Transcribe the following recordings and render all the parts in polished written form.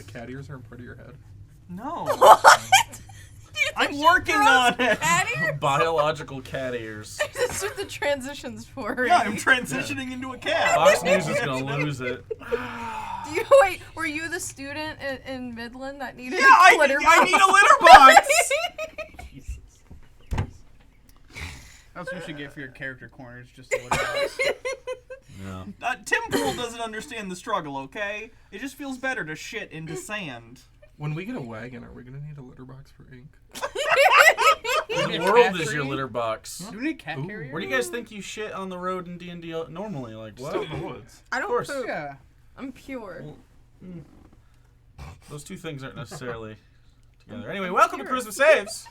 the cat ears aren't part of your head? No. What? I'm working on it. Cat ears? Biological cat ears. That's what the transition's for. Yeah, I'm transitioning into a cat. Fox News is gonna lose it. Wait, were you the student in Midland that needed Yeah, a litter box? I need a litter box. Jesus. That's what you should get for your character corners, just a litter box. No. Tim Pool doesn't understand the struggle, okay? It just feels better to shit into sand. When we get a wagon, are we gonna need a litter box for ink? The world is your litter box. Do we need a cat Ooh. carrier? Where do you guys think you shit on the road in D&D normally? Like, Just what? out in the woods. I Of don't course. poop. Yeah. I'm pure. Those two things aren't necessarily together. Anyway, welcome to Charisma Saves,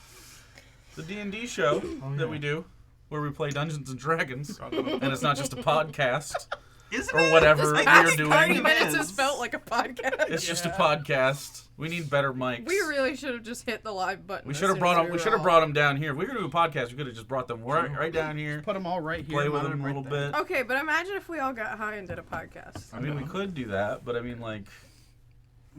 the D&D show that we do, where we play Dungeons and Dragons, and it's not just a podcast Isn't or it? whatever This we're past doing. 30 minutes is. has felt like a podcast. It's just a podcast. We need better mics. We really should have just hit the live button. We as should have soon brought as them. We were should have all- brought them down here. If we were gonna do a podcast, we could have just brought them right down here. Put them all right here. Play with mine them a right little there. bit. Okay, but imagine if we all got high and did a podcast. I mean, we could do that, but I mean, like,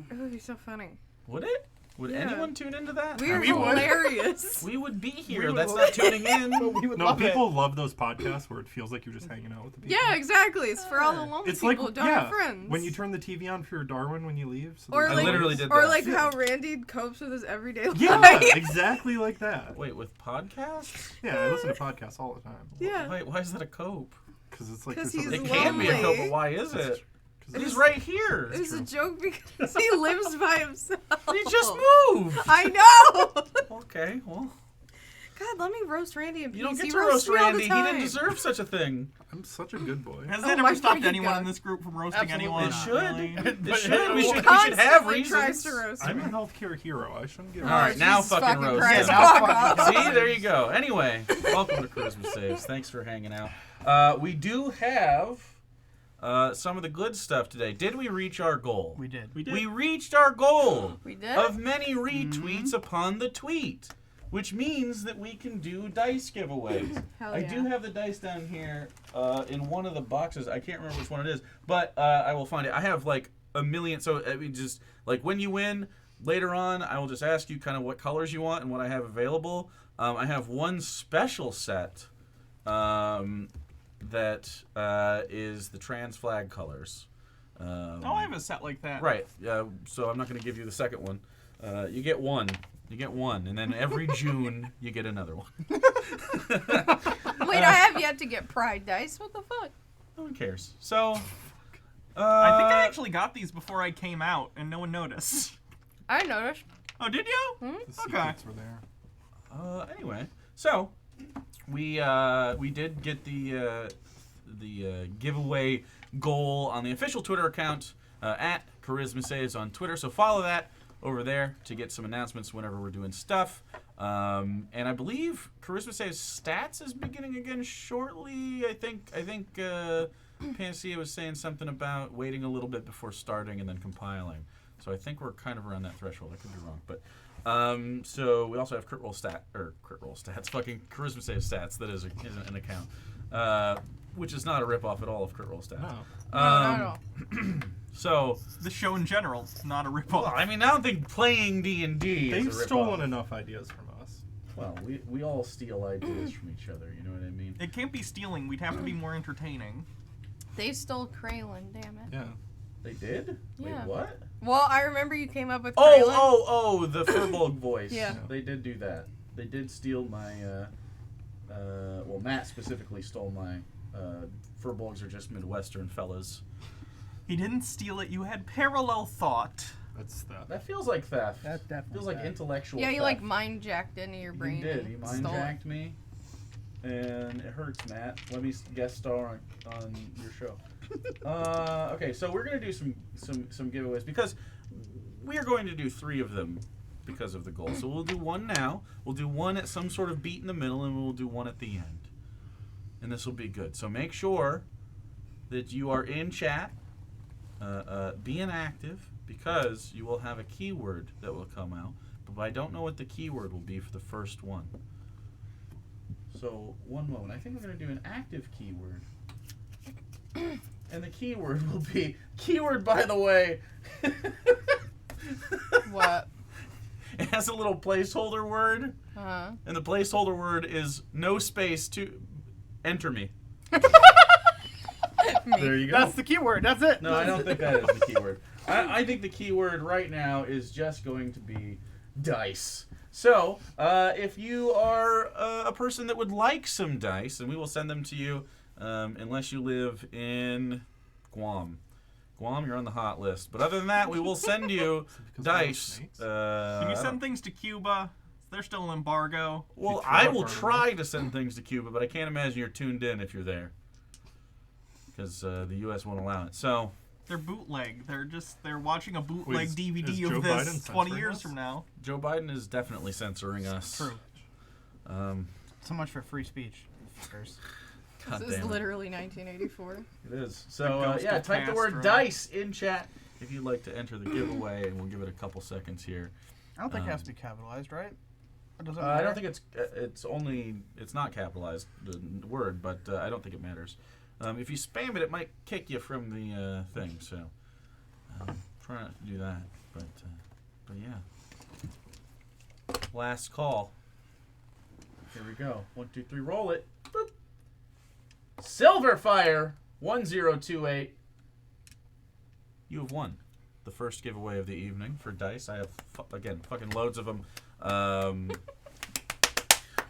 It would be so funny. would it? Would Yeah. anyone tune into that? We are We would. hilarious. We would be here. We would That's love not tuning in. We would No, love people love those podcasts where it feels like you're just hanging out with the people. Yeah, exactly. It's for all the lonely It's like, people who don't yeah, have friends. when you turn the TV on for your Darwin when you leave. So Or there's like, literally did or that. like how Randy copes with his everyday life. Yeah, exactly like that. Wait, with podcasts? Yeah, I listen to podcasts all the time. Yeah. Wait, why is that a cope? Because it's like 'Cause this he's other- It can be a lonely. cope, but why is That's it? tr- 'cause He's it's- right here. It was a joke because he lives by himself. He just moved. I know. Okay, well, God, let me roast Randy in peace. you don't get He to roast roasts me all the Randy. He time. didn't deserve such a thing. I'm such a good boy. Has Oh, that my ever stopped freaking anyone God. in this group from roasting Absolutely anyone? It not. should. Really? It should. We He should have constantly reasons. tries to roast I'm me. a healthcare hero. I shouldn't get All right, now Jesus fucking roast Christ, him. fuck Now off. See, there you go. Anyway, welcome to Charisma Saves. Thanks for hanging out. We do have some of the good stuff today. Did we reach our goal? We did. We reached our goal We did? of many retweets upon the tweet, which means that we can do dice giveaways. Hell I yeah. do have the dice down here in one of the boxes. I can't remember which one it is, but I will find it. I have like a million. So I mean, just like when you win later on, I will just ask you kind of what colors you want and what I have available. I have one special set that is the trans flag colors. Oh, I have a set like that. Right. So I'm not going to give you the second one. You get one. You get one, and then every June you get another one. Wait, I have yet to get Pride Dice. What the fuck? No one cares. So. I think I actually got these before I came out, and no one noticed. I noticed. Oh, did you? The Okay. secrets were there. Anyway, so we did get the giveaway goal on the official Twitter account at Charisma Saves on Twitter. So follow that over there to get some announcements whenever we're doing stuff. And I believe Charisma Saves stats is beginning again shortly. I think Panacea was saying something about waiting a little bit before starting and then compiling. So I think we're kind of around that threshold. I could be wrong, but so we also have crit roll stats, fucking Charisma Save stats. That is an account, which is not a ripoff at all of crit roll stats. No. No, not at all. So, The show in general, not a ripoff. well, I mean, I don't think playing D&D is They've a ripoff. stolen enough ideas from us. Well, we all steal ideas from each other. You know what I mean? It can't be stealing. We'd have to be more entertaining. They stole Kraylin, damn it. Yeah. They did? Yeah. Wait, what? Well, I remember you came up with Kraylin. Oh, the Furbolg voice. Yeah. They did do that. They did steal my, well, Matt specifically stole my, Furbolgs are just Midwestern fellas. He didn't steal it. You had parallel thought. That's that. That feels like theft. That definitely feels like bad. intellectual Yeah, theft. you like mind jacked into your brain. You did. and You mind stole it. jacked me. And it hurts, Matt. Let me guest star on your show. Okay, so we're gonna do some giveaways because we are going to do 3 of them because of the goal. So we'll do one now. We'll do one at some sort of beat in the middle, and we'll do one at the end. And this will be good. So make sure that you are in chat, being active, because you will have a keyword that will come out. But I don't know what the keyword will be for the first one. So, one moment. I think we're going to do an active keyword. And the keyword will be... Keyword, by the way... What? It has a little placeholder word, Uh-huh. and the placeholder word is no space to enter me. There you go. That's the keyword. That's it. No, I don't think that is the keyword. I think the keyword right now is just going to be dice. So, if you are a person that would like some dice, and we will send them to you, unless you live in Guam. Guam, you're on the hot list. But other than that, we will send you Because they have dice. snakes? Can you send things to Cuba? They're still an embargo. Well, You I throw will it try to send things to Cuba, but I can't imagine you're tuned in if you're there. Because the U.S. won't allow it. So, They're bootleg. They're watching a bootleg Wait, is DVD Joe of Biden this 20 censoring years us? from now. Joe Biden is definitely censoring us. True. Um, So much for free speech, fuckers. God This is damn it. literally 1984. It is. The So, ghost yeah, of type the word Castro. dice in chat if you'd like to enter the giveaway, and we'll give it a couple seconds here. I don't think it has to be capitalized, right? Or does it I don't matter? think it's not capitalized, the word, but I don't think it matters. If you spam it, it might kick you from the thing, so try not to do that. But yeah. Last call. Here we go. 1, 2, 3, roll it. Boop. Silverfire 1028. You have won the first giveaway of the evening for dice. I have again fucking loads of them.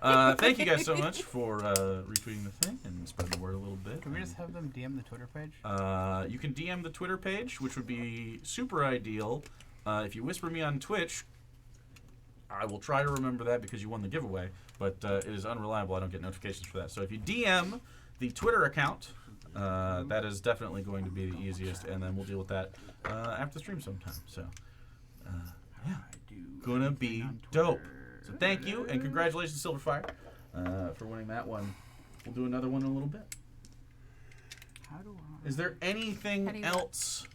Thank you guys so much for retweeting the thing and spreading the word a little bit. Can we just have them DM the Twitter page? You can DM the Twitter page, which would be super ideal. If you whisper me on Twitch, I will try to remember that because you won the giveaway, but it is unreliable. I don't get notifications for that. So if you DM the Twitter account, that is definitely going to be the easiest, and then we'll deal with that after the stream sometime. So, yeah, gonna be dope. So thank you, and congratulations, Silverfire, for winning that one. We'll do another one in a little bit. How do I? Is there How do anything you- else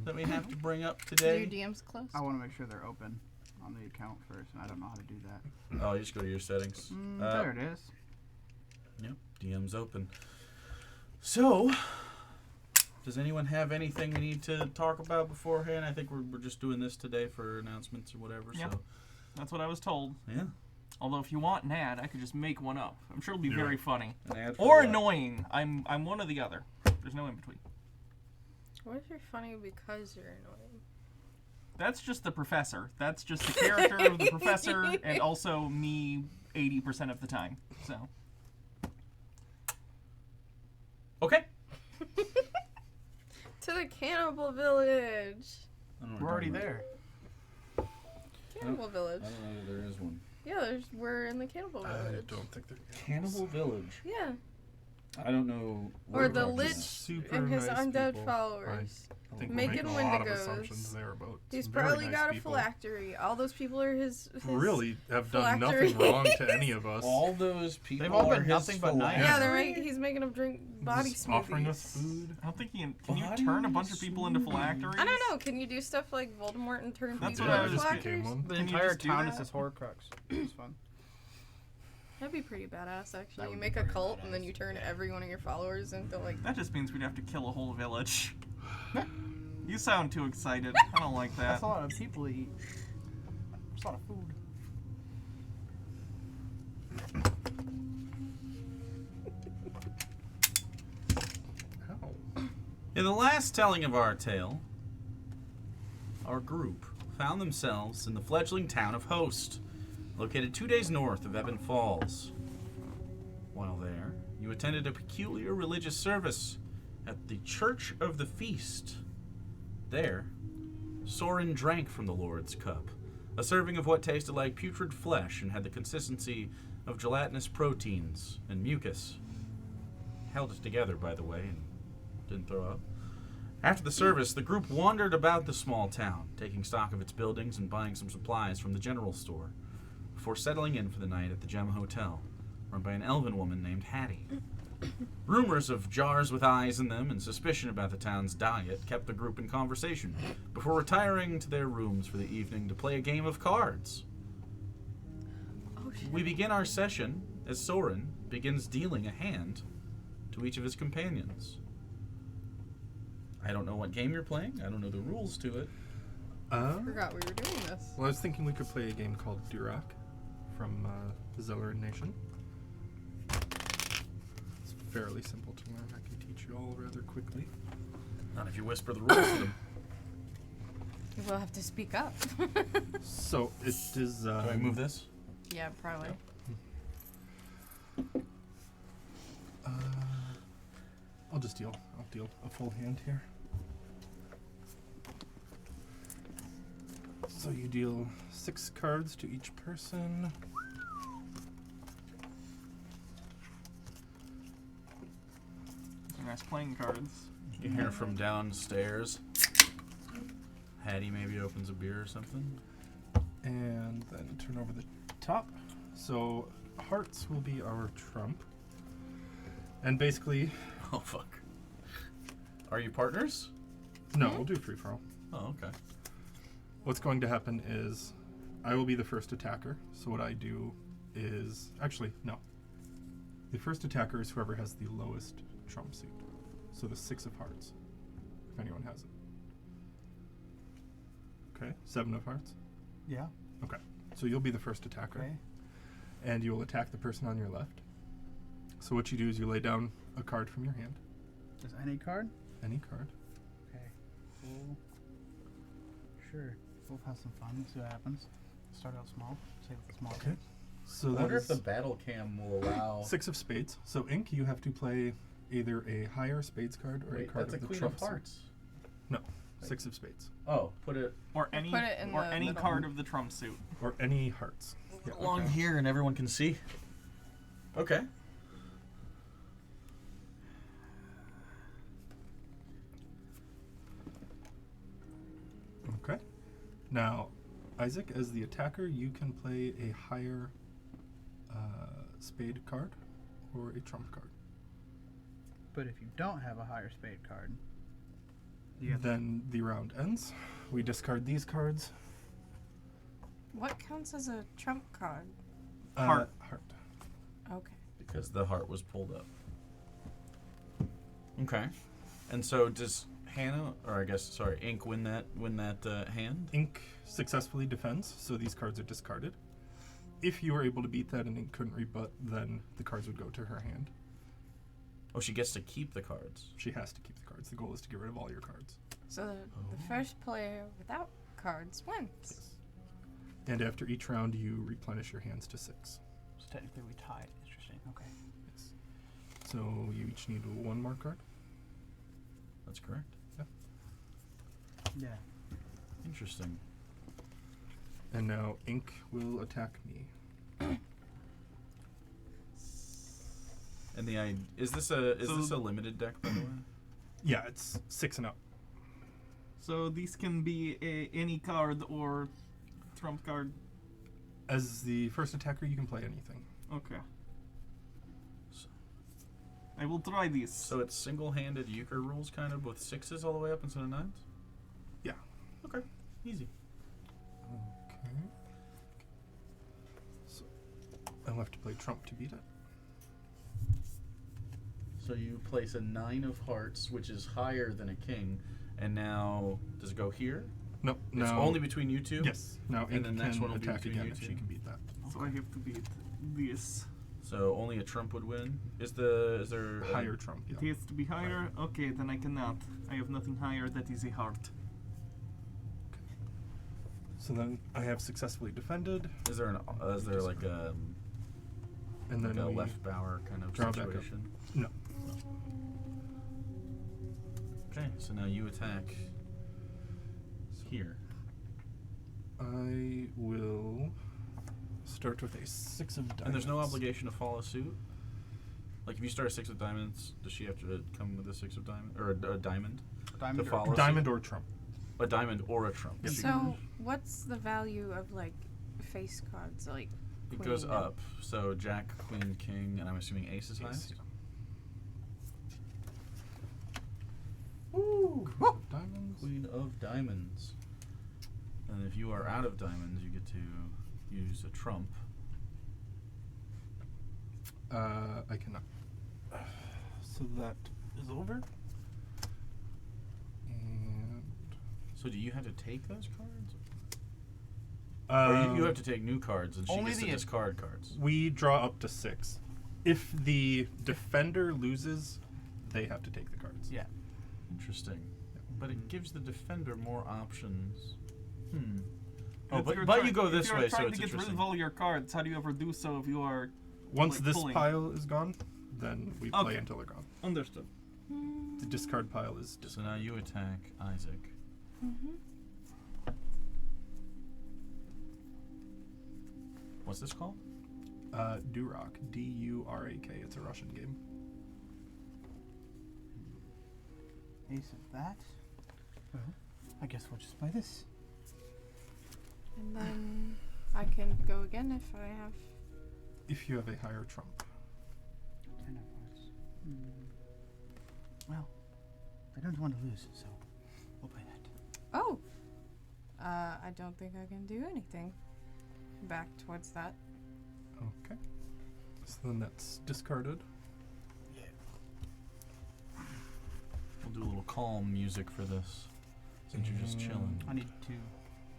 that we have to bring up Are today? your DMs closed? I want to make sure they're open on the account first, and I don't know how to do that. Oh, you just go to your settings. There it is. Yep, DM's open. So, does anyone have anything we need to talk about beforehand? I think we're just doing this today for announcements or whatever. Yeah. So, That's what I was told. yeah. Although if you want an ad, I could just make one up. I'm sure it'll be Yeah. very funny. An ad for Or what? annoying. I'm one or the other. There's no in between. What if you're funny because you're annoying? That's just the professor. That's just the character of the professor and also me 80% of the time. So, Okay. To the cannibal village. I don't know what We're you're already talking there. Cannibal village. about. I don't know that there is one. Yeah, we're in the cannibal I village. don't think they're Cannibal Village. Yeah. I don't know. what Or we're the talking Lich about. Super and his nice undead people. followers. I think Making we're making a lot of Wendigos. assumptions there about He's some very probably nice got a people phylactery. All those people are his who really have done phylactery. nothing wrong to any of us. All those people They've all been are his nothing but nice. Yeah, phylactery. he's making them drink body Just smoothies. offering us food. I don't think you can you turn a bunch of people into phylacteries? I don't know. Can you do stuff like Voldemort and turn That's people what I into was just became phylacteries? one. The Can you entire just do town that? is this Horcrux. It's fun. That'd be pretty badass, actually. That You would make be a pretty cult and then badass. you turn every one of your followers into like. That just means we'd have to kill a whole village. You sound too excited. I don't like that. That's a lot of people to eat. That's a lot of food. Ow. In the last telling of our tale, our group found themselves in the fledgling town of Host, located 2 days north of Evan Falls. While there, you attended a peculiar religious service at the Church of the Feast. There, Soren drank from the Lord's cup, a serving of what tasted like putrid flesh and had the consistency of gelatinous proteins and mucus. Held it together, by the way, and didn't throw up. After the service, the group wandered about the small town, taking stock of its buildings and buying some supplies from the general store, before settling in for the night at the Gem Hotel, run by an elven woman named Hattie. Rumors of jars with eyes in them and suspicion about the town's diet kept the group in conversation, before retiring to their rooms for the evening to play a game of cards. Oh shit. We begin our session as Soren begins dealing a hand to each of his companions. I don't know what game you're playing. I don't know the rules to it. Forgot we were doing this. Well, I was thinking we could play a game called Durak from the Zellerin Nation. It's fairly simple to learn. I can teach you all rather quickly. Not if you whisper the rules to them. You will have to speak up. So it is. Do I move this? Yeah, probably. I'll just deal. I'll deal a full hand here. So you deal 6 cards to each person. Nice playing cards. You hear from downstairs. Hattie maybe opens a beer or something. And then turn over the top. So hearts will be our trump. And basically, Oh, fuck. Are you partners? no, we'll do free for all. Oh, okay. What's going to happen is I will be the first attacker. So what I do is actually no. The first attacker is whoever has the lowest trump suit. So the 6 of hearts, if anyone has it. Okay, 7 of hearts. Yeah. Okay, so you'll be the first attacker, Okay. and you will attack the person on your left. So what you do is you lay down a card from your hand, Just any card? any card. Okay. Cool. Sure. We'll have some fun. See what happens. Start out small. Say with the small Okay. cards. So I that wonder if is the battle cam will allow. 6 of spades. So Ink, you have to play either a higher spades card or a Wait, card that's a of the queen trump of suit. hearts. No, 6 of spades. Oh, put it Or any Put it in or the any middle. card of the trump suit. Or any hearts. Yeah, along okay. here and everyone can see. Okay. Okay. Now, Isaac, as the attacker, you can play a higher spade card or a trump card. But if you don't have a higher spade card, Then the round ends. We discard these cards. What counts as a trump card? Heart. Heart. Okay. Because the heart was pulled up. Okay. And so does Hannah, or I guess, sorry, Ink win that hand? Ink successfully defends, so these cards are discarded. If you were able to beat that and Ink couldn't rebut, then the cards would go to her hand. Oh, she gets to keep the cards. She has to keep the cards. The goal is to get rid of all your cards. So the first player without cards wins. And after each round, you replenish your hands to 6. so technically we tied. Interesting. Okay. Yes. So you each need 1 more card. That's correct. Yeah. Interesting. And now Ink will attack me. And is this a limited deck, by the way? Yeah, it's 6 and up. So these can be any card or trump card. As the first attacker, you can play anything. Okay. I will try these. So it's single-handed euchre rules, kind of, with 6s all the way up instead of 9s? Yeah. Okay. Easy. Okay. So I'll have to play trump to beat it. So you place a 9 of hearts, which is higher than a king, and now does it go here? No, It's now only between you two? Yes. Now And Ink the next can one will be attack between again you if two? she can beat that. So I have to beat this. So only a trump would win? Is there Higher trump, yeah. It has to be higher. Okay, then I cannot. I have nothing higher. That is a heart. So then I have successfully defended, Is there like a and then we left bower kind of draw back up. situation? No. Okay, so now you attack here. I will start with a 6 of diamonds. And there's no obligation to follow suit? Like if you start a 6 of diamonds, does she have to come with a 6 of diamond or a diamond? Diamond To or follow Diamond or trump. A diamond or a trump. Yep. So what's the value of like face cards? Like It goes queen and- up. So Jack, Queen, King, and I'm assuming Ace is highest. Woo! Queen of diamonds. Queen of diamonds. And if you are out of diamonds, you get to use a trump. I cannot. So that is over. And So do you have to take those cards? Or you have to take new cards, and she Only gets to the- discard cards. We draw up to 6. If the defender loses, they have to take the cards. Yeah. Interesting. But it gives the defender more options. Oh, If but you're you trying- go this if way, you're so trying it's to get rid interesting. of all your cards, how do you ever do so if you are Once like this pulling? pile is gone, then we play Okay. until they're gone. understood? The discard pile is So discard. now you attack Isaac. What's this called? Durak. D-U-R-A-K. It's a Russian game. Ace of that. Well, I guess we'll just play this. And then I can go again if I have. If you have a higher trump. 10 of hearts. Well, I don't want to lose, so we'll play that. Oh! I don't think I can do anything back towards that. Okay. So then that's discarded. We'll do a little calm music for this, since you're just chilling. I need 2.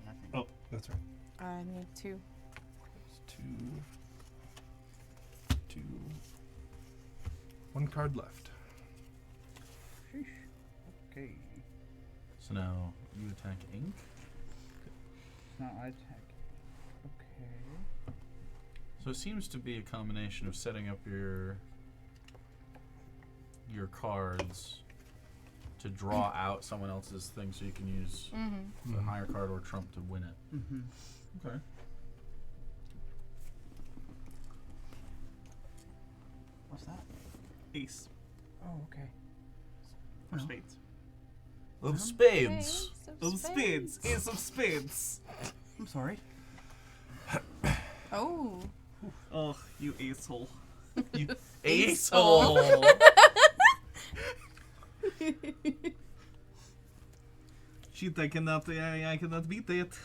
Nothing. Oh, that's right. I need 2. There's 2. 1 card left. Sheesh. Okay. So now you attack Ink. Now I attack. Okay. So it seems to be a combination of setting up your cards to draw out someone else's thing, so you can use Mm-hmm. the higher card or trump to win it. Mm-hmm. Okay. What's that? Ace Oh, okay. for Well. spades. Of spades. Of spades. Ace of spades. I'm sorry. Oh. Oh, you asshole. You Asshole. asshole. Shit, I cannot beat that.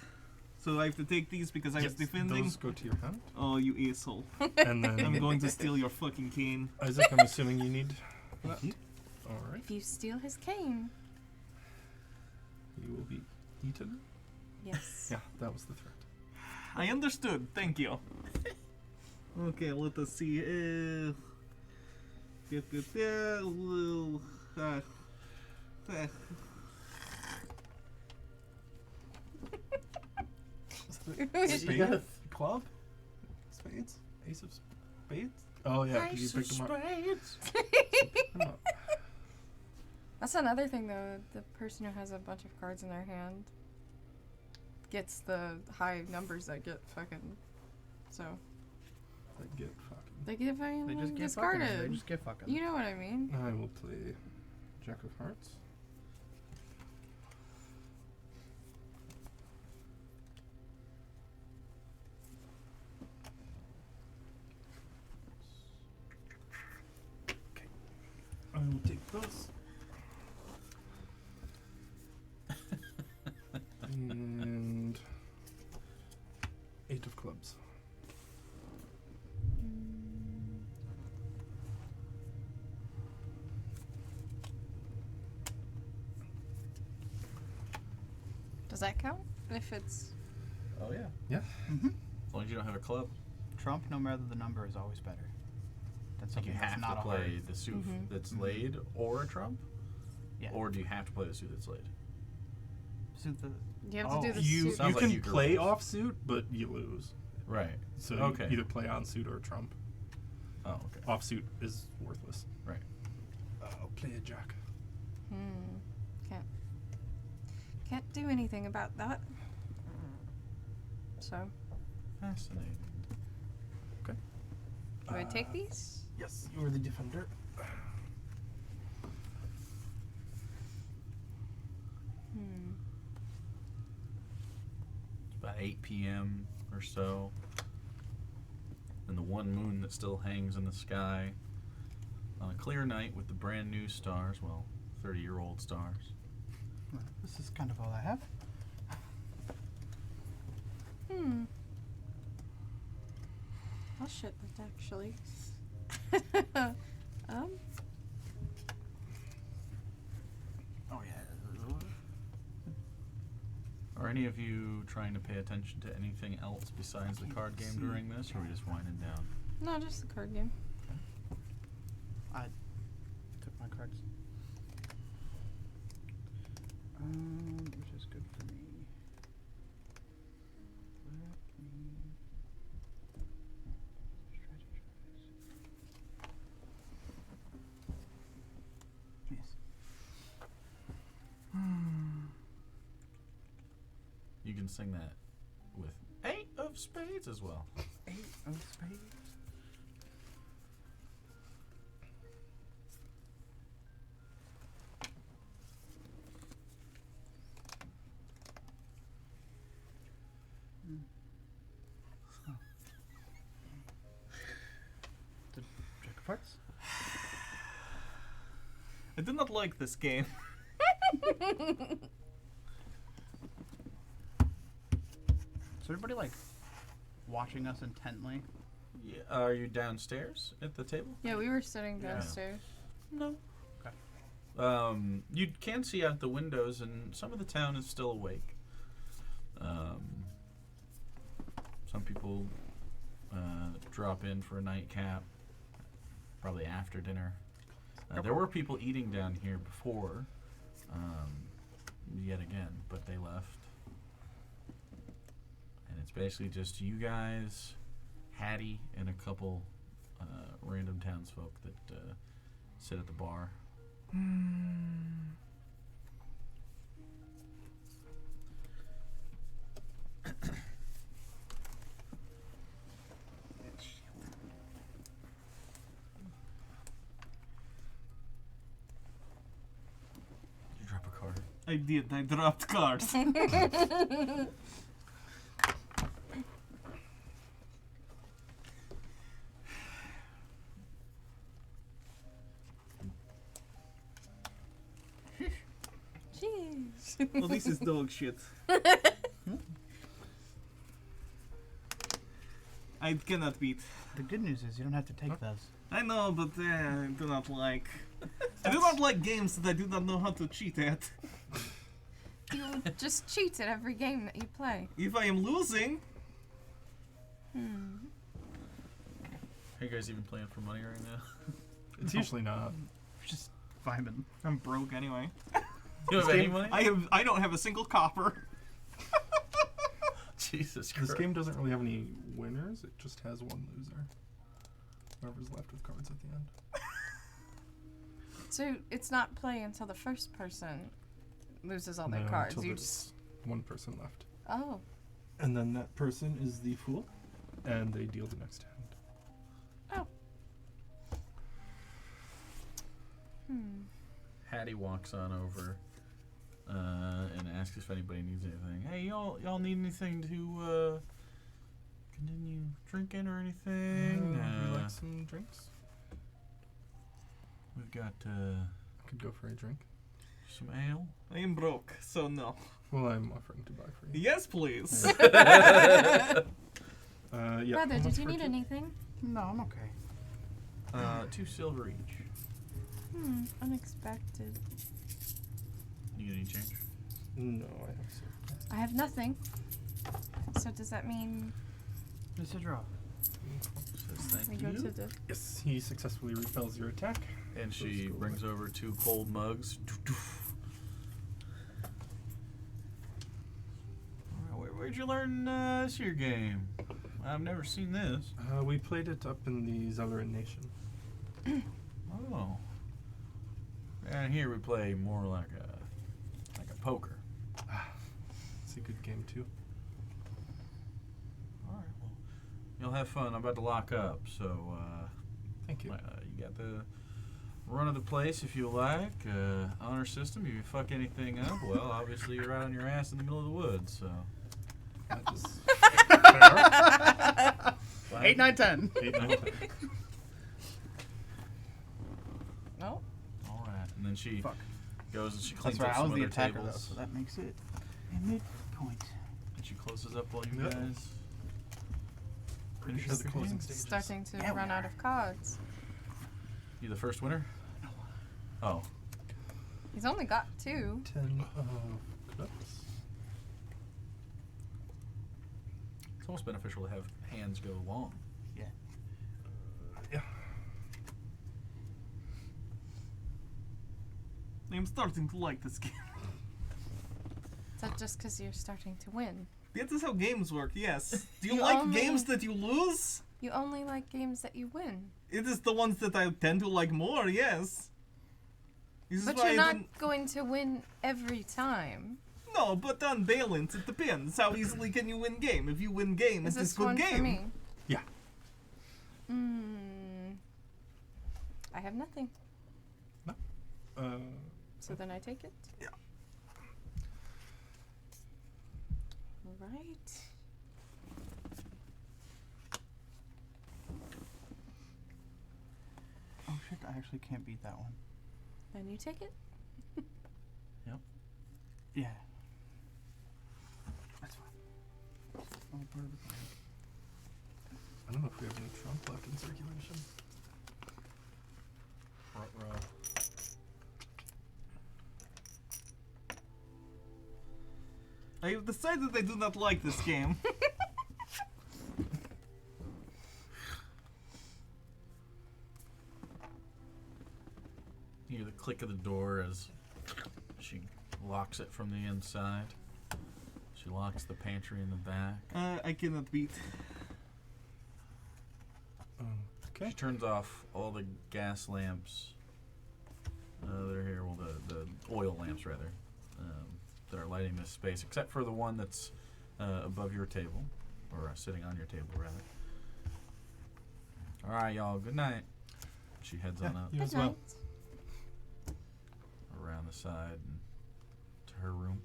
So I have to take these because I was defending. Those go to your hand. Oh, you asshole. And then I'm going to steal your fucking cane. Isaac, I'm assuming you need that. Alright. If you steal his cane. You will be eaten. Yes. Yeah, that was the threat. I understood. Thank you. Okay, let us see. You got a club? Spades? Ace of spades? Oh yeah, 'cause you picked them up. Oh. That's another thing though. The person who has a bunch of cards in their hand gets the high numbers that get fucking. So They get fucking. they get fucking They just get discarded. fucking. They just get fucking. You know what I mean? I will play Jack of Hearts. Okay. I will take those. And 8 of clubs. Does that count? If it's Oh yeah. Yeah. Mm-hmm. As long as you don't have a club, Trump, no matter the number, is always better. That's like you something that's have not to a play hard. the suit Mhm. that's laid or a trump, Yeah. or do you have to play the suit that's laid? So the, you have Oh, to do the You suit. Sounds like can you could play lose. offsuit, but you lose. Right. So Okay. you either play on suit or trump. Oh, okay. Offsuit is worthless. Right. I'll play a jack. Can't do anything about that. So Fascinating. do I take these? Yes, you are the defender. It's about 8 p.m. or so. And the one moon that still hangs in the sky on a clear night with the brand new stars, well, 30-year-old stars. well, this is kind of all I have. I'll shit that actually. Oh yeah. any of you trying to pay attention to anything else besides the card game during this, or are we just winding down? No, just the card game. I took my cards. Which is good for me. Let me strategize. Yes. You can sing that with 8 of spades as well. 8 of spades. The Jack of Hearts. I do not like this game. Is everybody like watching us intently? Yeah, are you downstairs at the table? Yeah, we were sitting Yeah. downstairs. No. Okay. You can see out the windows, and some of the town is still awake. Some people drop in for a nightcap, probably after dinner. There were people eating down here before, yet again, but they left. And it's basically just you guys, Hattie, and a couple random townsfolk that sit at the bar. You drop a card. I did. I dropped cards. Jeez. Well, this is dog shit. I cannot beat. The good news is you don't have to take those. I know, but I do not like. I do not like games that I do not know how to cheat at. You just cheat at every game that you play. If I am losing, Are you guys even playing for money right now? It's usually not. Just vibing. I'm broke anyway. You don't have any money? I don't have a single copper. Jesus Christ. This game doesn't really have any winners. It just has one loser. Whoever's left with cards at the end. So it's not play until the first person loses all their No, cards. until You there's just one person left. oh. And then that person is the fool, and they deal the next hand. Hattie walks on over and asks if anybody needs anything. Hey, y'all need anything to continue drinking or anything? Would you like some drinks? We've got I could go for a drink. some ale. I am broke, so no. Well, I'm offering to buy for you. Yes, please. Yeah. Brother, how did much you for need two? anything? No, I'm okay. 2 silver each. Unexpected. You get any change? No, I have silver. I have nothing. So does that mean It's a draw. Says we thank go you. to the Yes, he successfully repels your attack. And she Those brings over 2 cold mugs. Where'd you learn this here game? I've never seen this. We played it up in the Zellerin Nation. Oh. And here we play more like a poker. It's a good game too. All right. Well, you'll have fun. I'm about to lock up, so Thank you. you got the run of the place if you like. Honor system. If you fuck anything up, well, obviously you're out on your ass in the middle of the woods. So. That is 8, 9, 10. 8, 9, 10. no? All right. And then she Fuck. goes and she cleans That's right. up I some was the other attacker though, tables. so that makes it a midpoint. And she closes up while you Yeah. guys. Pretty Finish sure up the your closing game? stages. Starting to Yeah, we run out are. of cards. You the first winner? Oh. He's only got 2. 10 of clubs. It's almost beneficial to have hands go long. Yeah. Yeah. I'm starting to like this game. Is that just because you're starting to win? That is how games work, yes. Do you You like only- games that you lose? You only like games that you win. It is the ones that I tend to like more, yes. This is But why you're I not didn't- going to win every time. No, but on balance, it depends. How easily can you win game? If you win game, Is it's this a good one game. for me? Yeah. I have nothing. Uh, So then I take it? Yeah. Right. Oh shit! I actually can't beat that one. Then you take it? Yeah. That's fine. All part of the plan. I don't know if we have any Trump left in circulation. I have decided I do not like this game. You hear the click of the door as she locks it from the inside. She locks the pantry in the back. I cannot beat. Okay. She turns off all the gas lamps that are here, well, the oil lamps, rather, that are lighting this space, except for the one that's above your table, or sitting on your table, rather. All right, y'all, good night. She heads on up You as Good well. night. around the side and to her room.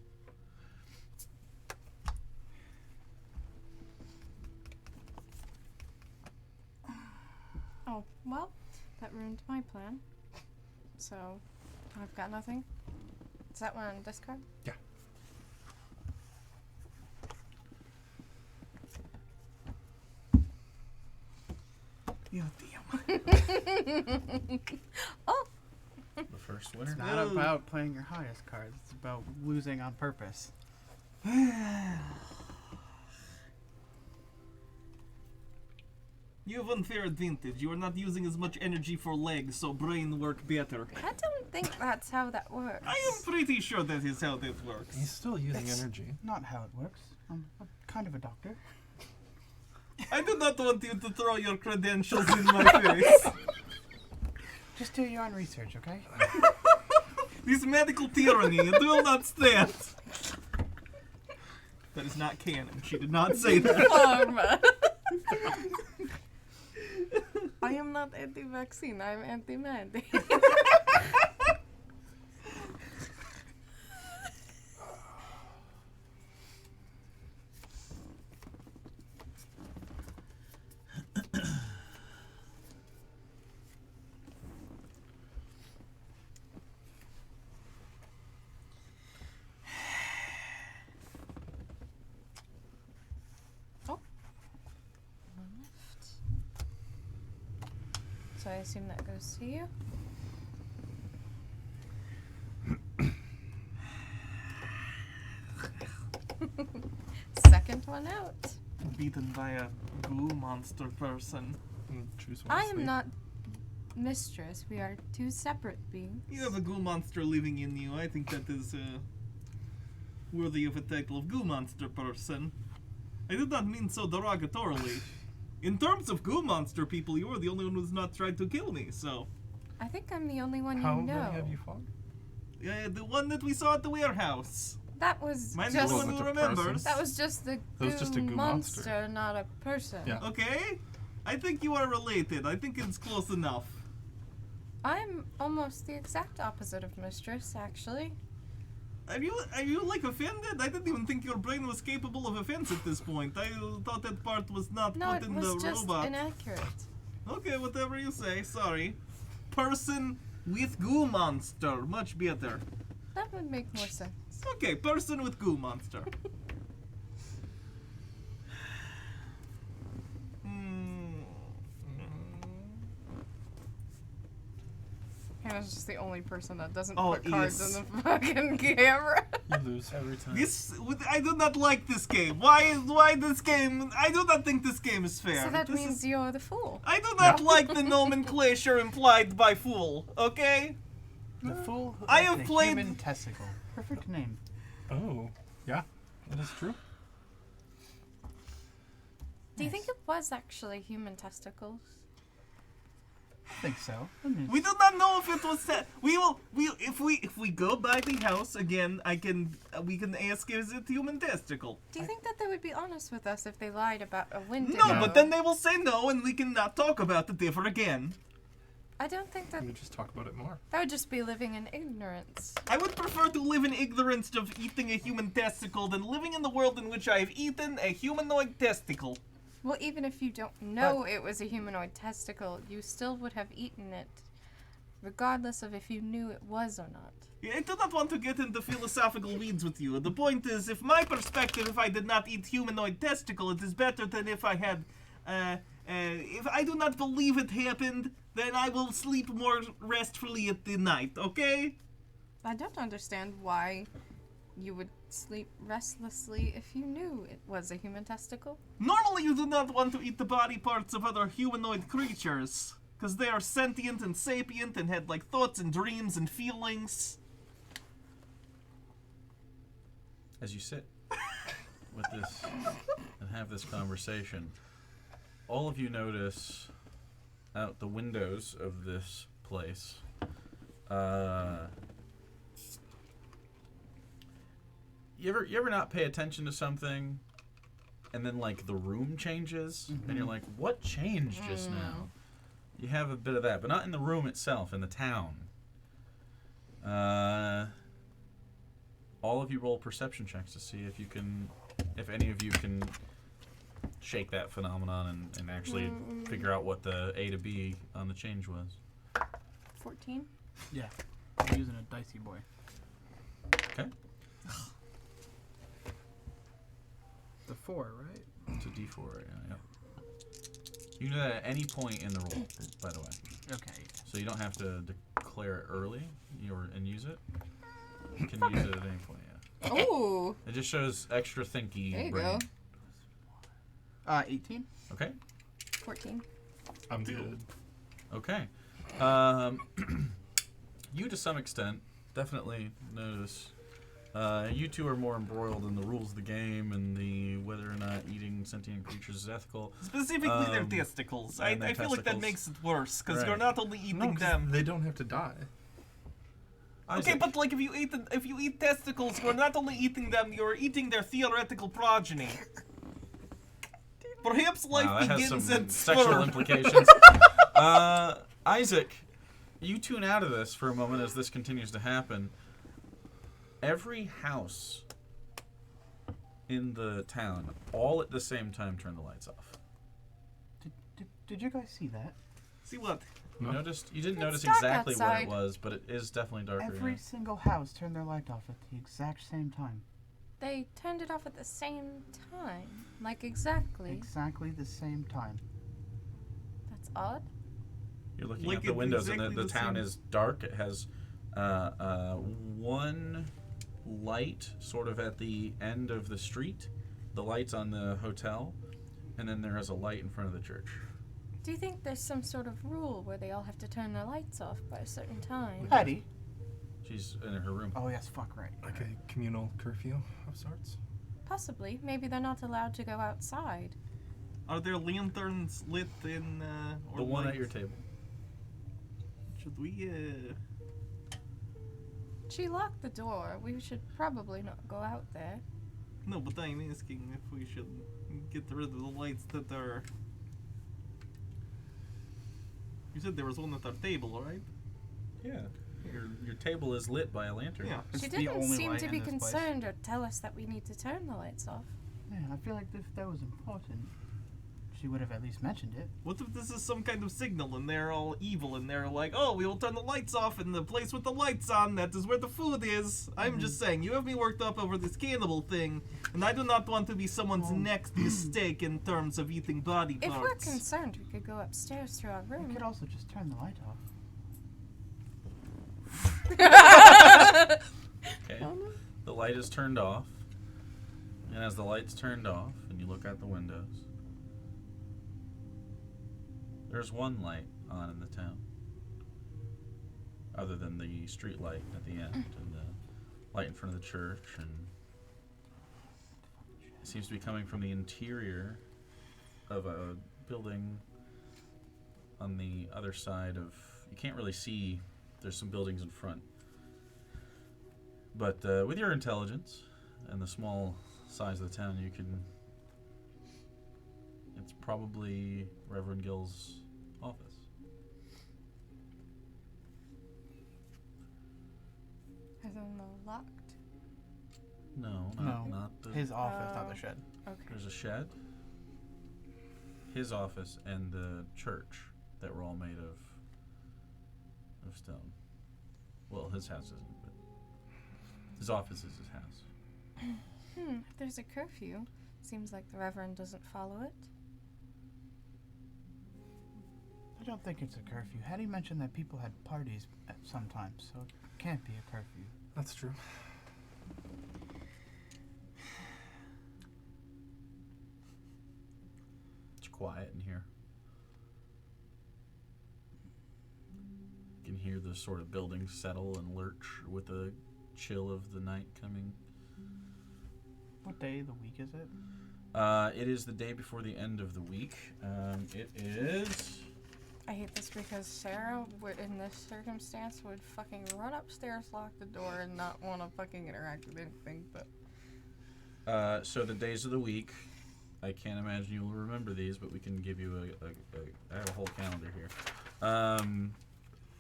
Oh, well, that ruined my plan. So, I've got nothing. Is that one on discard? Yeah. You damn. Oh! The first winner. It's not about playing your highest cards. It's about losing on purpose. You have unfair advantage. You are not using as much energy for legs, so brain work better. I don't think that's how that works. I am pretty sure that is how that works. He's still using It's- energy. Not how it works. I'm kind of a doctor. I do not want you to throw your credentials in my face. Just do your own research, okay? This medical tyranny, it will not stand. That is not canon. She did not say that. Pharma. I am not anti-vaccine. I'm anti-mandate. Oh. One left. So I assume that goes to you. Second one out. Beaten by a goo monster person. Choose one. I am not mistress. We are two separate beings. You have a goo monster living in you. I think that is worthy of a title of goo monster person. I did not mean so derogatorily. In terms of goo monster people, you are the only one who's not tried to kill me, so. I think I'm the only one How you know. many have you fought? The one that we saw at the warehouse. That was Mine's just the one wasn't who a person. remembers. that was just the That was just a goo monster. monster, not a person. Yeah. Okay? I think you are related. I think it's close enough. I'm almost the exact opposite of mistress, actually. Are you like offended? I didn't even think your brain was capable of offense at this point. I thought that part was not No, put it in was the just robot. inaccurate. Okay, whatever you say. Sorry. Person with goo monster. Much better. That would make more sense. Okay, person with goo monster. Hmm. Here, Hannah's just the only person that doesn't Oh, put cards yes. in the fucking camera. You lose every time. I do not like this game. Why this game? I do not think this game is fair. So that This means is- you're the fool. I do not like the nomenclature implied by fool. Okay. The fool who I ate have a played- human testicle. Perfect name. Oh, yeah, that is true. Do you think it was actually human testicles? I think so. I mean, We do not know if it was that. If we go by the house again, we can ask, is it human testicle? Do you think that they would be honest with us if they lied about a window? No, but then they will say no, and we cannot talk about it ever again. I don't think that We would just talk about it more. that would just be living in ignorance. I would prefer to live in ignorance of eating a human testicle than living in the world in which I have eaten a humanoid testicle. Well, even if you don't know it was a humanoid testicle, you still would have eaten it, regardless of if you knew it was or not. I do not want to get into philosophical weeds with you. The point is, if my perspective, if I did not eat humanoid testicle, it is better than if I had. If I do not believe it happened, then I will sleep more restfully at the night. Okay? I don't understand why you would sleep restlessly if you knew it was a human testicle. Normally, you do not want to eat the body parts of other humanoid creatures, because they are sentient and sapient and had like thoughts and dreams and feelings. As you sit with this and have this conversation, all of you notice out the windows of this place, you ever not pay attention to something, and then like the room changes, and you're like, what changed just now? You have a bit of that, but not in the room itself, in the town. All of you roll perception checks to see if any of you can shake that phenomenon and actually figure out what the A to B on the change was. 14? yeah. I'm using a dicey boy. Okay. The 4, right? It's a D4 right now, yeah. You can do that at any point in the roll, by the way. Okay. So you don't have to declare it early and use it. You can use it at any point, yeah. Oh! It just shows extra thinky There you brain. go. 18. Okay. 14. I'm good. Okay. You, to some extent, definitely notice. You two are more embroiled in the rules of the game and the whether or not eating sentient creatures is ethical. Specifically their testicles. I and their feel like that testicles. makes it worse, because Right. you're not only eating No, 'cause them. they don't have to die. Okay, Isaac, but like if you eat testicles, you're not only eating them, you're eating their theoretical progeny. Perhaps life wow, that has begins some at sexual sperm. implications. Isaac, you tune out of this for a moment as this continues to happen. Every house in the town, all at the same time, turn the lights off. Did you guys see that? See what? You No. noticed? You didn't It's notice dark exactly what outside. it was, but it is definitely darker. Every yeah. single house turned their light off at the exact same time. They turned it off at the same time. Like, exactly. Exactly the same time. That's odd. You're looking Like at the it windows, exactly and the the town same- is dark. It has one light sort of at the end of the street, the lights on the hotel, and then there is a light in front of the church. Do you think there's some sort of rule where they all have to turn their lights off by a certain time? Patty. She's in her room. Oh yes, fuck right. Like a communal curfew of sorts. Possibly. Maybe they're not allowed to go outside. Are there lanterns lit in or The one at lights? your table. Should we She locked the door. We should probably not go out there. No, but I'm asking if we should get rid of the lights that are. You said there was one at our table, right? Yeah. Your table is lit by a lantern. Yeah. It's She the didn't only seem light to in be this place. concerned or tell us that we need to turn the lights off. Yeah, I feel like if that was important, she would have at least mentioned it. What if this is some kind of signal and they're all evil and they're like, oh, we will turn the lights off in the place with the lights on, that is where the food is. I'm just saying, you have me worked up over this cannibal thing, and I do not want to be someone's next mistake in terms of eating body If we're parts. concerned, we could go upstairs to our We room. could also just turn the light off. Okay. Oh, no. The light is turned off. And as the light's turned off and you look out the windows, there's one light on in the town. Other than the street light at the end and the light in front of the church, and it seems to be coming from the interior of a building on the other side of, you can't really see, there's some buildings in front. But with your intelligence and the small size of the town, you can, it's probably Reverend Gill's office. As in the locked? No, No. not the, His office, not the shed. Okay. there's a shed, his office, and the church that were all made of stone. Well, his house isn't, but his office is his house. If there's a curfew, seems like the Reverend doesn't follow it. I don't think it's a curfew. Hattie mentioned that people had parties at sometimes, so it can't be a curfew. That's true. It's quiet in here. You can hear the sort of buildings settle and lurch with the chill of the night coming. What day of the week is it? It is the day before the end of the week. It is... I hate this because Sarah would, in this circumstance, would fucking run upstairs, lock the door, and not want to fucking interact with anything, but... So the days of the week, I can't imagine you'll remember these, but we can give you I have a whole calendar here.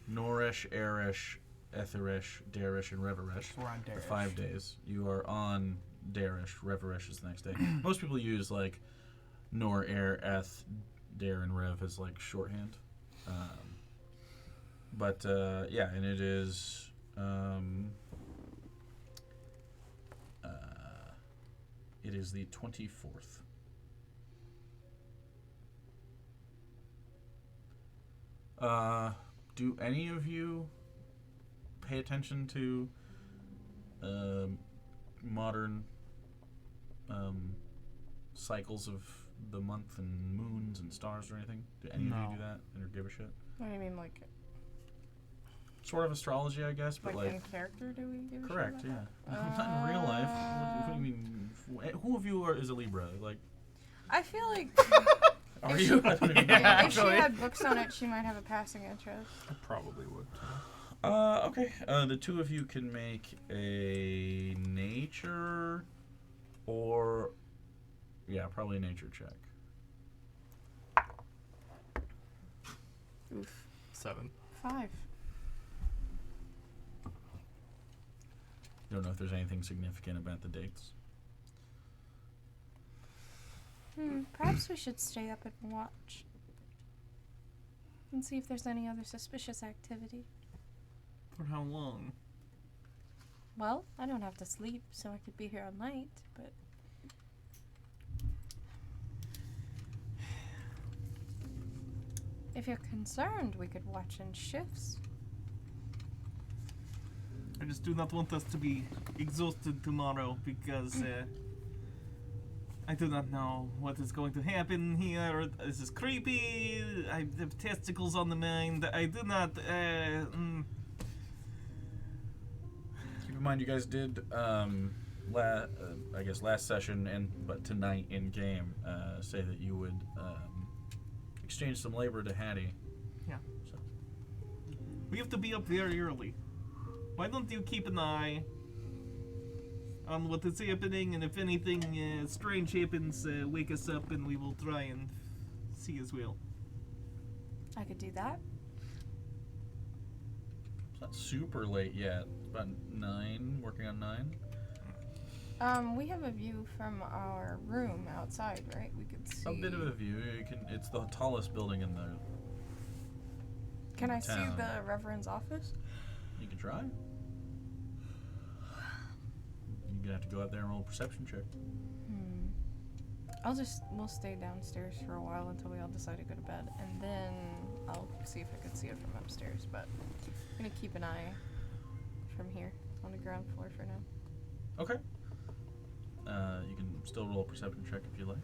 Noresh, Eresh, Etherish, Darish, and Reveresh. We're on For Darish. 5 days. You are on Darish. Reveresh is the next day. Most people use like Nor, Er, Eth, Dare, and Rev as like shorthand. But yeah, and it is it is the 24th. Do any of you pay attention to modern cycles of the month and moons and stars or anything? Do any of No. you do that or give a shit? What do you mean, like Sort of astrology, I guess, but in like character, do we give a shit correct, about yeah. that? Not in real life. What do you mean? Who of you is a Libra? Like, I feel like are If you? she- I don't even know. if she had books on it, she might have a passing interest. I probably would. Okay. The two of you can make a nature or probably a nature check. Oof. 7. 5. Don't know if there's anything significant about the dates. Perhaps we should stay up and watch. And see if there's any other suspicious activity. For how long? Well, I don't have to sleep, so I could be here all night, but... If you're concerned, we could watch in shifts. I just do not want us to be exhausted tomorrow because I do not know what is going to happen here. This is creepy. I have testicles on the mind. I do not. Keep in mind, you guys did, I guess last session but tonight in game, say that you would exchange some labor to Hattie. Yeah. So. We have to be up very early. Why don't you keep an eye on what is happening, and if anything strange happens, wake us up and we will try and see as well. I could do that. It's not super late yet. About 9, working on 9. We have a view from our room outside, right? We could see... A bit of a view. It's the tallest building in the Can I see town. the Reverend's office? You can try. You're gonna have to go out there and roll a perception check. We'll stay downstairs for a while until we all decide to go to bed, and then I'll see if I can see it from upstairs, but I'm gonna keep an eye from here on the ground floor for now. Okay. You can still roll a perception check if you like.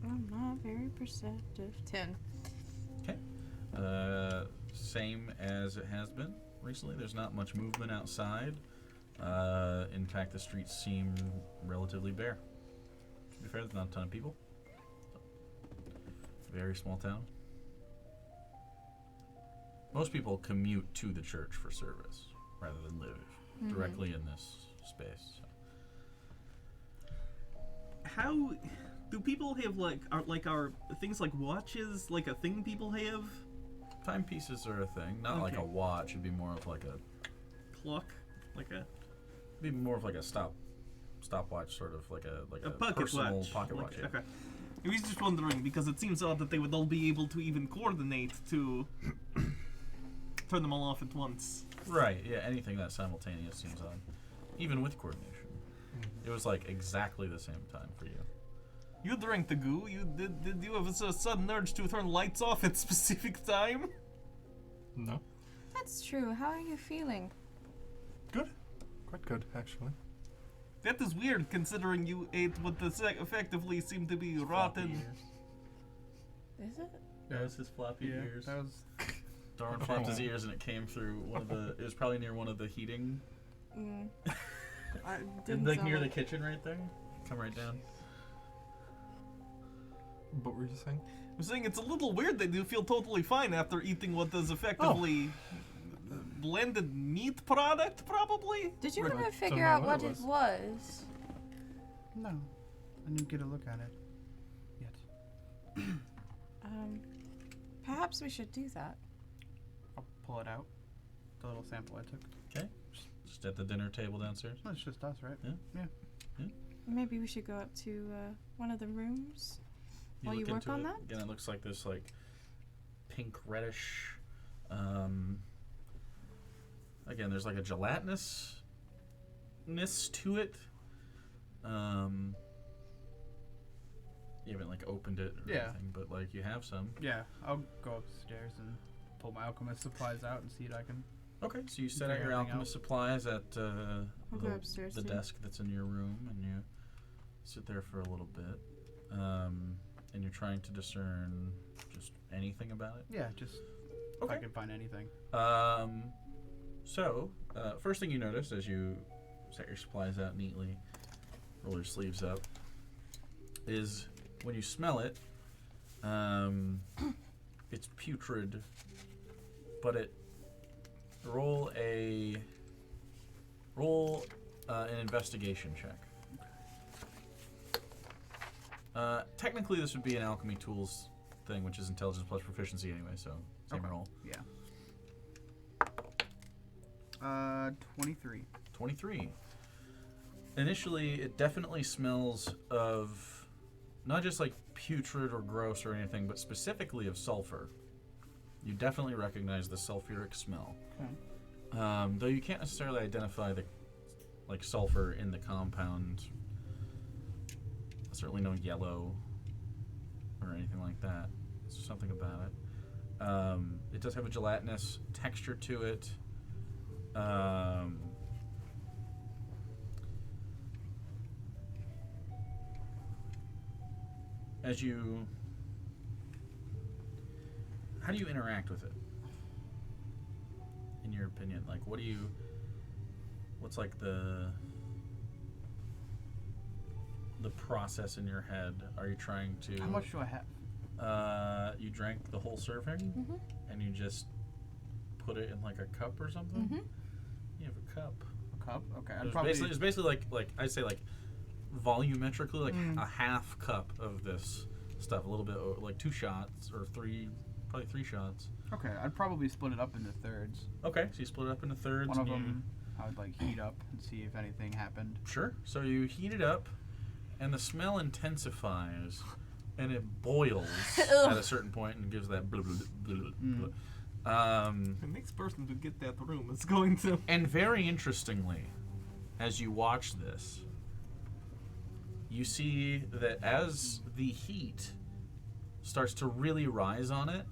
I'm not very perceptive. 10. Okay. Same as it has been recently. There's not much movement outside. In fact, the streets seem relatively bare. To be fair, there's not a ton of people. Very small town. Most people commute to the church for service rather than live directly in this space. So. How do people have are things like watches like a thing people have? Timepieces are a thing, not like a Okay. watch. It'd be more of like a Clock, like a stopwatch, sort of like a pocket personal watch. pocket Like- watch. Yeah. Okay. I was just wondering because it seems odd that they would all be able to even coordinate to turn them all off at once. Right. Yeah. Anything that's simultaneous seems odd, even with coordination. It was like exactly the same time for you. You drank the goo. Did you have a sudden urge to turn lights off at specific time? No. That's true. How are you feeling? Good. Quite good, actually. That is weird considering you ate what effectively seemed to be rotten. Is it? That was his floppy Yeah, ears. that was. Darwin flopped his ears and it came through one of the. It was probably near one of the heating. Mm. I Didn't didn't like sound near the like- kitchen right there. Come right down. What were you saying? I'm saying it's a little weird that you feel totally fine after eating what is effectively blended meat product, probably? Did you Right. ever Don't figure know out what what it it was? No. I didn't get a look at it yet. Perhaps we should do that. I'll pull it out. The little sample I took. Okay. Just at the dinner table downstairs. No, it's just us, right? Maybe we should go up to one of the rooms. While you look work into on it. that? Again, it looks like this pink reddish. Again, there's like a gelatinousness to it. You haven't opened it or Yeah. anything, but you have some. Yeah, I'll go upstairs and pull my alchemist supplies out and see what I can. Okay, so you set out Figure your everything alchemist supplies at I'll go upstairs the too. desk that's in your room, and you sit there for a little bit, and you're trying to discern just anything about it. Yeah, just if I can find anything. So, first thing you notice as you set your supplies out neatly, roll your sleeves up, is when you smell it, it's putrid, but roll an investigation check. Technically, this would be an alchemy tools thing, which is intelligence plus proficiency anyway, so same Okay. roll. Yeah. 23. 23. Initially, it definitely smells of not just putrid or gross or anything, but specifically of sulfur. You definitely recognize the sulfuric smell. Okay. Though you can't necessarily identify the sulfur in the compound. Certainly no yellow or anything like that. It's something about it. It does have a gelatinous texture to it. How do you interact with it? In your opinion, what's the process in your head? Are you trying to? How much do I have? You drank the whole serving, Mhm. and you just put it in a cup or something. Mhm. You have a cup. A cup? Okay, I'd It's probably. basically I'd say volumetrically Mm. a half cup of this stuff, a little bit 2 shots or 3, probably 3 shots. Okay, I'd probably split it up into thirds. Okay, so you split it up into thirds. One of and you- them I would heat up and see if anything happened. Sure. So you heat it up, and the smell intensifies, and it boils at a certain point and gives that blah, blah, blah, blah, blah. The next person to get that room is going to. And very interestingly, as you watch this, you see that as the heat starts to really rise on it,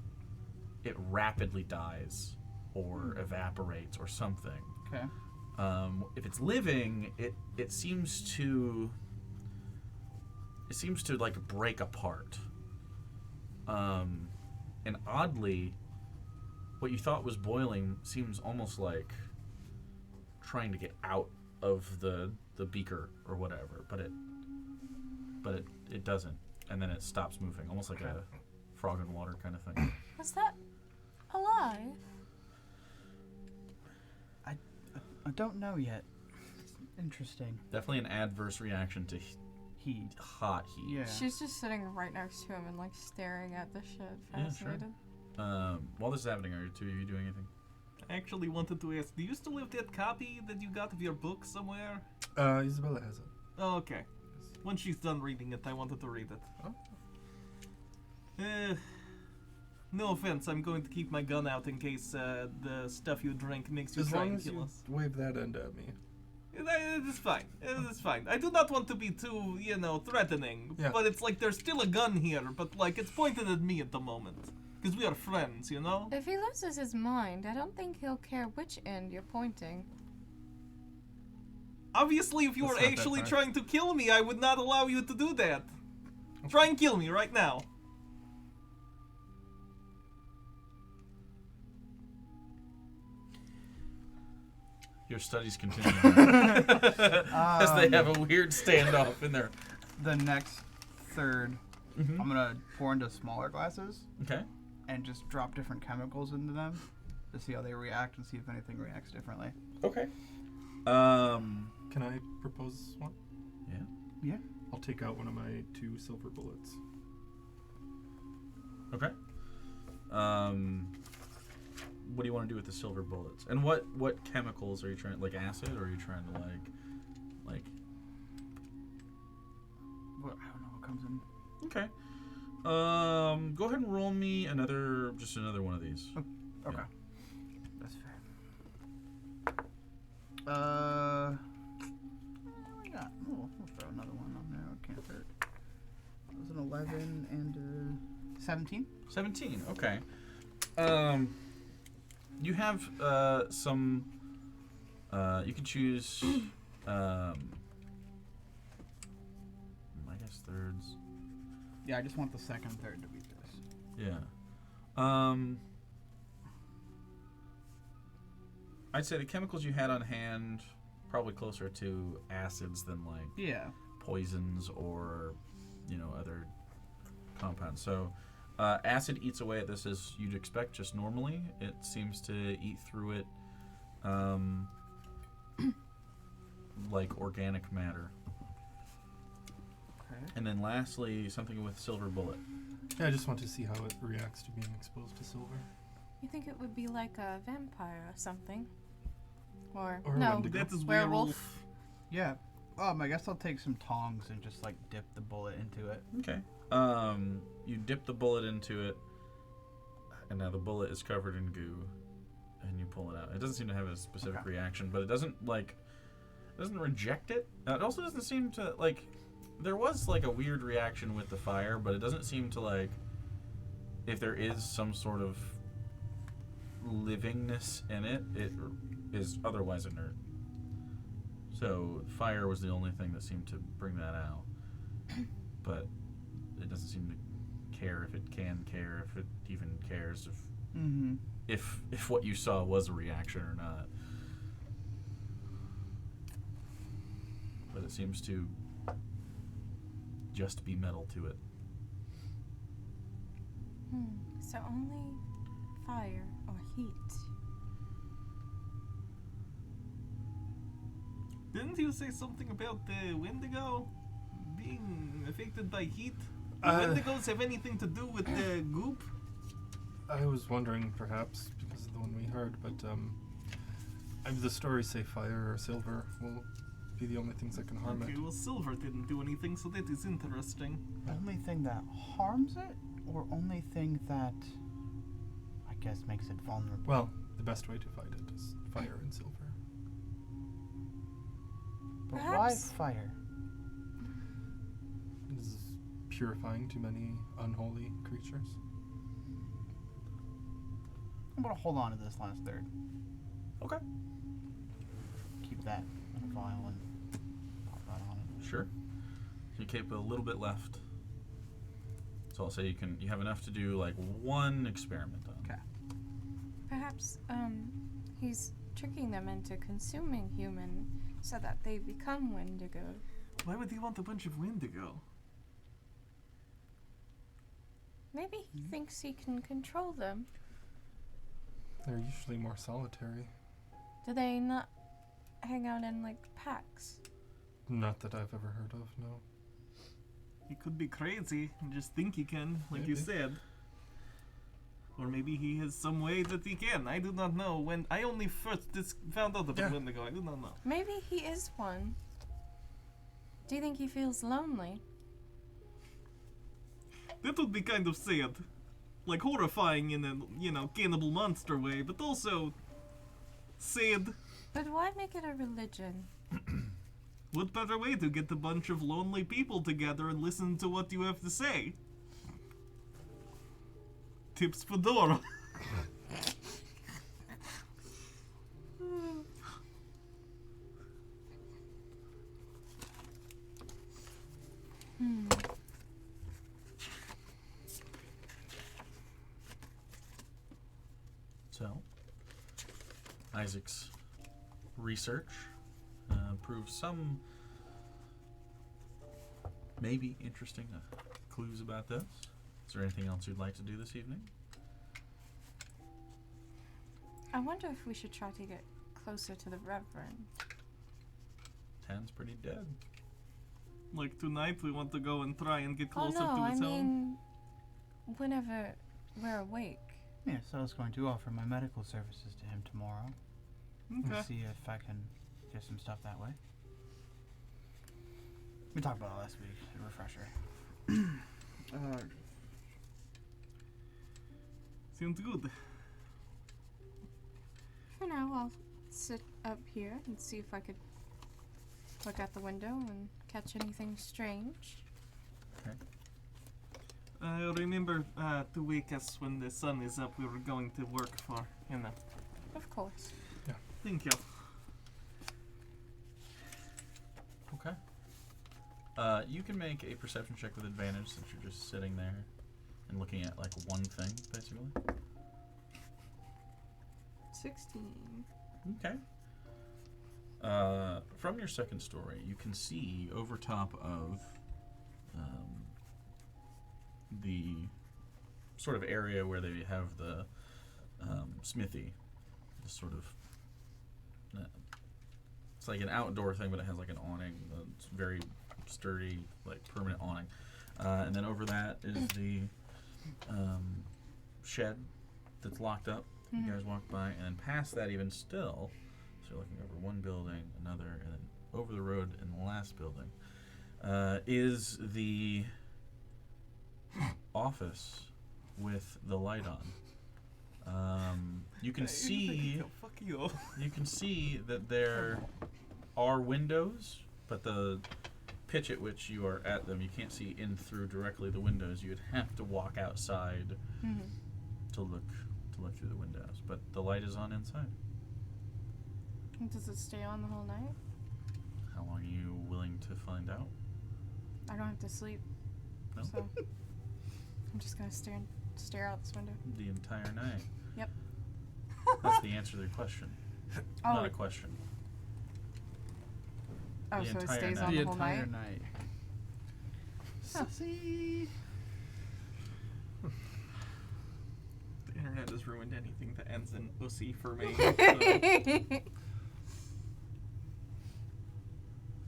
it rapidly dies or evaporates or something. Okay. If it's living, it seems to like break apart. And oddly, what you thought was boiling seems almost like trying to get out of the beaker or whatever, but it doesn't, and then it stops moving, almost like a frog in water kind of thing. Was that alive? I don't know yet. It's interesting. Definitely an adverse reaction to Heat. hot heat. Yeah. She's just sitting right next to him and like staring at the shit, Yeah, sure. fascinated. While this is happening, are you doing anything? I actually wanted to ask, do you still have that copy that you got of your book somewhere? Isabella has it. Oh, okay. When she's done reading it, I wanted to read it. Oh. No offense, I'm going to keep my gun out in case the stuff you drink makes you As try long and as kill you us. wave that end at me. It is fine. It is fine. I do not want to be too, threatening. Yeah. But it's like there's still a gun here, but like it's pointed at me at the moment. Because we are friends, you know? If he loses his mind, I don't think he'll care which end you're pointing. Obviously, if you That's were not that actually bad. trying to kill me, I would not allow you to do that. Try and kill me right now. Your studies continue as they have a weird standoff in there. The next third, Mm-hmm. I'm gonna pour into smaller glasses Okay. and just drop different chemicals into them to see how they react and see if anything reacts differently. Okay. Can I propose one? Yeah. Yeah. I'll take out one of my 2 silver bullets. Okay. What do you want to do with the silver bullets? And what chemicals are you trying, like acid, or are you trying to like? Well, I don't know what comes in. Okay. Go ahead and roll me another one of these. Okay. Yeah. That's fair. What we got? Oh, we'll throw another one on there. It can't hurt. It was an 11 and 17. 17. Okay. You have some. You can choose. I guess thirds. Yeah, I just want the second, third to be this. Yeah. I'd say the chemicals you had on hand probably closer to acids than like Yeah. poisons or other compounds. So acid eats away at this as you'd expect, just normally. It seems to eat through it like organic matter. Okay. And then lastly, something with silver bullet. Yeah, I just want to see how it reacts to being exposed to silver. You think it would be like a vampire or something? Or Or a no, Wendigo. That is werewolf. Yeah. I guess I'll take some tongs and just like dip the bullet into it. Okay. You dip the bullet into it, and now the bullet is covered in goo, and you pull it out. It doesn't seem to have a specific reaction, but it doesn't reject it. It also doesn't seem to like. There was like a weird reaction with the fire, but it doesn't seem to like. If there is some sort of livingness in it, it is otherwise inert. So fire was the only thing that seemed to bring that out, but it doesn't seem to care if it can care, if it even cares Mm-hmm. if what you saw was a reaction or not. But it seems to just be metal to it. So only fire or heat. Didn't you say something about the Wendigo being affected by heat? Do Uh, Wendigos have anything to do with the goop? I was wondering, perhaps, because of the one we heard, but the stories say fire or silver will be the only things that can harm Okay, it. well, silver didn't do anything, so that is interesting. Only thing that harms it, or only thing that I guess makes it vulnerable. Well, the best way to fight it is fire and silver. But why perhaps- fire? It is purifying to many unholy creatures. I'm gonna hold on to this last third. Okay. Keep that in a vial and pop that on it. Sure. So you keep a little bit left. So I'll say you have enough to do like one experiment on. Okay. Perhaps, he's tricking them into consuming human so that they become Wendigo. Why would he want a bunch of Wendigo? Maybe he thinks he can control them. They're usually more solitary. Do they not hang out in, like, packs? Not that I've ever heard of, no. He could be crazy and just think he can, like you Maybe. said. Or maybe he has some way that he can. I do not know. When I only first found out about Yeah. Wendigo, I do not know. Maybe he is one. Do you think he feels lonely? That would be kind of sad. Like horrifying in a, cannibal monster way, but also sad. But why make it a religion? What better way to get a bunch of lonely people together and listen to what you have to say? Tips Fedora. Hmm. So, Isaac's research proves some maybe interesting clues about this. Is there anything else you'd like to do this evening? I wonder if we should try to get closer to the Reverend. Tan's pretty dead. Like tonight, we want to go and try and get Oh closer no, to I his home. mean, whenever we're awake. Yes, I was going to offer my medical services to him tomorrow. Okay. And see if I can get some stuff that way. We talked about it last week. A refresher. Seems good. For now, I'll sit up here and see if I could look out the window and catch anything strange. Remember to wake us when the sun is up. We were going to work for, Of course. Thank you. Okay. You can make a perception check with advantage since you're just sitting there and looking at like one thing, basically. 16. Okay. From your second story, you can see over top of the sort of area where they have the smithy, this sort of it's like an outdoor thing, but it has like an awning. It's very sturdy, like permanent awning. And then over that is the shed that's locked up. Mhm. You guys walk by, and then past that, even still, so you're looking over one building, another, and then over the road in the last building, is the office with the light on. You can see. Fuck you. You can see that there are windows, but the pitch at which you are at them, you can't see in through directly the windows. You'd have to walk outside Mm-hmm. to look through the windows. But the light is on inside. Does it stay on the whole night? How long are you willing to find out? I don't have to sleep, No? so I'm just gonna stare out this window. The entire night. Yep. That's the answer to the question. Oh, Not a question. oh, the so it entire stays night. on The the whole entire night. night. Huh. Sussy. The internet has ruined anything that ends in ussy for me.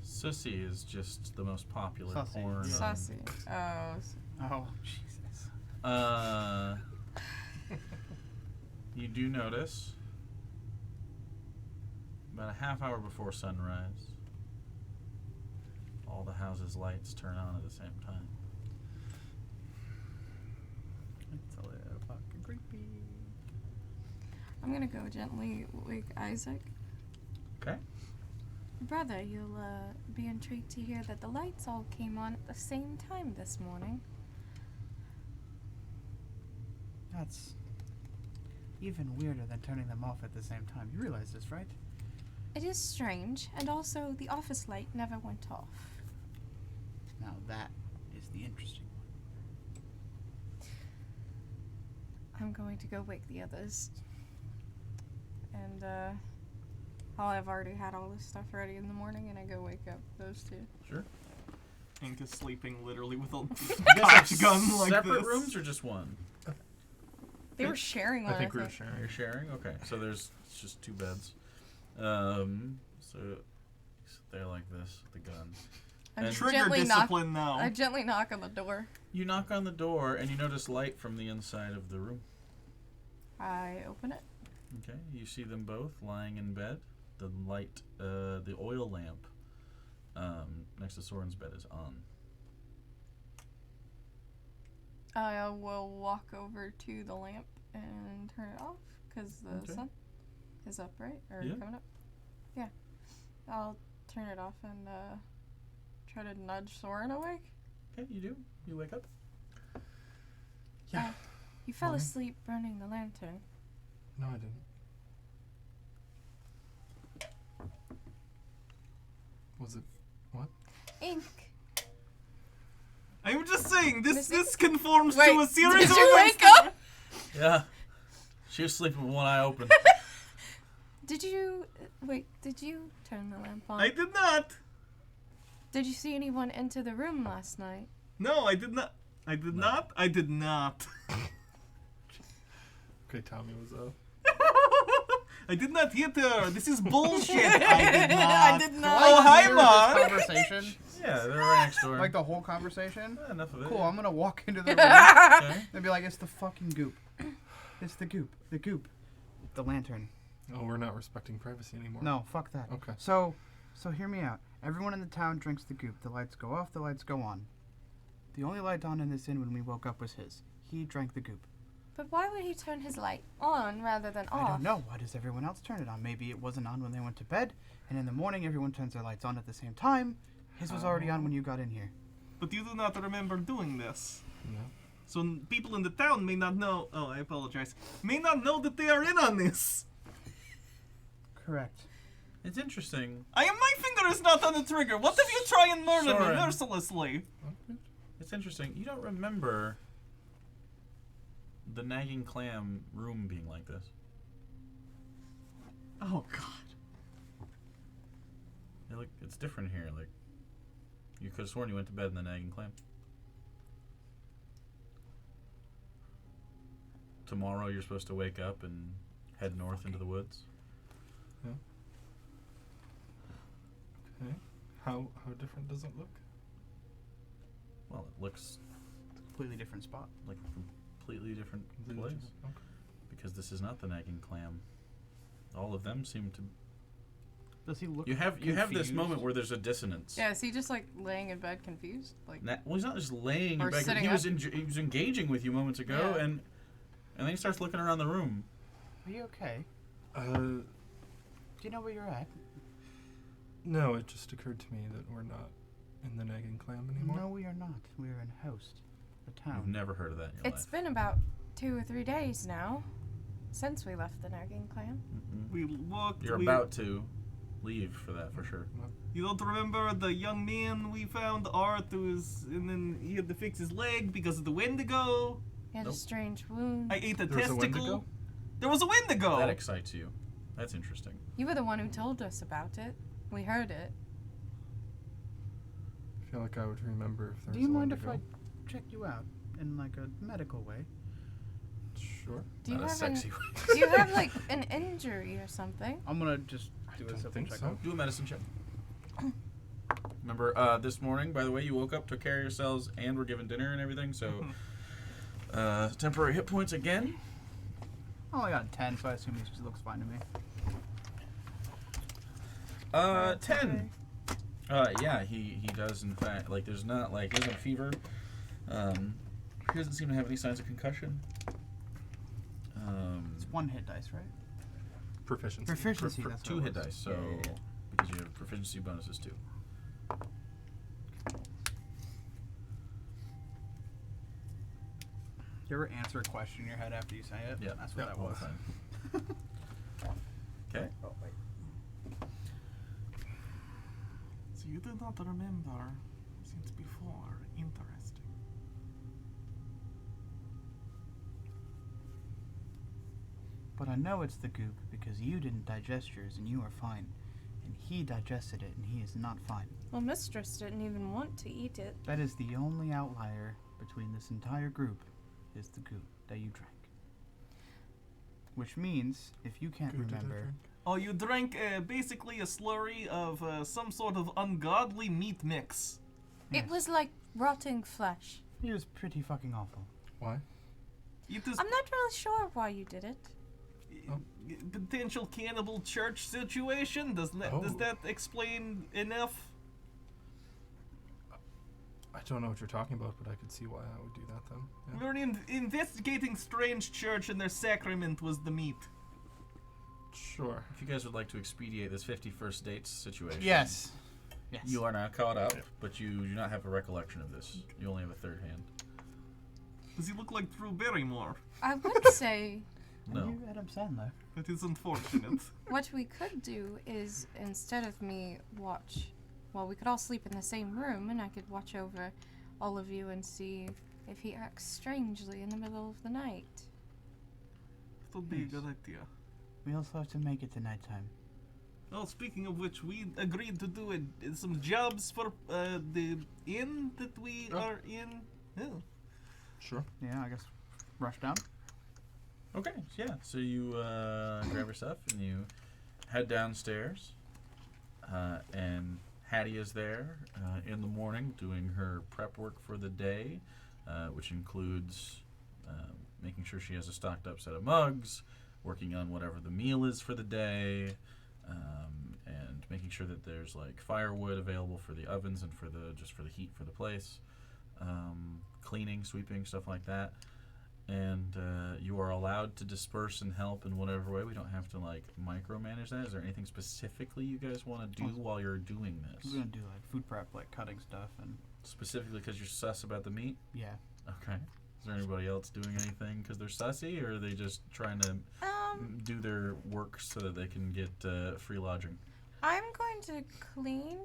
So. Sussy is just the most popular Sussy, porn. yeah. Saucy. Oh, Oh, Jesus. You do notice about a half hour before sunrise, all the houses' lights turn on at the same time. It's a little fucking creepy. I'm gonna go gently wake Isaac. Okay. Brother, you'll be intrigued to hear that the lights all came on at the same time this morning. That's even weirder than turning them off at the same time. You realize this, right? It is strange, and also the office light never went off. Now that is the interesting one. I'm going to go wake the others. And, I've already had all this stuff ready in the morning, and I go wake up those two. Sure. Hank is sleeping literally with a You guys have gun like separate this. rooms or just one? They were sharing one, I think we were think. sharing. You're sharing? Okay. So it's just 2 beds. So you sit there like this with the gun. I'm And- Trigger gently discipline now. I gently knock on the door. You knock on the door and you notice light from the inside of the room. I open it. Okay. You see them both lying in bed. The light, the oil lamp next to Soren's bed is on. I will walk over to the lamp and turn it off because the Okay. sun is up, right? Or Yeah. coming up? Yeah. I'll turn it off and try to nudge Soren awake. Okay, you do. You wake up. Yeah. You fell Morning. asleep burning the lantern. No, I didn't. Was it what? Ink. I'm just saying, this Missy? conforms Wait, to a series did of you events. wake up? Yeah. She was sleeping with one eye open. Did you did you turn the lamp on? I did not. Did you see anyone enter the room last night? No, I did not. I did not. I did not. Okay, Tommy was I did not hit her. This is bullshit. I did not. I did not. Oh, hi, Hear Mom. this conversation? Yeah, they're right next door. Like the whole conversation? Enough of it. Cool, I'm gonna walk into the room Okay. and be like, it's the fucking goop. It's the goop. The goop. The lantern. Oh, we're not respecting privacy anymore. No, fuck that. Okay. So hear me out. Everyone in the town drinks the goop. The lights go off, the lights go on. The only light on in this inn when we woke up was his. He drank the goop. But why would he turn his light on rather than off? I don't know. Why does everyone else turn it on? Maybe it wasn't on when they went to bed, and in the morning everyone turns their lights on at the same time. His was already on when you got in here. But you do not remember doing this. No. So people in the town may not know. Oh, I apologize. May not know that they are in on this. Correct. It's interesting. My finger is not on the trigger. What if you try and murder me Soren. mercilessly? It's interesting. You don't remember the nagging clam room being like this. Oh God. It's different here. Like, you could have sworn you went to bed in the nagging clam. Tomorrow you're supposed to wake up and head north into the woods. Okay. How different does it look? Well, it looks Completely different spot. like a completely different Is it place. just- okay. Because this is not the nagging clam. All of them seem to. Does he look You have this confused? moment where there's a dissonance. Yeah, is he just like laying in bed confused? Like Well, he's not just laying Or in bed. sitting He was up. he was engaging with you moments ago, Yeah. and then he starts looking around the room. Are you okay? Uh, Do you know where you're at? no. It just occurred to me that we're not in the nagging clam anymore. No, we are not. We are in Host, the You've town. never heard of that in your it's life. been about 2 or 3 days now since we left the nagging clan. Mm-mm. We walked. You're about to leave for that for sure. You don't remember the young man we found, Art, and then he had to fix his leg because of the Wendigo? He had Nope. a strange wound. I ate a There was a testicle. Wendigo? There was a Wendigo! That excites you. That's interesting. You were the one who told us about it. We heard it. I feel like I would remember if there's Do you a mind if I Wendigo. check you out in like a medical way? Sure. Do you Not a have sexy an, way. do you have like an injury or something? I'm gonna just do a don't simple think check. so. Do a medicine check. Remember, this morning, by the way, you woke up, took care of yourselves, and were given dinner and everything, so temporary hit points again. I only got 10, so I assume this looks fine to me. 10. Yeah, he does, in fact. Like, there's not, like, he doesn't have fever. He doesn't seem to have any signs of concussion. It's 1 hit dice, right? Proficiency. Proficiency. For that's what 2 it hit was. dice, so. Yeah, yeah, yeah. Because you have proficiency bonuses too. You ever answer a question in your head after you say it? Yeah, That's what that all was. the time. Okay. Oh, wait. So you do not remember since before. Interesting. But I know it's the goop because you didn't digest yours and you are fine. And he digested it and he is not fine. Well, Mistress didn't even want to eat it. That is the only outlier between this entire group is the goop that you drank. Which means, if you can't Good, did I remember, drink? Oh, you drank basically a slurry of some sort of ungodly meat mix. It was like rotting flesh. it was pretty fucking awful. Why? It is I'm not really sure why you did it. potential cannibal church situation. Does Oh. that explain enough? I don't know what you're talking about, but I could see why I would do that then. Yeah. We're investigating strange church and their sacrament was the meat. Sure. If you guys would like to expedite this 51st dates situation. Yes. Yes. You are now caught up, Yeah. but you do not have a recollection of this. You only have a third hand. Does he look like Drew Barrymore? I would say Are No. you Adam Sandler? That is unfortunate. what we could do is instead of me watch, well, we could all sleep in the same room and I could watch over all of you and see if he acts strangely in the middle of the night. That would be a good idea. We also have to make it to nighttime. Oh, speaking of which, we agreed to do some jobs for the inn that we Oh. are in. Oh. Sure. Yeah, I guess rush down. Okay, yeah. So you grab your stuff and you head downstairs, and Hattie is there in the morning doing her prep work for the day, which includes making sure she has a stocked up set of mugs, working on whatever the meal is for the day, and making sure that there's like firewood available for the ovens and for the heat for the place, cleaning, sweeping, stuff like that. And you are allowed to disperse and help in whatever way. We don't have to like micromanage that. Is there anything specifically you guys want to do while you're doing this? We're gonna do like food prep, like cutting stuff, and Specifically because you're sus about the meat? yeah. Okay. Is there anybody else doing anything because they're sussy, or are they just trying to do their work so that they can get free lodging? I'm going to clean,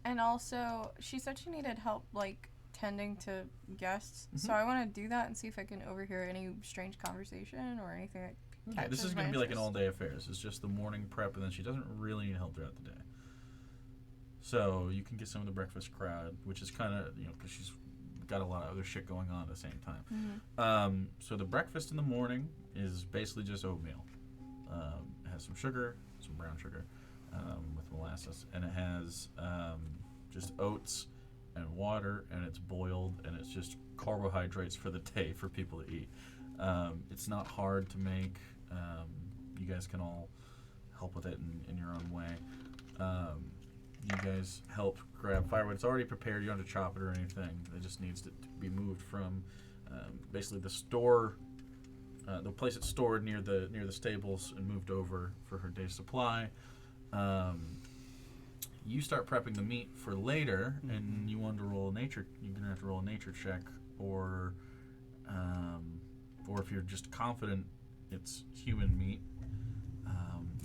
and also she said she needed help like tending to guests, so I want to do that and see if I can overhear any strange conversation or anything that Okay, this catches is my going to be like an interest. all-day affair. This is just the morning prep, and then she doesn't really need help throughout the day. So you can get some of the breakfast crowd, which is kind of, because she's got a lot of other shit going on at the same time. Mhm. So the breakfast in the morning is basically just oatmeal. It has some sugar, some brown sugar, with molasses, and it has just oats and water, and it's boiled, and it's just carbohydrates for the day for people to eat. It's not hard to make. You guys can all help with it in your own way. You guys help grab firewood. It's already prepared. You don't have to chop it or anything. It just needs to be moved from basically the store, the place it's stored near the stables, and moved over for her day's supply. You start prepping the meat for later, and you want to roll a nature. You're gonna have to roll a nature check, or if you're just confident it's human meat,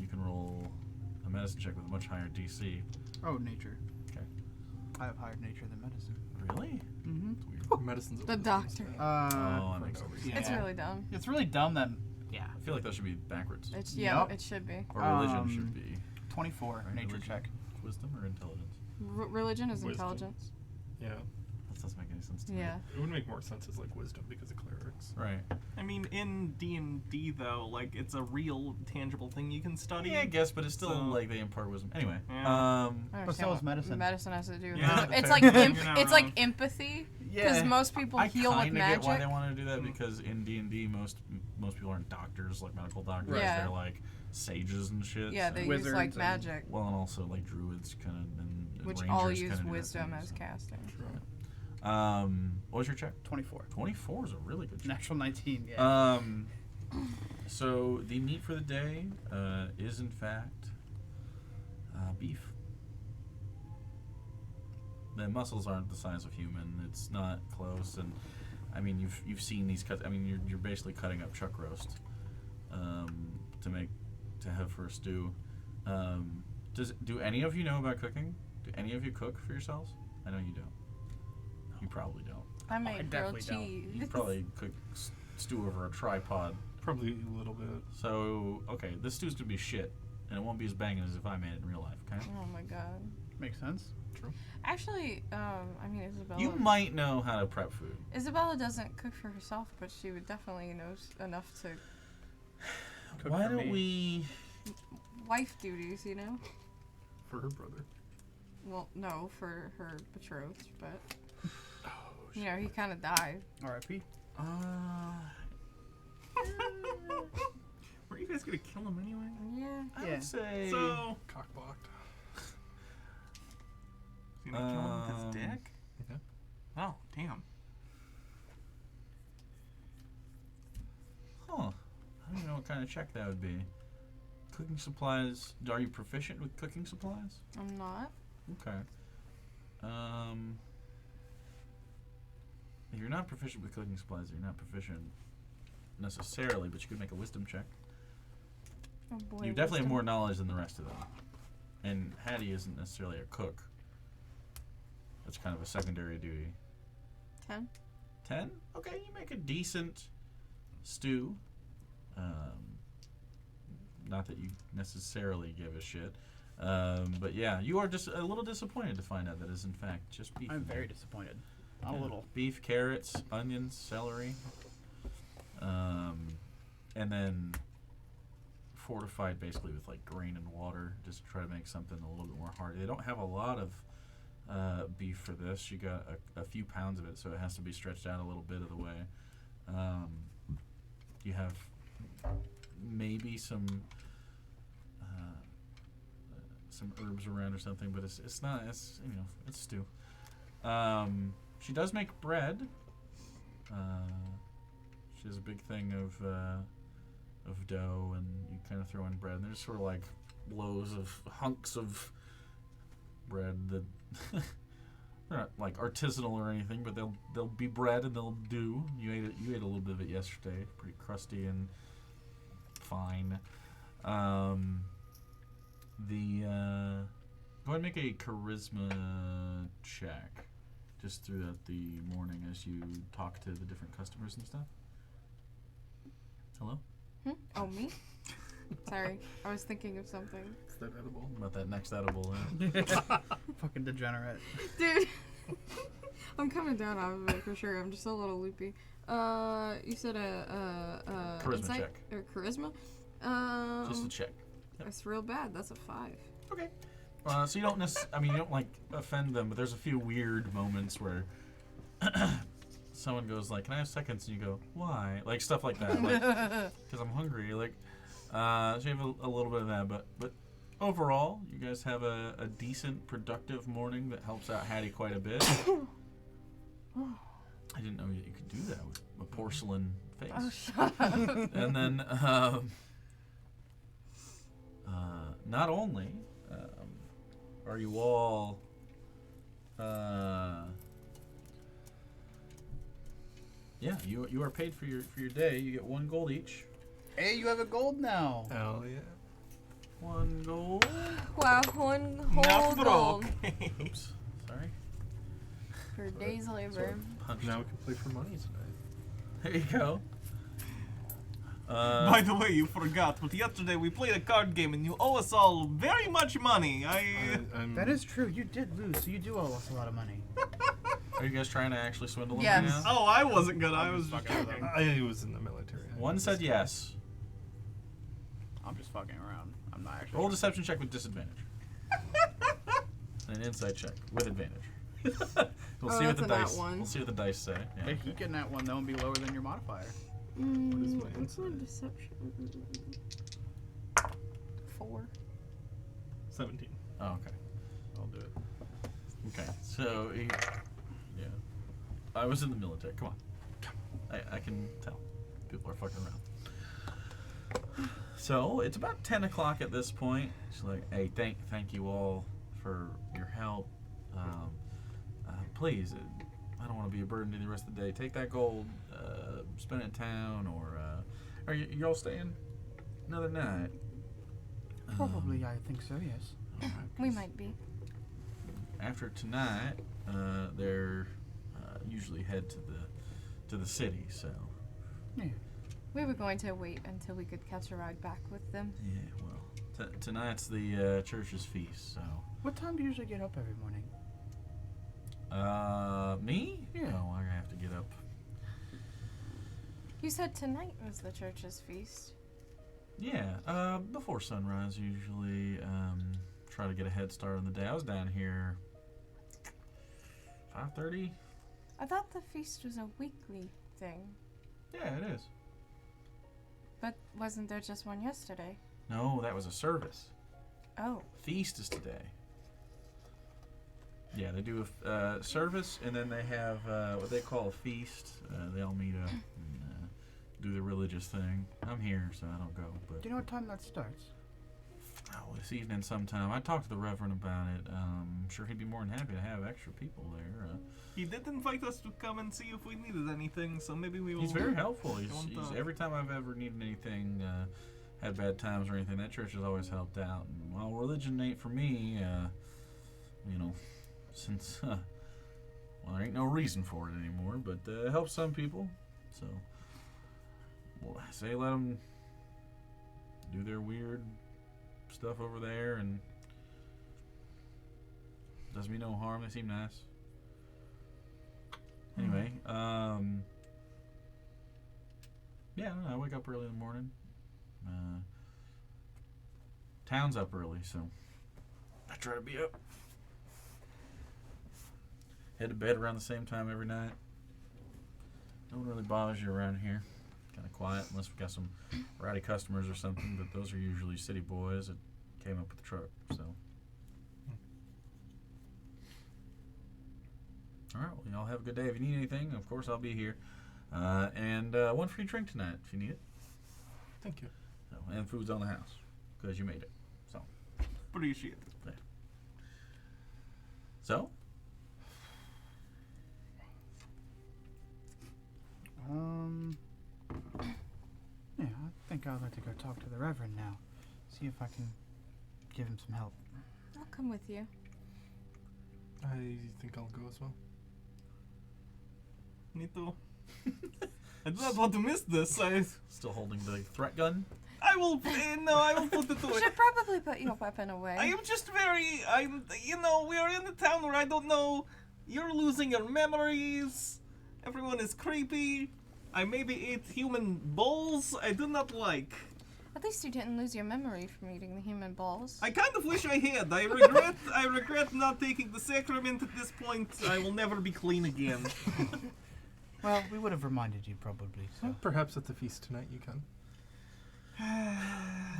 you can roll a medicine check with a much higher DC. Oh, nature. Okay. I have higher nature than medicine. Really? Mm-hmm. Medicine's The doctor. Oh, that makes sense. Yeah. It's really dumb. It's really dumb that. Yeah. I feel like that should be backwards. It's Yep. it should be. Or religion Um, should be 24 Right, nature religion. check. wisdom or intelligence. Religion is Wisdom. intelligence. Yeah. That doesn't make any sense to me. Yeah. It would make more sense as like wisdom because of clerics. Right. I mean, in D&D though, like it's a real tangible thing you can study. Yeah, I guess, but it's still So- like they impart wisdom. Anyway. Yeah. I But understand so is what medicine. Medicine has to do with Yeah, it. It's fair. like You're not it's wrong. like empathy. Because Yeah. most people I heal with kind of get why they magic. want to do that, because in D&D most people aren't doctors, like medical doctors. Right. Yeah. They're like sages and shit. Yeah, so- they use Wizards like and- magic, Well, and also like druids kind of, and which rangers all kinda use do that wisdom too, as so. casting. What was your check? 24. 24 is a really good check. Natural 19. Yeah. So the meat for the day is in fact beef. The muscles aren't the size of human. It's not close, and I mean, you've seen these cuts. I mean, you're basically cutting up chuck roast to have for a stew. Do any of you know about cooking? Do any of you cook for yourselves? I know you don't. You probably don't. I made grilled definitely don't. cheese. You probably cook stew over a tripod. Probably a little bit. So okay, this stew's gonna be shit, and it won't be as banging as if I made it in real life. Okay. Oh my god. Makes sense. True. Actually, I mean Isabella. You might know how to prep food. Isabella doesn't cook for herself, but she would definitely know enough to Cook Why for don't me. we? wife duties, you know. For her brother. Well, no, for her betrothed, but Oh, you know he kind of died. R.I.P. Were you guys gonna kill him anyway? Yeah. I Yeah. would say. So, cockblocked. you gonna kill him with his Um, dick? Yeah. Oh, damn. Huh. I don't even know what kind of check that would be. Cooking supplies. Are you proficient with cooking supplies? I'm not. Okay. If you're not proficient with cooking supplies, you're not proficient necessarily, but you could make a wisdom check. Oh boy. You definitely have wisdom. more knowledge than the rest of them. And Hattie isn't necessarily a cook. That's kind of a secondary duty. 10. 10? Okay, you make a decent stew. Not that you necessarily give a shit. But yeah, you are just a little disappointed to find out that is in fact just beef. I'm very disappointed. A Yeah. little. Beef, carrots, onions, celery. And then fortified basically with like grain and water just to try to make something a little bit more hearty. They don't have a lot of beef for this. You got a few pounds of it, so it has to be stretched out a little bit of the way. You have maybe some herbs around or something, but it's not. It's it's stew. She does make bread. She has a big thing of dough, and you kind of throw in bread. And there's sort of like loaves of hunks of bread that they're not like artisanal or anything, but they'll be bread and they'll do. You ate a little bit of it yesterday. Pretty crusty and fine. Go ahead and make a charisma check just throughout the morning as you talk to the different customers and stuff. Hello? Oh, me? Sorry, I was thinking of something. Is that edible? About that next edible. Fucking degenerate. Dude, I'm coming down off of it for sure. I'm just a little loopy. You said Charisma insight? check. Or charisma? Just a check. That's real bad. That's a 5. Okay. So you don't you don't like offend them, but there's a few weird moments where someone goes like, "Can I have seconds?" and you go, "Why?" Like stuff like that, like because I'm hungry. Like, so you have a little bit of that, but overall, you guys have a decent, productive morning that helps out Hattie quite a bit. I didn't know that you could do that with a porcelain face. Oh, shut up. And then, not only are you all you are paid for your day. You get 1 gold each. Hey, you have a gold now. Hell yeah. 1 gold. Wow, one whole Not gold broke. Oops, sorry. for a day's labor. Punched. Now we can play for money tonight. There you go. By the way, you forgot, but yesterday we played a card game and you owe us all very much money. I'm That is true. You did lose, so you do owe us a lot of money. Are you guys trying to actually swindle them Yes. right now? Oh, I wasn't good. I I'm was just just fucking with joking. I was in the military. One said yes. I'm just fucking around. I'm not actually. Roll a deception check with disadvantage. And an insight check with advantage. We'll Oh, see what that's the a nat dice. one. We'll see what the dice say. Yeah. Hey, you getting that one though and be lower than your modifier. What is my What's my insight? deception? 4. 17. Oh, okay. I'll do it. Okay. So, yeah. I was in the military. Come on. I can tell. People are fucking around. So, it's about 10 o'clock at this point. She's like, hey, thank you all for your help. Please, I don't want to be a burden to you the rest of the day. Take that gold, spend it in town, or are you all staying another night? Probably, I think so, yes. We might be. After tonight, they're usually head to the city. So Yeah. We were going to wait until we could catch a ride back with them. yeah, well, tonight's the church's feast. So What time do you usually get up every morning? me? Yeah. Oh, I have to get up. You said tonight was the church's feast. Yeah, before sunrise usually. Try to get a head start on the day. I was down here 5:30. I thought the feast was a weekly thing. Yeah, it is. But wasn't there just one yesterday? No, that was a service. Oh. Feast is today. Yeah, they do a service, and then they have what they call a feast. They all meet up and do the religious thing. I'm here, so I don't go. But Do you know what time that starts? oh, this evening sometime. I talked to the Reverend about it. I'm sure he'd be more than happy to have extra people there. He did invite us to come and see if we needed anything, so maybe we will. He's very helpful. He's Don't, every time I've ever needed anything, had bad times or anything, that church has always helped out. And while religion ain't for me, you know, since well, there ain't no reason for it anymore, but it helps some people. So, well, I say let them do their weird stuff over there, and does me no harm. They seem nice. Anyway, yeah, I don't know, I wake up early in the morning. Town's up early, so I try to be up. Head to bed around the same time every night. No one really bothers you around here. Kind of quiet, unless we got some rowdy customers or something, but those are usually city boys that came up with the truck, so. All right, well, y'all have a good day. If you need anything, of course, I'll be here. And one free drink tonight if you need it. Thank you. So, and food's on the house because you made it. So, Appreciate it. so Yeah, I think I'd like to go talk to the Reverend now. See if I can give him some help. I'll come with you. I think I'll go as well. Me too. I do not want to miss this. still holding the threat gun. I will. No, I will put it You away. should probably put your weapon away. I am just very. We are in a town where I don't know. You're losing your memories. Everyone is creepy. I maybe ate human balls I do not like. At least you didn't lose your memory from eating the human balls. I kind of wish I had. I regret not taking the sacrament at this point. I will never be clean again. Well, we would have reminded you probably, so. Well, perhaps at the feast tonight you can.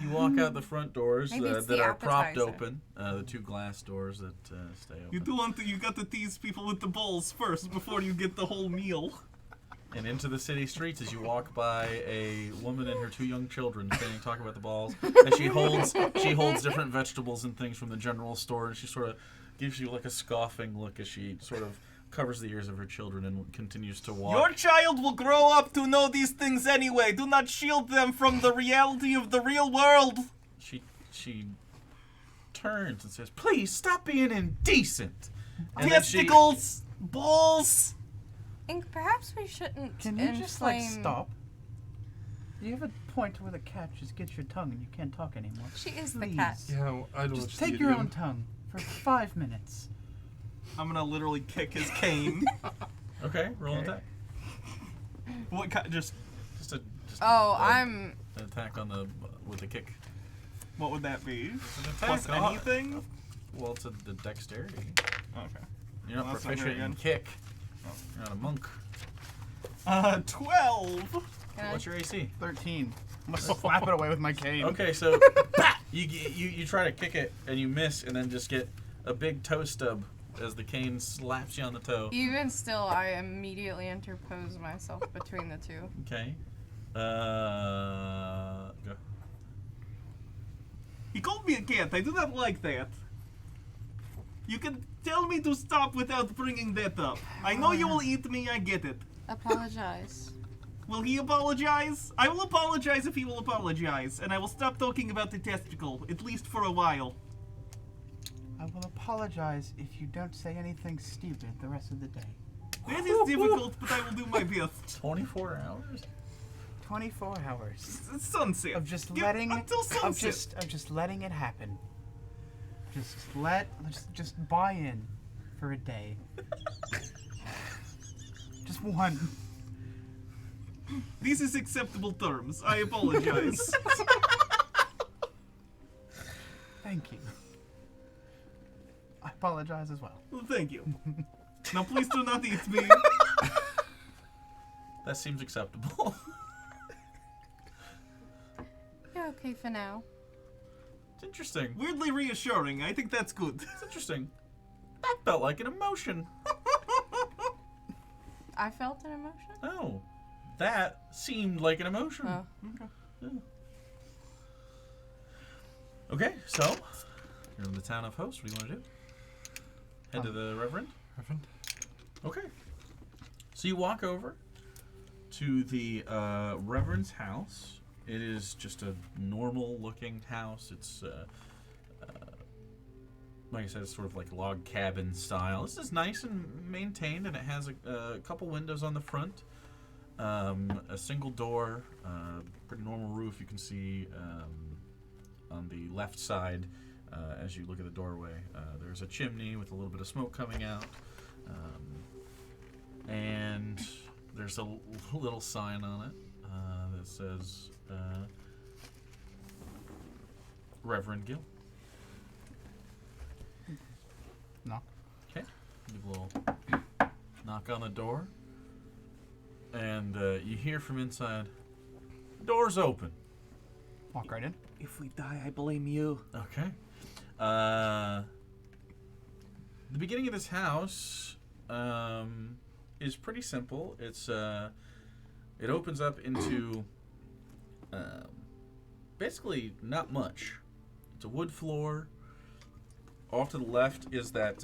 You walk out the front doors Maybe it's that the are propped appetizer. open. The two glass doors that stay open. You got to tease people with the balls first before you get the whole meal. And into the city streets as you walk by a woman and her two young children standing talking about the balls. And she holds different vegetables and things from the general store, and she sort of gives you like a scoffing look as she sort of covers the ears of her children and continues to walk. Your child will grow up to know these things anyway. Do not shield them from the reality of the real world. She turns and says, "Please stop being indecent." And then she- Testicles, balls. Ink, perhaps we shouldn't Can you just, like, inflame- stop? You have a point where the cat just gets your tongue and you can't talk anymore. She is Please. the cat. Yeah, well, I don't Just take your own tongue for 5 minutes. I'm gonna literally kick his cane. Okay, roll an Okay. attack. What kind? Just Oh, I'm. an attack on the with the kick. what would that be? It's an attack. Plus anything? Well, it's the dexterity. Okay. You're not Well, that's not proficient very in good. kick. You're not a monk. 12. Can I? What's your AC? 13. I'm gonna slap it away with my cane. Okay, so you try to kick it and you miss, and then just get a big toe stub as the cane slaps you on the toe. Even still, I immediately interpose myself between the two. Okay. Go. He called me a cat. I do not like that. You can tell me to stop without bringing that up. I know you will eat me, I get it. Apologize. Will he apologize? I will apologize if he will apologize, and I will stop talking about the testicle, at least for a while. I will apologize if you don't say anything stupid the rest of the day. That is difficult, but I will do my best. 24 hours? 24 hours It's sunset. of just Get letting until sunset. of just letting it happen. Just buy in for a day. Just one. This is acceptable terms. I apologize. Thank you. I apologize as well. Well, thank you. Now please do not eat me. That seems acceptable. You're okay for now. It's interesting. Weirdly reassuring. I think that's good. It's interesting. That felt like an emotion. I felt an emotion? Oh, that seemed like an emotion. Oh. Yeah. Okay, so you're in the town of Host. What do you want to do? Head to the Reverend? Reverend? Okay. So you walk over to the Reverend's house. It is just a normal-looking house. It's, like I said, it's sort of like log cabin style. This is nice and maintained, and it has a couple windows on the front, a single door, pretty normal roof. You can see on the left side, as you look at the doorway, there's a chimney with a little bit of smoke coming out, and there's a little sign on it that says Reverend Gill. Knock. Okay. Give a little knock on the door. And you hear from inside, door's open. Walk right in. If we die, I blame you. Okay. The beginning of this house is pretty simple. It's it opens up into basically not much. It's a wood floor. Off to the left is that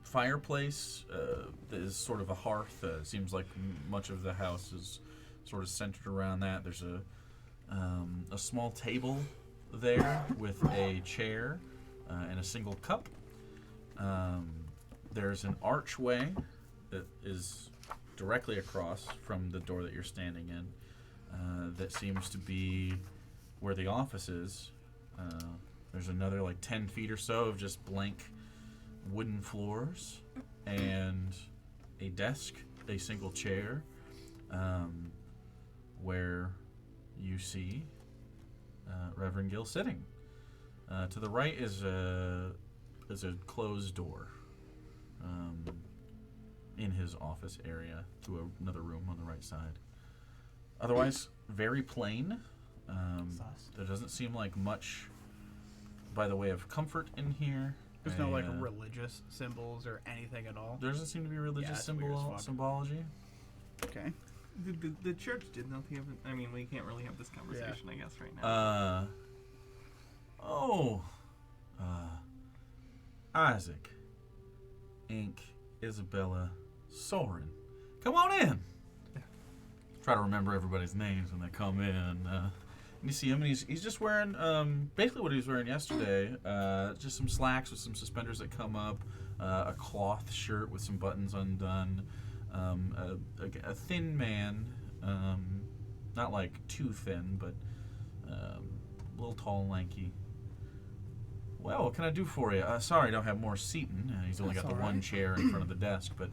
fireplace that is sort of a hearth. Seems like much of the house is sort of centered around that. There's a small table there with a chair and a single cup. There's an archway that is directly across from the door that you're standing in. That seems to be where the office is. There's another like 10 feet or so of just blank wooden floors and a desk, a single chair, where you see Reverend Gill sitting. To the right is a closed door in his office area to another room on the right side. Otherwise, very plain. There doesn't seem like much by the way of comfort in here. There's no like religious symbols or anything at all. There doesn't seem to be religious Yeah, it's weird as fuck. symbology. Okay. The church did not have it. I mean, we can't really have this conversation, I guess, right now. Isaac, Inc., Isabella, Soren. Come on in. Try to remember everybody's names when they come in. And you see him, and he's just wearing basically what he was wearing yesterday. Just some slacks with some suspenders that come up, a cloth shirt with some buttons undone, a thin man, not like too thin, but a little tall and lanky. Well, what can I do for you? Sorry, I don't have more seating. He's only That's got the all one right. chair in front of the desk, but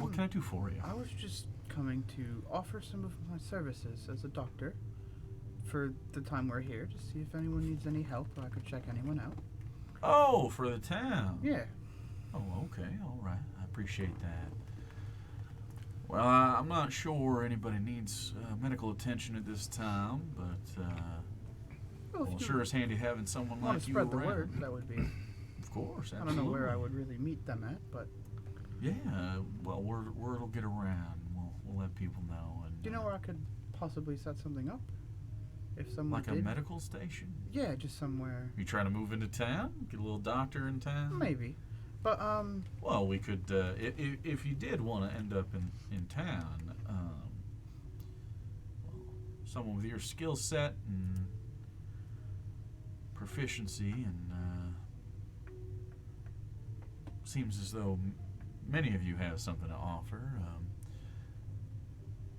what can I do for you? I was just coming to offer some of my services as a doctor for the time we're here to see if anyone needs any help or I could check anyone out. Oh, for the town. Yeah. Oh, okay, all right. I appreciate that. Well, I'm not sure anybody needs medical attention at this time, but Well, well, if you sure is handy having someone want like to you spread the around. word, that would be. Of course, I absolutely. don't know where I would really meet them at, but Yeah, well, word will get around. We'll let people know. And do you know where I could possibly set something up? if someone Like a did. medical station? Yeah, just somewhere. You trying to move into town? Get a little doctor in town? Maybe. But, Well, we could, if you did want to end up in town, well, someone with your skill set and proficiency, and seems as though many of you have something to offer.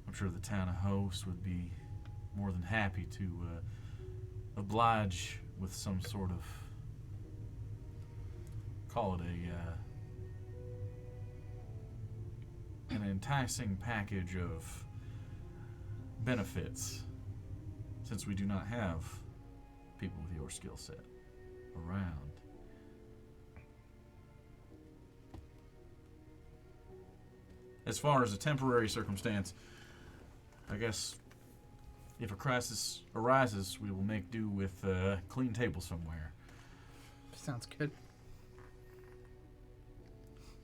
I'm sure the town of Host would be more than happy to oblige with some sort of, call it an enticing package of benefits, since we do not have people with your skill set around. As far as a temporary circumstance, I guess if a crisis arises, we will make do with a clean table somewhere. sounds good.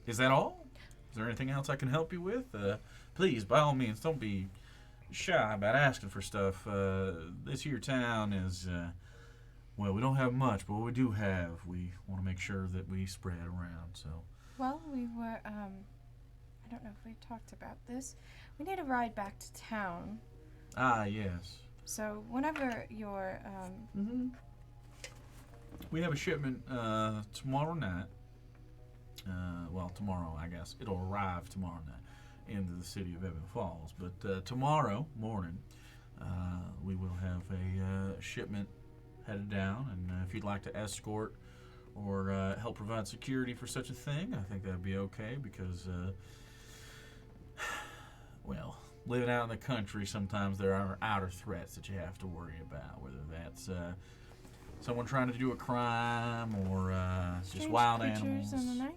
Is that all? Is there anything else I can help you with? Please, by all means, don't be shy about asking for stuff. This here town is, well, we don't have much, but what we do have, we want to make sure that we spread around, so. Well, we were, I don't know if we talked about this. We need a ride back to town. Ah, yes. So whenever you're, Mm-hmm. We have a shipment tomorrow night. Well, tomorrow, I guess. It'll arrive tomorrow night into the city of Evan Falls. But tomorrow morning, we will have a shipment headed down. And if you'd like to escort or help provide security for such a thing, I think that'd be okay because, well, living out in the country, sometimes there are outer threats that you have to worry about, whether that's someone trying to do a crime or just strange wild creatures animals. in the night.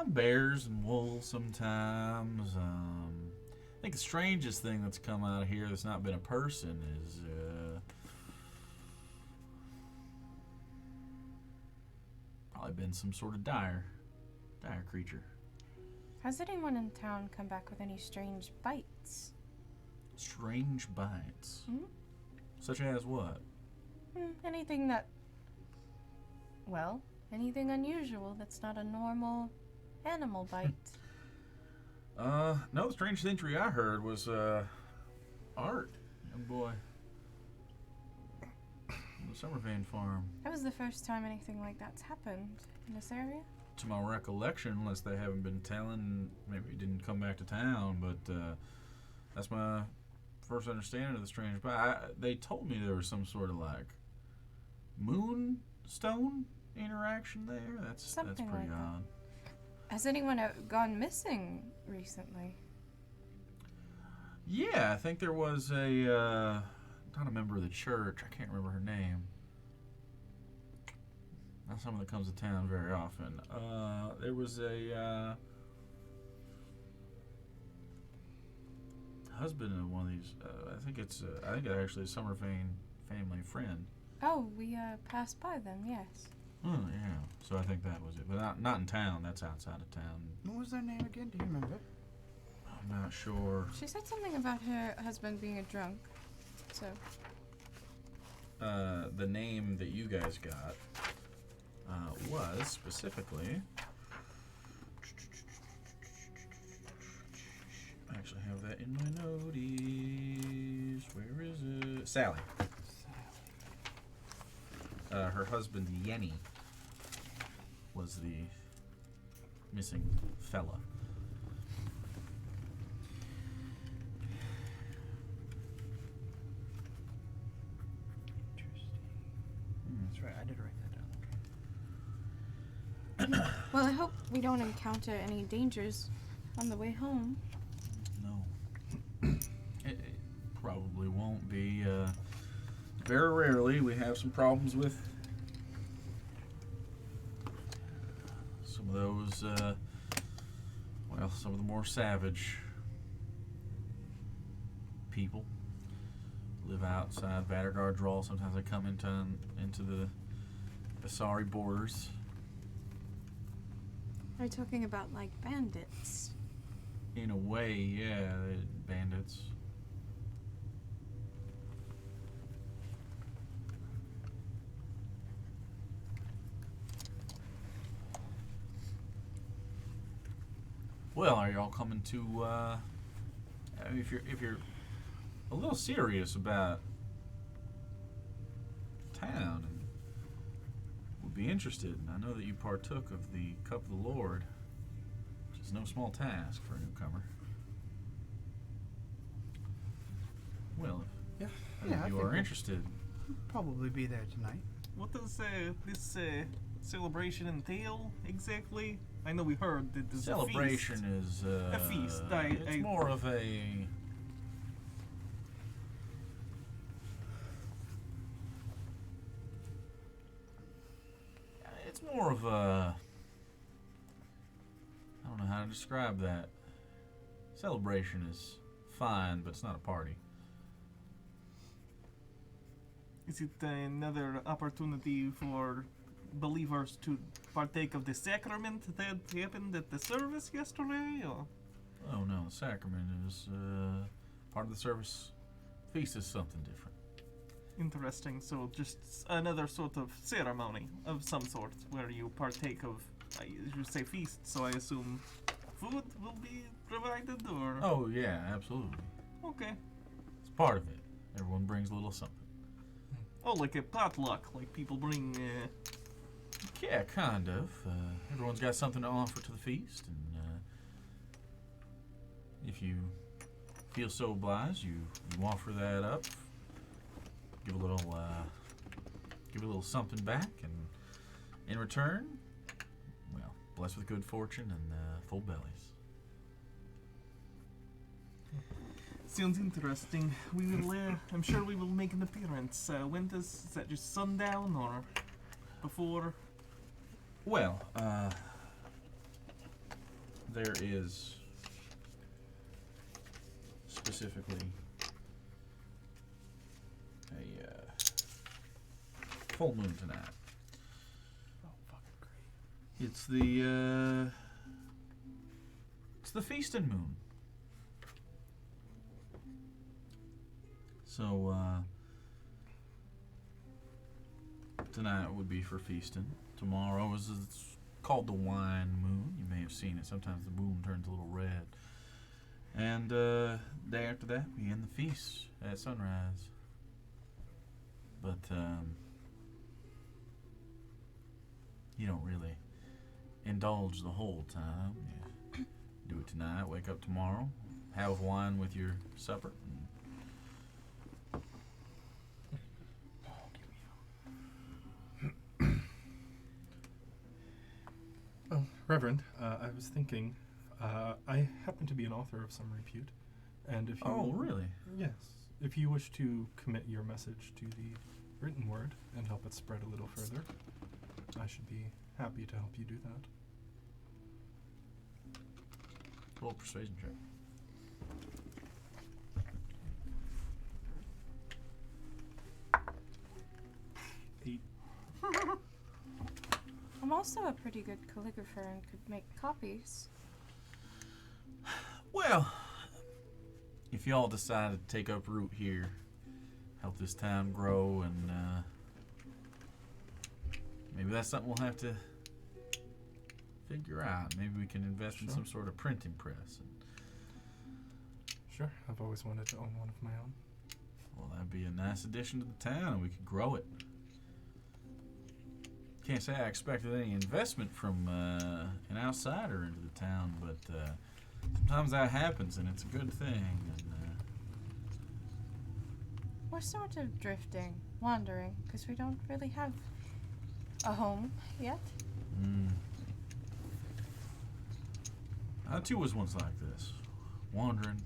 Bears and wolves sometimes. I think the strangest thing that's come out of here that's not been a person is probably been some sort of dire creature. Has anyone in town come back with any strange bites? Strange bites. Mhm. Such as what? Anything that, well, anything unusual that's not a normal animal bite. No, the strangest entry I heard was Art, young boy, on the Summervane farm. That was the first time anything like that's happened in this area. To my recollection, unless they haven't been telling, maybe he didn't come back to town, but that's my first understanding of the strange bite. They told me there was some sort of like moonstone interaction there. That's Something pretty like that. odd. Has anyone gone missing recently? Yeah, I think there was a not a member of the church. I can't remember her name. Not someone that comes to town very often. There was a husband of one of these. I think it's actually a Summervane family friend. Oh, we passed by them, yes. Oh yeah. So I think that was it, but not in town. That's outside of town. What was their name again? Do you remember? I'm not sure. She said something about her husband being a drunk. So, The name that you guys got was specifically. I actually have that in my notes. Where is it? Sally. Her husband Yenny was the missing fella. Interesting. That's right. I did write that down. well, I hope we don't encounter any dangers on the way home. No. It probably won't be. Very rarely we have some problems with some of those, well, some of the more savage people live outside Vadergard Draw. Sometimes they come into the Asari borders. Are you talking about like bandits? In a way, yeah, bandits. Well, are y'all coming to? I mean, if you're a little serious about town and would be interested, and I know that you partook of the Cup of the Lord, which is no small task for a newcomer. Well, Yeah. if Yeah, I you think are we'll- interested, Probably be there tonight. What does this celebration entail exactly? I know we heard that there's celebration a feast. is A feast, it's more of a. It's more of a. I don't know how to describe that. Celebration is fine, but it's not a party. Is it another opportunity for believers to partake of the sacrament that happened at the service yesterday? Or Oh no, the sacrament is part of the service. Feast is something different. interesting. So just another sort of ceremony of some sort where you partake of. You say feast, so I assume food will be provided, or Oh yeah, absolutely. okay. It's part of it. Everyone brings a little something. Oh, like a potluck, like people bring. Yeah, kind of. Everyone's got something to offer to the feast, and if you feel so obliged, you offer that up. Give a little something back, and in return, well, blessed with good fortune and full bellies. Sounds interesting. We will. I'm sure we will make an appearance. When does is that just sundown or before? Well, there is specifically a full moon tonight. Oh, fucking great. It's the feasting moon. So tonight would be for feasting. Tomorrow is it's called the wine moon. You may have seen it. Sometimes the moon turns a little red. And day after that, we end the feast at sunrise. But you don't really indulge the whole time. You do it tonight, wake up tomorrow, have wine with your supper. Well, Reverend, I was thinking, I happen to be an author of some repute, and if you Oh, really? yes, if you wish to commit your message to the written word and help it spread a little further, I should be happy to help you do that. A little persuasion check. I'm also a pretty good calligrapher and could make copies. Well, if y'all decide to take up root here, help this town grow, and maybe that's something we'll have to figure out. Maybe we can invest in Sure. some sort of printing press. And, Sure, I've always wanted to own one of my own. well, that'd be a nice addition to the town, and we could grow it. Can't say I expected any investment from an outsider into the town, but sometimes that happens, and it's a good thing. And We're sort of drifting, wandering, because we don't really have a home yet. I too was once like this, wandering.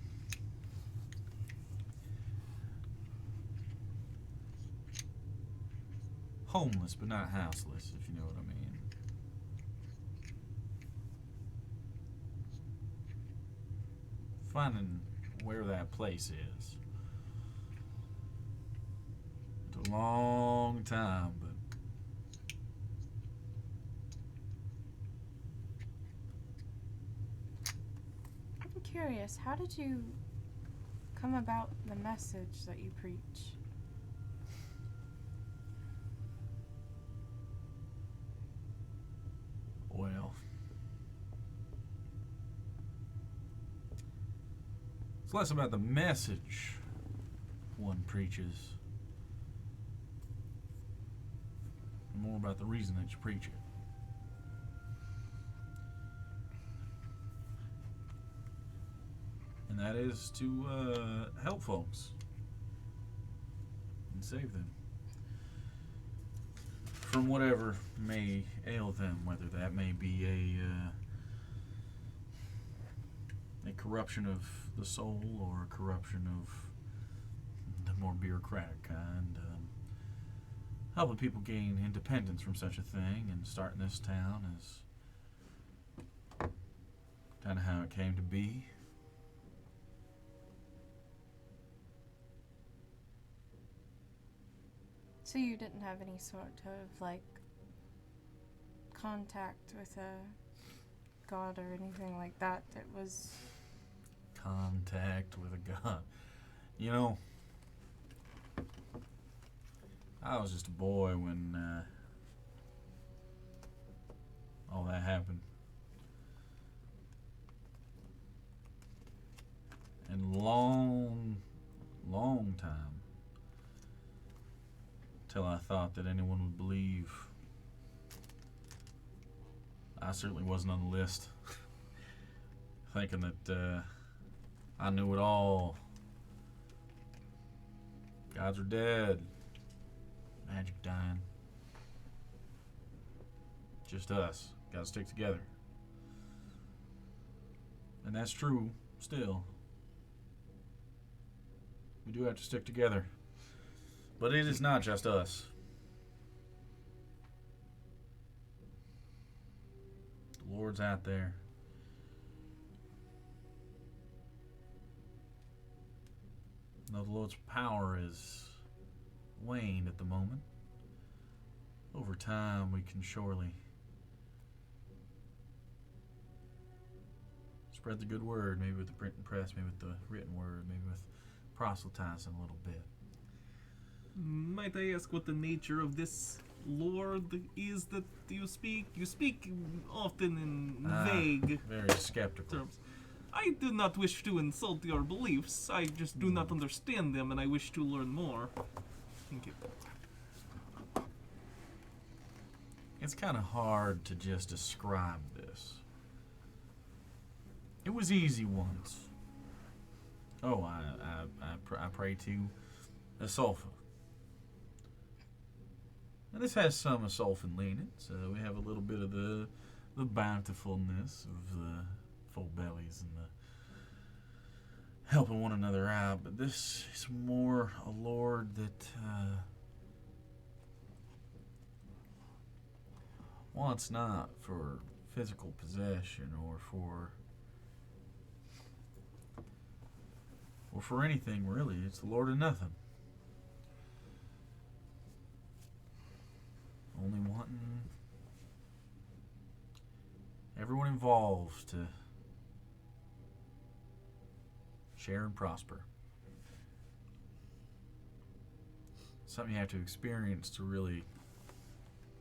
Homeless, but not houseless, if you know what I mean. Finding where that place is. It's a long time, but I'm curious, how did you come about the message that you preach? well, It's less about the message one preaches, and more about the reason that you preach it. And that is to help folks and save them from whatever may ail them, whether that may be a corruption of the soul or a corruption of the more bureaucratic kind. Helping people gain independence from such a thing and starting this town is kind of how it came to be. So you didn't have any sort of, like, contact with a god or anything like that that was... Contact with a god. You know, I was just a boy when all that happened. And long time till I thought that anyone would believe. I certainly wasn't on the list. Thinking that I knew it all. Gods are dead. Magic dying. Just us. Gotta stick together. And that's true still. We do have to stick together. But it is not just us. The Lord's out there. Though the Lord's power is waned at the moment, over time we can surely spread the good word, maybe with the print and press, maybe with the written word, maybe with proselytizing a little bit. Might I ask what the nature of this lord is that you speak? You speak often in vague Very skeptical. terms. I do not wish to insult your beliefs. I just do not understand them, and I wish to learn more. Thank you. It's kind of hard to just describe this. It was easy once. Oh, I pray to Asulfa. And this has some Asulfan leanings. We have a little bit of the bountifulness of the full bellies and the helping one another out. But this is more a lord that wants not for physical possession or for anything really. It's the Lord of nothing. Only wanting everyone involved to share and prosper. Something you have to experience to really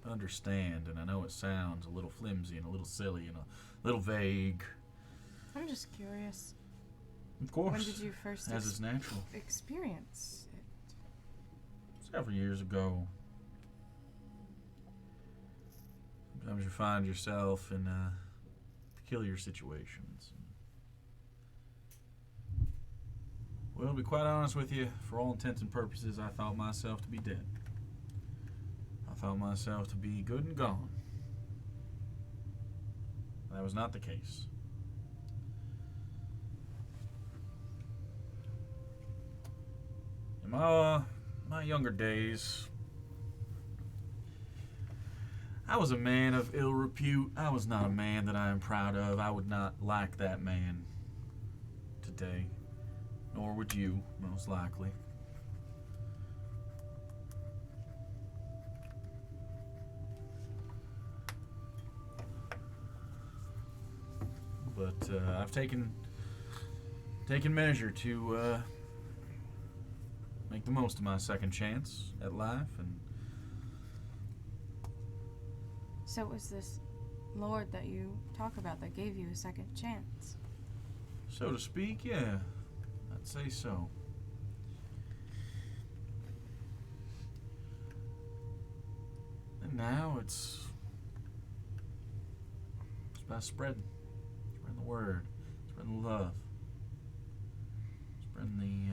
understand, and I know it sounds a little flimsy and a little silly and a little vague. I'm just curious. Of course. When did you first as is natural. experience it? Several years ago. Sometimes you find yourself in peculiar situations. Well, to be quite honest with you, for all intents and purposes, I thought myself to be dead. I thought myself to be good and gone. That was not the case. In my younger days, I was a man of ill repute. I was not a man that I am proud of. I would not like that man today. Nor would you, most likely. But I've taken measure to make the most of my second chance at life, and So it was this Lord that you talk about that gave you a second chance. so to speak, yeah. say so. And now it's about spreading the word, spreading the love, spreading the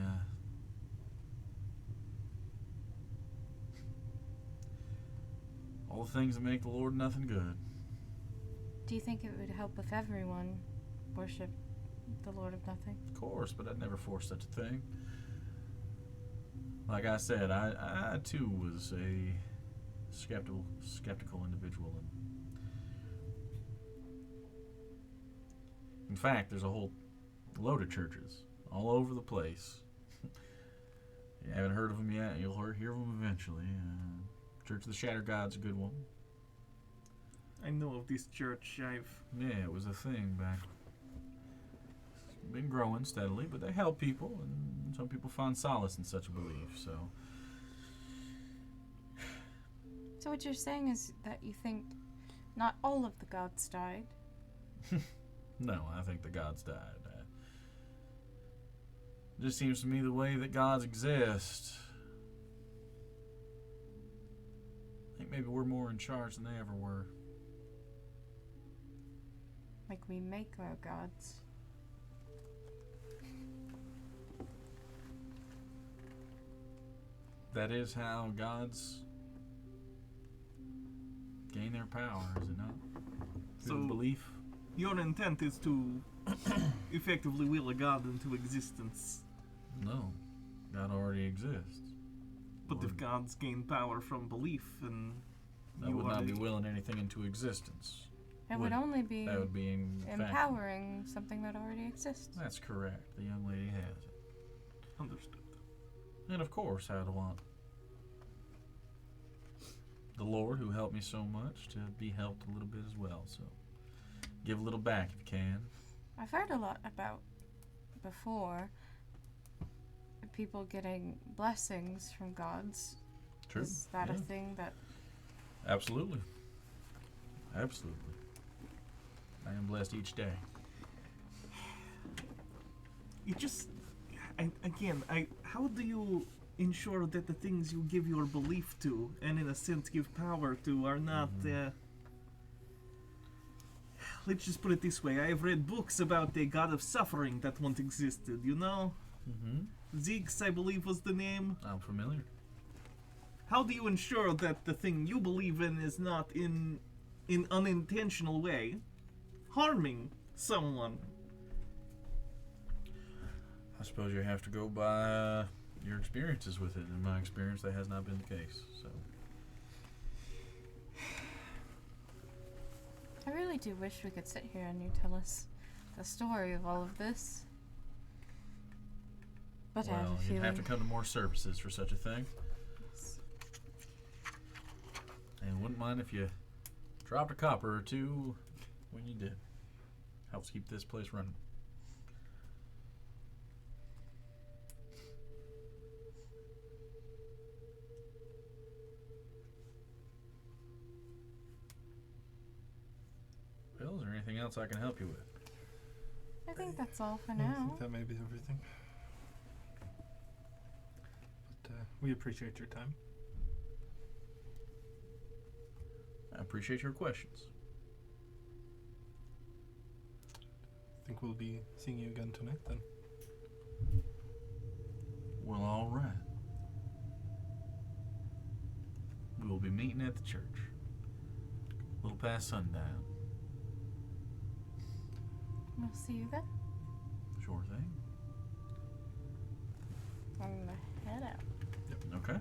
all the things that make the Lord nothing good. Do you think it would help if everyone worshiped the Lord of Nothing? Of course, but I'd never force such a thing. Like I said, I too was a skeptical individual. And in fact, there's a whole load of churches all over the place. You haven't heard of them yet. You'll hear of them eventually. Church of the Shatter God's a good one. I know of this church. Yeah, it was a thing back. It's been growing steadily, but they help people, and some people find solace in such a belief. So what you're saying is that you think not all of the gods died? No, I think the gods died. It just seems to me the way that gods exist. I think maybe we're more in charge than they ever were. Like we make our gods. That is how gods gain their power, is it not? Through So- belief. Your intent is to effectively will a god into existence. No, God already exists. But if Lord. gods gain power from belief, and That you would are not be the- willing anything into existence. It would only be That would be in fact. empowering something that already exists. That's correct. The young lady has it. Understood. And of course, I'd want the Lord, who helped me so much, to be helped a little bit as well. So, give a little back if you can. I've heard a lot about before people getting blessings from gods. True. Is that a Yeah. thing that Absolutely. Absolutely. I am blessed each day. You just, how do you ensure that the things you give your belief to, and in a sense give power to, are not, let's just put it this way, I have read books about the god of suffering that once existed, you know? Mm-hmm. Ziggs, I believe, was the name. I'm familiar. How do you ensure that the thing you believe in is not in unintentional way harming someone? I suppose you have to go by your experiences with it. In my experience, that has not been the case. So, I really do wish we could sit here and you tell us the story of all of this. But I have a well, feeling you'd have to come to more services for such a thing. And wouldn't mind if you dropped a copper or two when you did. Helps keep this place running. Well, is there anything else I can help you with? I think that's all for I now. think that may be everything. But we appreciate your time. I appreciate your questions. I think we'll be seeing you again tonight then. Well, all right. We will be meeting at the church. A little past sundown. We'll see you then. Sure thing. I'm gonna head out. Okay.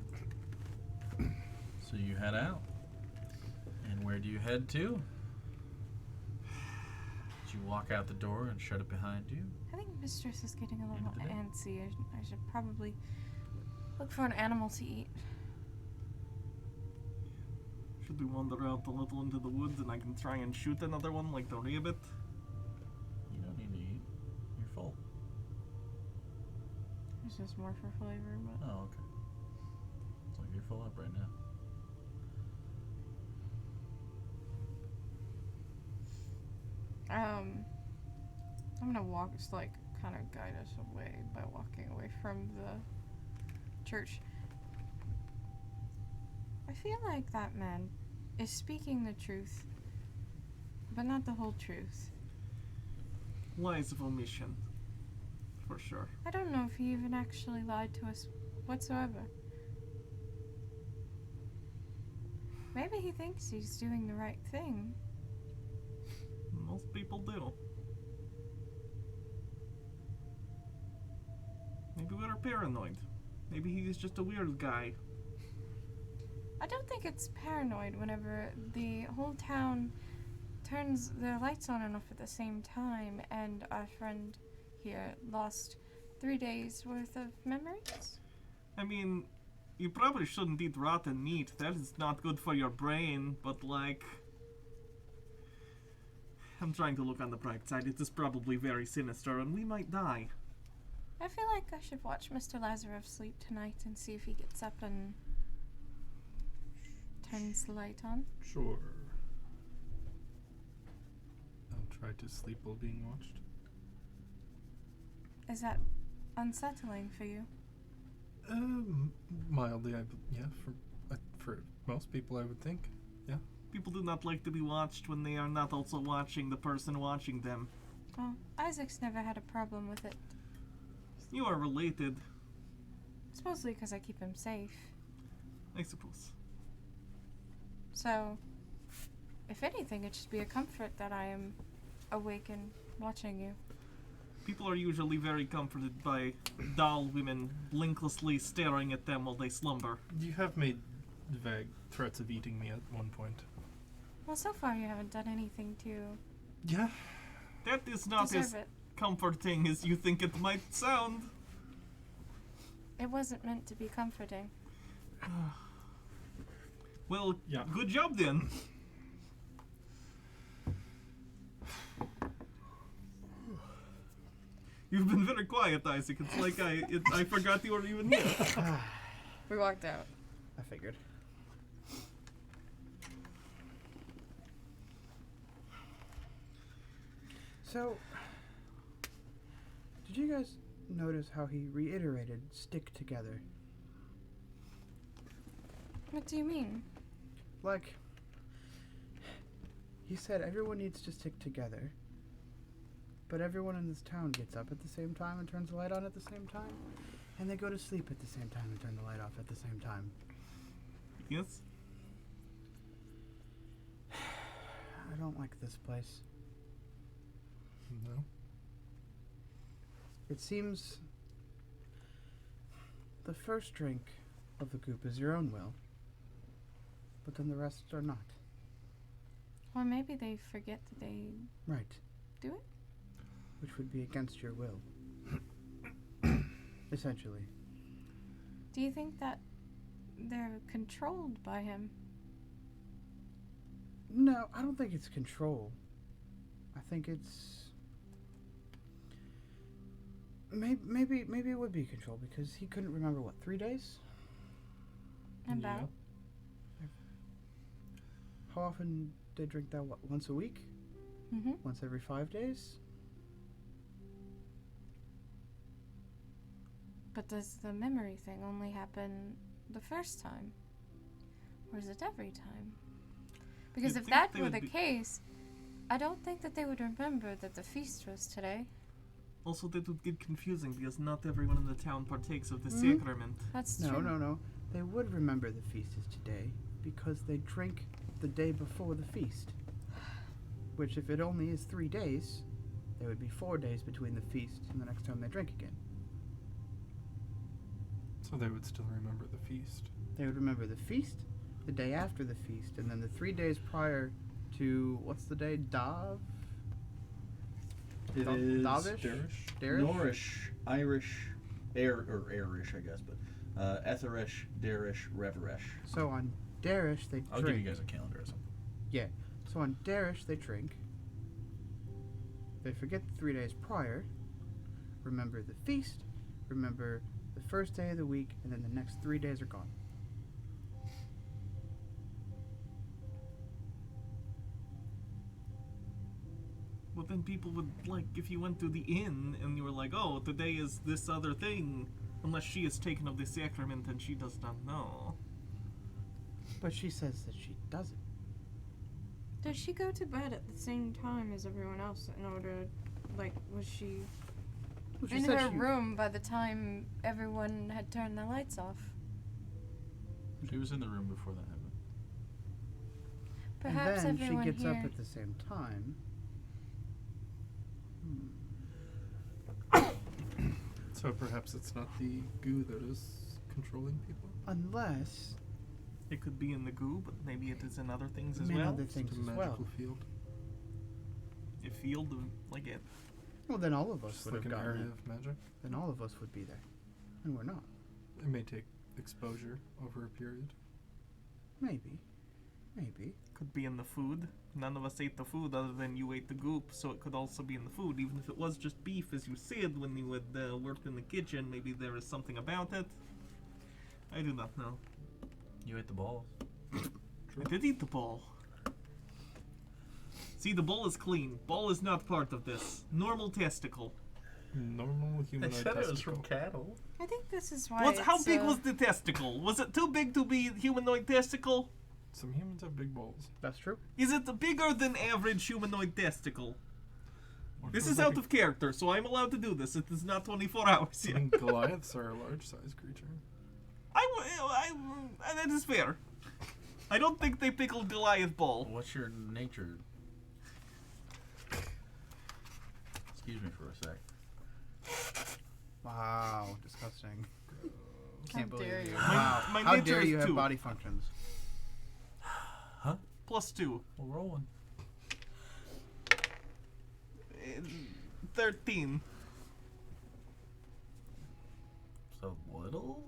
So you head out. And where do you head to? Did you walk out the door and shut it behind you? I think Mistress is getting a End little of the day. antsy. I should probably look for an animal to eat. Should we wander out a little into the woods and I can try and shoot another one like the rabbit? You don't need to eat. You're full. It's just more for flavor, but Oh, okay. It's like you're full up right now. I'm gonna walk, just like kind of guide us away by walking away from the church. I feel like that man is speaking the truth, but not the whole truth. Lies of omission. For sure. I don't know if he even actually lied to us whatsoever. Maybe he thinks he's doing the right thing. Most people do. Maybe we're paranoid. Maybe he's just a weird guy. I don't think it's paranoid whenever the whole town turns their lights on and off at the same time, and our friend here lost 3 days worth of memories. I mean, you probably shouldn't eat rotten meat. That is not good for your brain, but like... I'm trying to look on the bright side. It is probably very sinister, and we might die. I feel like I should watch Mr. Lazarev sleep tonight and see if he gets up and turns the light on. Sure. I'll try to sleep while being watched. Is that unsettling for you? Mildly, yeah, for most people, I would think. Yeah. People do not like to be watched when they are not also watching the person watching them. Oh, Isaac's never had a problem with it. You are related, Supposedly because I keep him safe. I suppose. So, if anything, it should be a comfort that I am awake and watching you. People are usually very comforted by doll women blinklessly staring at them while they slumber. You have made vague threats of eating me at one point. Well, so far you haven't done anything to Yeah. That is not deserve as it. comforting as you think it might sound. It wasn't meant to be comforting. Well, Yeah. good job then. You've been very quiet, Isaac. It's like I forgot you were even here. We walked out. I figured. So, did you guys notice how he reiterated stick together? What do you mean? Like, he said everyone needs to stick together, but everyone in this town gets up at the same time and turns the light on at the same time, and they go to sleep at the same time and turn the light off at the same time. Yes? I don't like this place. No. It seems the first drink of the goop is your own will, but then the rest are not. Or maybe they forget that they Right. do it? Which would be against your will. Essentially. Do you think that they're controlled by him? No, I don't think it's control. I think it's maybe it would be control because he couldn't remember what 3 days. About? How often they drink that? What, once a week? Mm-hmm. Once every 5 days? But does the memory thing only happen the first time? Or is it every time? Because You'd if think that they were would the be- case, I don't think that they would remember that the feast was today. Also, that would get confusing because not everyone in the town partakes of the Mhm. sacrament. That's No, true. no. They would remember the feast is today because they drink the day before the feast. Which, if it only is 3 days, there would be 4 days between the feast and the next time they drink again. So they would still remember the feast. They would remember the feast, the day after the feast, and then the 3 days prior to, what's the day? It Dav- is Davish? Darish? Darish? Norrish, Irish, or Irish, I guess, but Etherish, Darish, Reveresh. So on Darish, they I'll drink. give you guys a calendar or something. So on Darish, they drink. They forget the 3 days prior, remember the feast, remember the first day of the week, and then the next 3 days are gone. But then people would, like, if you went to the inn and you were like, oh, today is this other thing, unless she is taken of the sacrament and she does not know. But she says that she doesn't. Does she go to bed at the same time as everyone else in order, like, was she Well, she in said her she- room by the time everyone had turned their lights off? She was in the room before that happened. Perhaps and then everyone she gets here. up at the same time. So perhaps it's not the goo that is controlling people. Unless It could be in the goo, but maybe it is in other things as I mean, well. other It's things a as well. magical field. A field of, like it. Well, then all of us Just would like have an gotten area it. of magic. Then all of us would be there, and we're not. It may take exposure over a period. Maybe. Could be in the food. None of us ate the food other than you ate the goop, so it could also be in the food. Even if it was just beef, as you said when you had worked in the kitchen, maybe there is something about it. I do not know. You ate the balls. I did eat the ball. See, the bowl is clean. Ball is not part of this. Normal testicle. Normal humanoid testicle. cattle. I think this is why. How it's, big was the testicle? Was it too big to be humanoid testicle? Some humans have big balls. That's true. Is it bigger than average humanoid testicle? Or This feels is like out of character, so I'm allowed to do this. It is not 24 hours I yet. mean, Goliaths are a large-sized creature. That is fair. I don't think they pickled Goliath ball. What's your nature? Excuse me for a sec. Wow, disgusting. Can't How believe dare you. you. Wow. My How nature dare is you have 2. body functions? +2. We're rolling. 13. So little,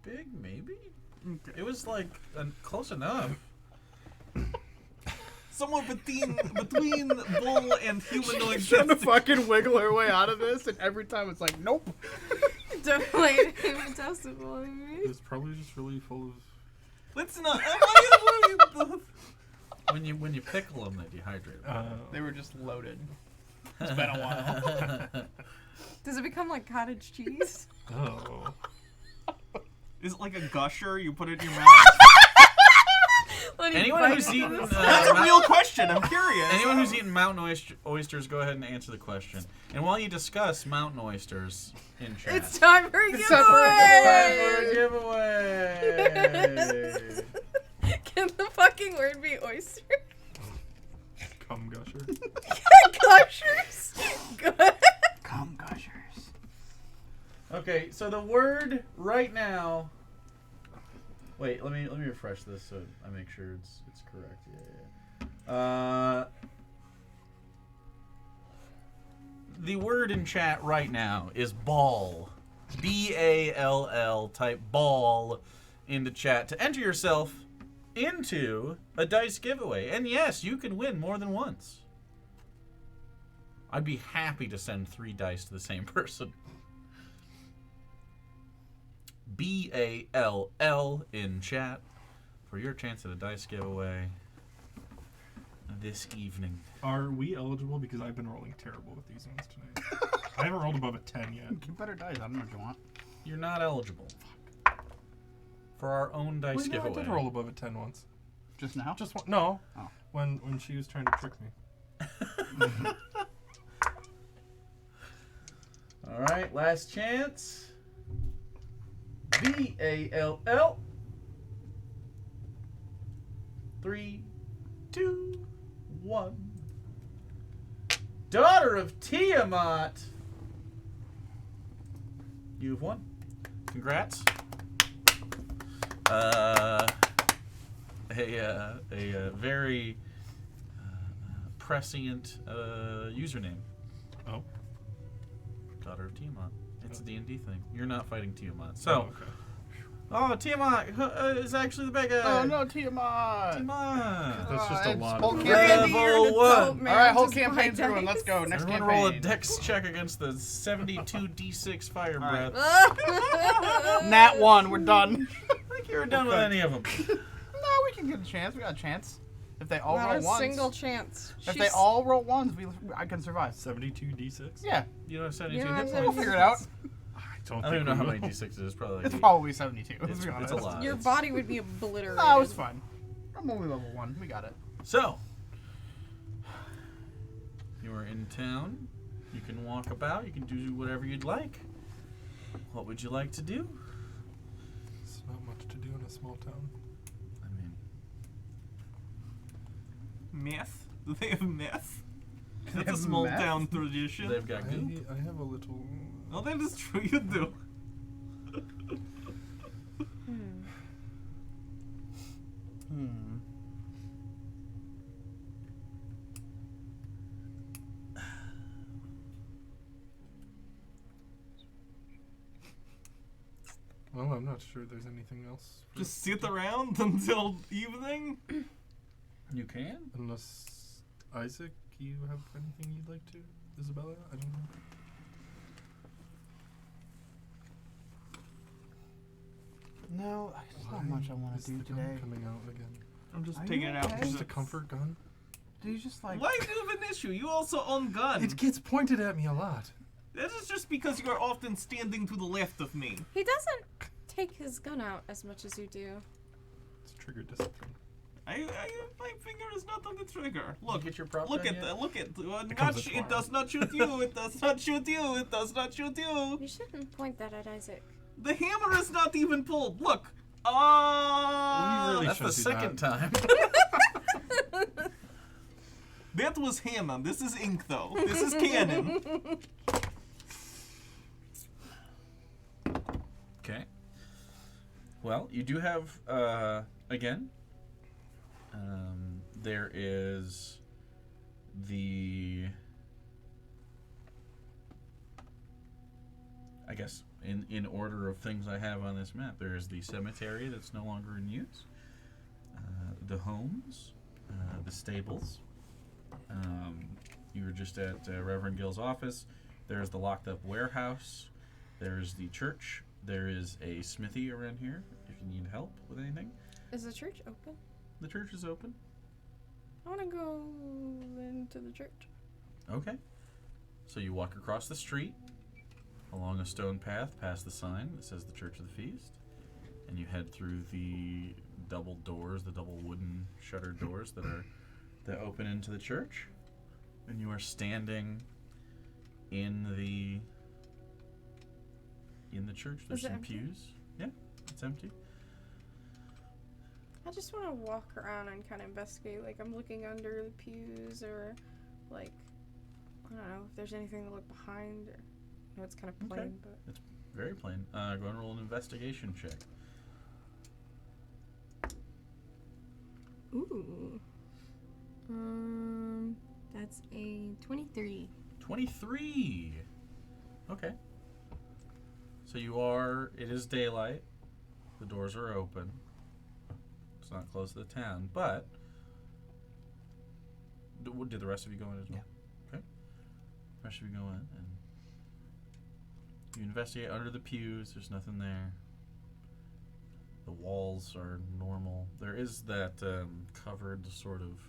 big, maybe. Okay. It was like close enough. Somewhere between bull and humanoid Trying to testicle. fucking wiggle her way out of this, and every time it's like, nope. Definitely even testicle. It's probably just really full of. Let's not. When you pickle them, they dehydrate. They were just loaded. It's been a while. Does it become like cottage cheese? Oh. Is it like a gusher? You put it in your mouth? When you Anyone bite who's into eaten this- That's a real question. I'm curious. anyone who's eaten mountain oysters, go ahead and answer the question. And while you discuss mountain oysters in chat, It's time for a It's time for a giveaway! Can the fucking word be oyster? Cum gusher. Gushers? Good. Come gushers. Okay, so the word right now. Wait, let me refresh this so I make sure it's correct. Yeah. The word in chat right now is ball. B-A-L-L. Type ball into chat to enter yourself into a dice giveaway. And yes, you can win more than once. I'd be happy to send 3 dice to the same person. B-A-L-L in chat for your chance at a dice giveaway this evening. Are we eligible? Because I've been rolling terrible with these ones tonight. I haven't rolled above a 10 yet. Get better dice. I don't know what you want. You're not eligible for our own dice Wait, no, I giveaway. did roll above a 10 once. Just now? Just one. No. Oh. When she was trying to trick me. All right, last chance. B-A-L-L. 3, 2, 1. Daughter of Tiamat. You've won. Congrats. A very prescient username. Oh. Daughter of Tiamat. It's a D&D thing. You're not fighting Tiamat. Oh, So, okay. oh, Tiamat is actually the bad guy. Oh no, Tiamat! Tiamat. That's just a it's lot whole of. campaign. Level 1. Alright, whole campaign through and let's go. Next Everyone campaign. roll a dex check against the 72d6 fire Alright. breath. Nat 1, we're done. I think you were done with any of them. No, we can get a chance. We got a chance. If they all Not roll a ones, single chance. if they all roll ones, I can survive. 72 d6. Yeah, You don't have 72 You don't hit have points. we'll figure it out. I don't, I don't even know how we many will. d6s it is. Probably like It's eight. probably 72. Let's It's be a honest. lot. Your It's- body would be obliterated. No, it's fine. I'm only level 1. We got it. So, you are in town. You can walk about. You can do whatever you'd like. What would you like to do? It's not much to do in a small town. I mean, Meth? Do they have meth? They That's a have small meth? town tradition. they've got goop. I have a little. Oh, that is true. You do. Hmm. Well, I'm not sure there's anything else. for Just us sit to do. around until evening. You can. Unless Isaac, you have anything you'd like to? Isabella, I don't know. No, there's not much I want is to do the gun today. coming out again? I'm just Are taking you it out. okay? Just a comfort gun. Do you just like? Why do you have an issue? You also own gun. It gets pointed at me a lot. That is just because you are often standing to the left of me. He doesn't take his gun out as much as you do. It's trigger discipline. My finger is not on the trigger. You Look, get your prop look gun at yet? that. Look at comes with it does not shoot you. It does not shoot you. It does not shoot you. You shouldn't point that at Isaac. The hammer is not even pulled. Look. We really That's the should do second that. time. That was hammer. This is ink, though. This is canon. Okay. Well, you do have, again, there is the, I guess, in order of things I have on this map, there is the cemetery that's no longer in use, the homes, the stables. You were just at Reverend Gill's office. There's the locked up warehouse. There's the church. There is a smithy around here if you need help with anything. Is the church open? The church is open. I want to go into the church. Okay. So you walk across the street along a stone path past the sign that says the Church of the Feast, and you head through the double doors, the double wooden shuttered doors that open into the church, and you are standing in the church. There's Is it some empty? pews. Yeah, it's empty. I just want to walk around and kind of investigate. Like, I'm looking under the pews or, like, I don't know if there's anything to look behind. Or, I know it's kind of plain, Okay. but. Very plain. Go and roll an investigation check. Ooh. That's a 23. 23. Okay. So it is daylight. The doors are open. It's not close to the town, but did the rest of you go in as well? Yeah. Okay. The rest of you go in and you investigate under the pews. There's nothing there. The walls are normal. There is that covered sort of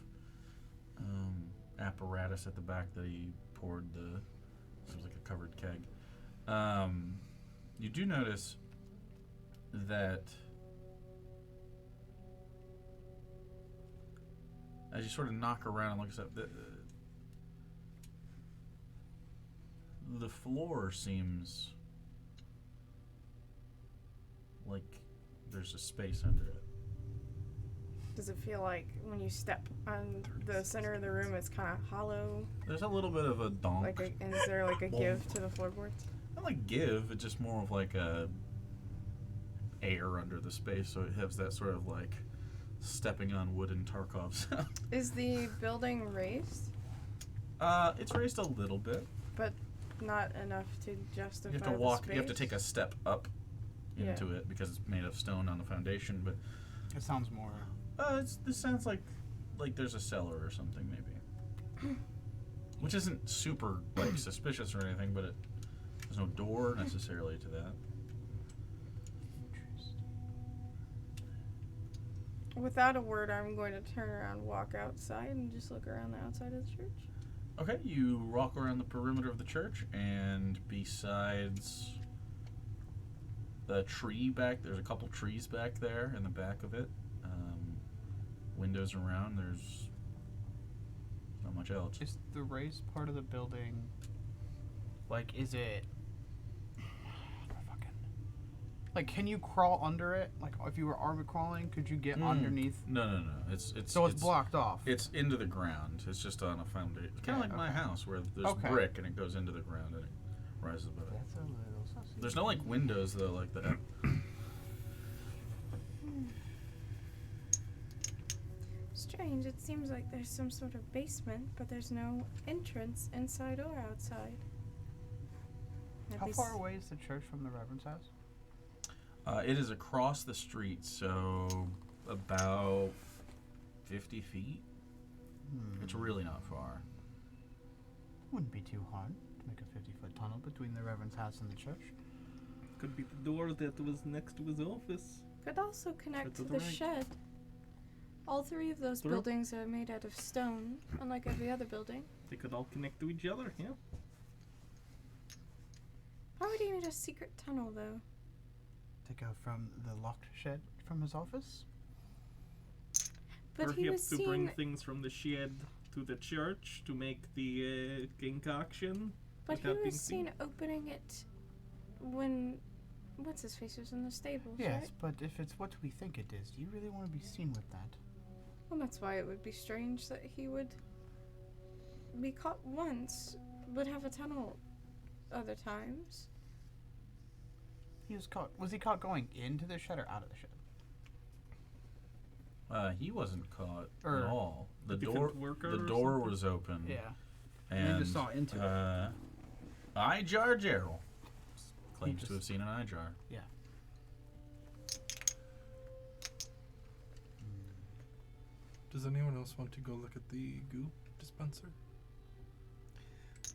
apparatus at the back that he poured seems like a covered keg. You do notice that as you sort of knock around and look at the floor seems like there's a space under it. Does it feel like when you step on the center of the room, it's kind of hollow? There's a little bit of a donk. And is there like a give to the floorboards? Not like give, it's just more of like a air under the space, so it has that sort of like stepping on wooden Tarkov sound. Is the building raised, It's raised a little bit. but not enough to justify You have to the walk. You have to space? take a step up into it because it's made of stone on the foundation. But It sounds more. this sounds like there's a cellar or something maybe, which isn't super like suspicious or anything. But there's no door necessarily to that. Without a word, I'm going to turn around, walk outside, and just look around the outside of the church. Okay, you walk around the perimeter of the church, and besides the tree back, there's a couple trees back there in the back of it. Windows around. There's not much else. Is the raised part of the building, like, is it... Like, can you crawl under it? Like, if you were armor crawling, could you get underneath? No. It's So it's blocked off. It's into the ground. It's just on a foundation. Kind of like my house, where there's brick and it goes into the ground and it rises above it. That's a little sussy. There's no like windows though, like that. Strange. It seems like there's some sort of basement, but there's no entrance inside or outside. At How least- far away is the church from the Reverend's house? It is across the street, so about 50 feet. It's really not far. Wouldn't be too hard to make a 50-foot tunnel between the Reverend's house and the church. Could be the door that was next to his office. Could also connect to to the the right. shed. All three of those Through? buildings are made out of stone, unlike every other building. They could all connect to each other, yeah. Why would he need a secret tunnel, though? To go from the locked shed from his office? But he was Perhaps to bring seen. things from the shed to the church to make the concoction. But he without being was seen opening it when. What's his face was in the stables, Yes, right? but if it's what we think it is, do you really want to be seen with that? Well, that's why it would be strange that he would be caught once, but have a tunnel other times. He was caught. Was he caught going into the shed or out of the shed? He wasn't caught Or at all. The different door, worker the or door something? was open. Yeah. And just saw into it. Ijar Gerald claims just- to have seen an Ijar. Yeah. Does anyone else want to go look at the goo dispenser?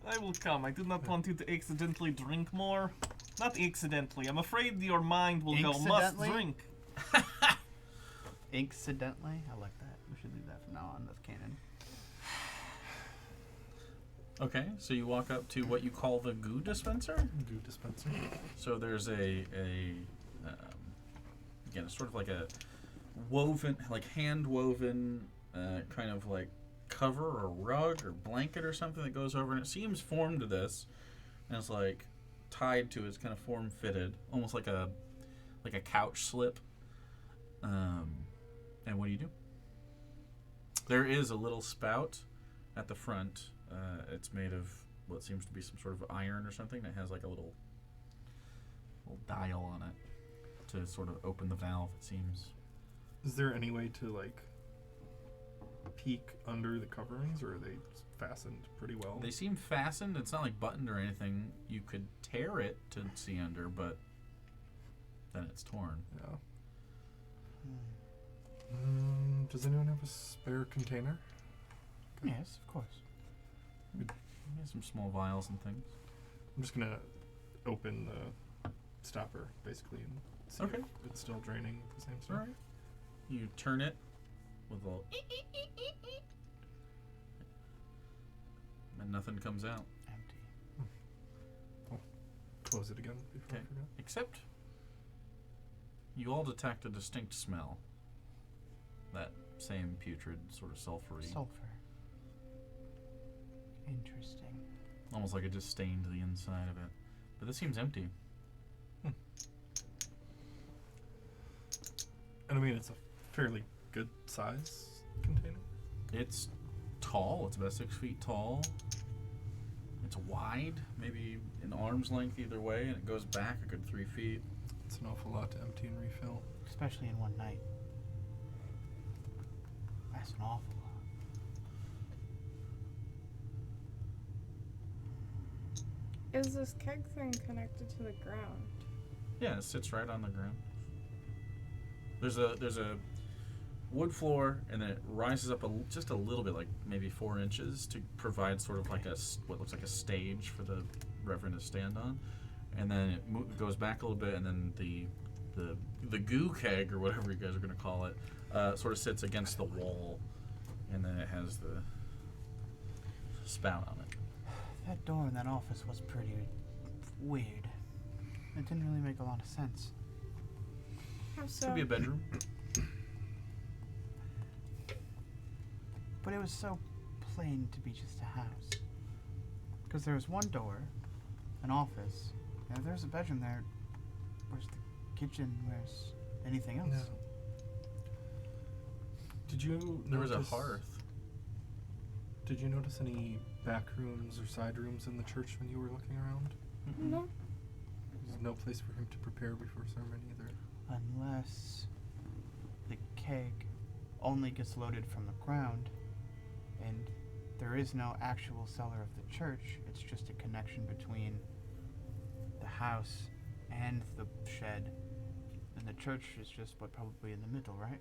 I will come. I do not want you to accidentally drink more. Not accidentally. I'm afraid your mind will go, must Incidentally? drink. Incidentally? I like that. We should leave that from now on. That's canon. Okay, so you walk up to what you call the goo dispenser. Goo dispenser. So there's again, it's sort of like a woven, like hand woven, kind of like cover or rug or blanket or something that goes over, and it seems formed to this, and it's like tied to, it's kind of form fitted, almost like a couch slip. And what do you do? There is a little spout at the front. It's made of what seems to be some sort of iron or something that has like a little dial on it to sort of open the valve, it seems. Is there any way to like peek under the coverings, or are they fastened pretty well? They seem fastened. It's not like buttoned or anything. You could tear it to see under, but then it's torn. Yeah. Does anyone have a spare container? Yes, of course. Yeah, some small vials and things. I'm just gonna open the stopper basically and see Okay. if it's still draining the same stuff. Alright. You turn it with a little and nothing comes out. Empty. Close it again before Okay. I forget. Except you all detect a distinct smell. That same putrid, sort of sulfury. Sulfur. Interesting. Almost like it just stained the inside of it. But this seems empty. And I mean, it's a fairly good size container. It's tall. It's about 6 feet tall. It's wide, maybe an arm's length either way, and it goes back a good 3 feet. It's an awful lot to empty and refill. Especially in one night. That's an awful lot. Is this keg thing connected to the ground? Yeah, it sits right on the ground. There's a wood floor, and then it rises up just a little bit, like maybe 4 inches, to provide sort of like what looks like a stage for the Reverend to stand on. And then it goes back a little bit, and then the the goo keg or whatever you guys are gonna call it, sort of sits against the wall, and then it has the spout on it. That door in that office was pretty weird. It didn't really make a lot of sense. Could be a bedroom. But it was so plain to be just a house. Because there was one door, an office, and if there's a bedroom there, where's the kitchen, where's anything else? No. Did you There was a notice- hearth. Did you notice any back rooms or side rooms in the church when you were looking around? No. There's no place for him to prepare before sermon either. Unless the keg only gets loaded from the ground, and there is no actual cellar of the church. It's just a connection between the house and the shed, and the church is just probably in the middle, right?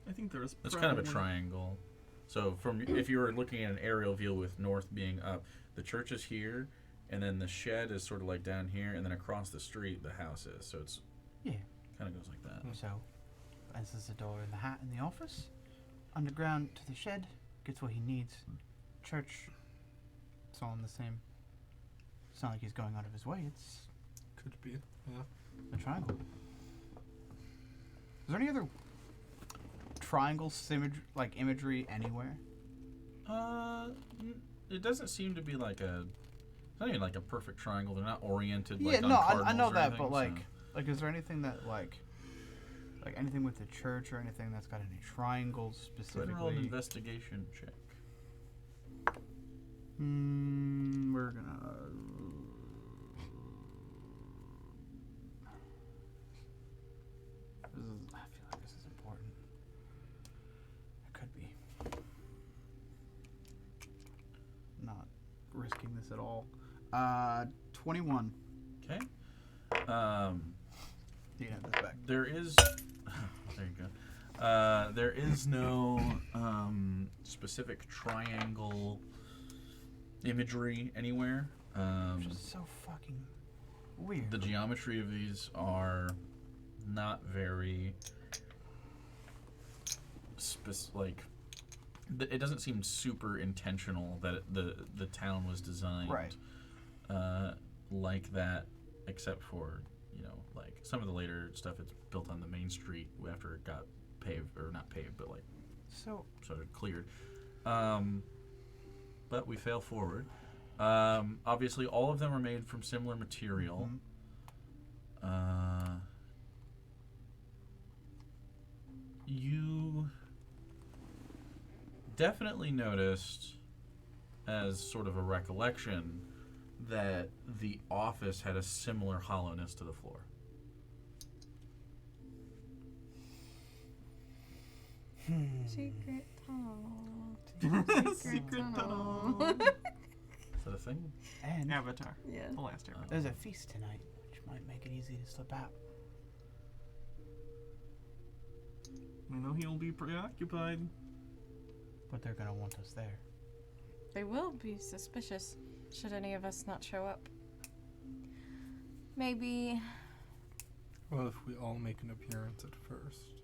I think there is. It's kind of a probably- triangle. So if you were looking at an aerial view with north being up, the church is here, and then the shed is sort of like down here, and then across the street the house is. So it's Yeah. kind of goes like that. So, this is the door in the office, underground to the shed, gets what he needs. Church, it's all in the same. It's not like he's going out of his way. It's Could be. Yeah. a triangle. Is there any other triangle imagery anywhere? It doesn't seem to be like a. It's not even like a perfect triangle. They're not oriented. Yeah, like, no, on I know cardinals or that, anything, but like, so- is there anything that like anything with the church or anything that's got any triangles Go ahead and roll an specifically? investigation check. We're gonna. I feel like this is important. It could be. Not risking this at all. 21. Okay. You can have this back. There is. There you go. There is no specific triangle imagery anywhere. Which is so fucking weird. The geometry of these are not very it doesn't seem super intentional that the town was designed Right. like that, except for like some of the later stuff. It's built on the main street after it got paved, or not paved, but like So sort of cleared. But we fail forward. Obviously, all of them are made from similar material. You definitely noticed, as sort of a recollection, that the office had a similar hollowness to the floor. Secret tunnel. Secret tunnel. Is that a thing? and Avatar. Yeah. The last Avatar. there's a feast tonight, which might make it easy to slip out. I know he'll be preoccupied. But they're gonna want us there. They will be suspicious should any of us not show up. Maybe. Well, if we all make an appearance at first,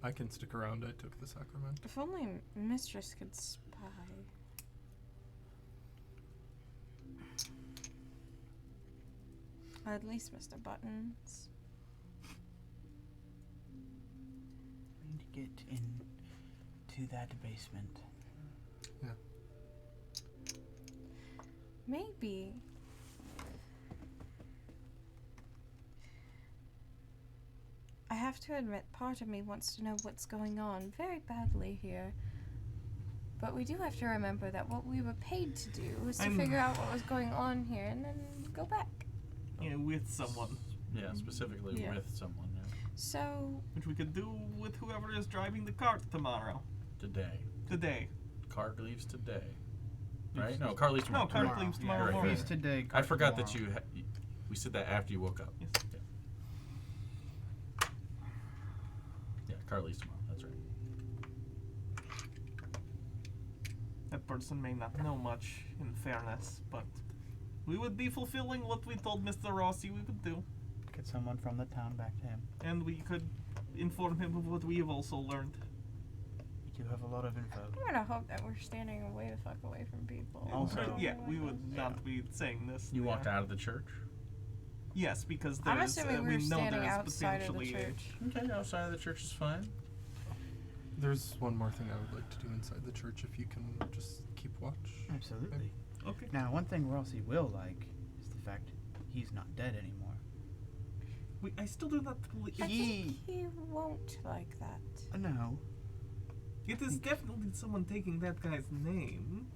I can stick around. I took the sacrament. If only Mistress could spy. At least Mr. Buttons. We need to get into that basement. Maybe. I have to admit, part of me wants to know what's going on very badly here. But we do have to remember that what we were paid to do was to I'm- figure out what was going on here and then go back. Yeah, with someone. Yeah, specifically Yeah. with someone. Yeah. So, Which we could do with whoever is driving the cart tomorrow. Today. Today. Car leaves today. Right? No, car leaves tomorrow. No, car Correct. leaves Yeah, tomorrow right, morning. feast today. I forgot tomorrow. that we said that after you woke up. Yes. Yeah. Yeah, car leaves tomorrow. That's right. That person may not know much, in fairness, but we would be fulfilling what we told Mr. Rossi we would do. Get someone from the town back to him. And we could inform him of what we have also learned. You do have a lot of info. I'm gonna hope that we're standing way the fuck away from people. Also- Yeah, we would not be saying this. You there. walked out of the church. Yes, because I'm there's, assuming we we're know standing there's outside of the potentially a- church. Okay, outside of the church is fine. There's one more thing I would like to do inside the church if you can just keep watch. Absolutely. Okay. Now, one thing Rossi will like is the fact he's not dead anymore. I still do not believe. I think he won't like that. No. It is definitely someone taking that guy's name.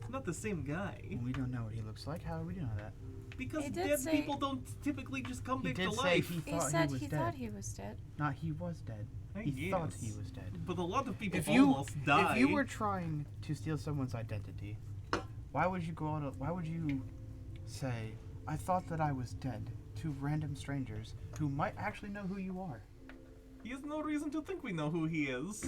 It's not the same guy. We don't know what he looks like. How do we know that? Because He did dead say- people don't typically just come He back did to say life. he He thought said he was he dead. thought he was dead. Not he was dead. I He thought guess. he was dead. But a lot of people If you almost die. if you were trying to steal someone's identity, why would you go on? Why would you say, "I thought that I was dead" to random strangers who might actually know who you are? He has no reason to think we know who he is.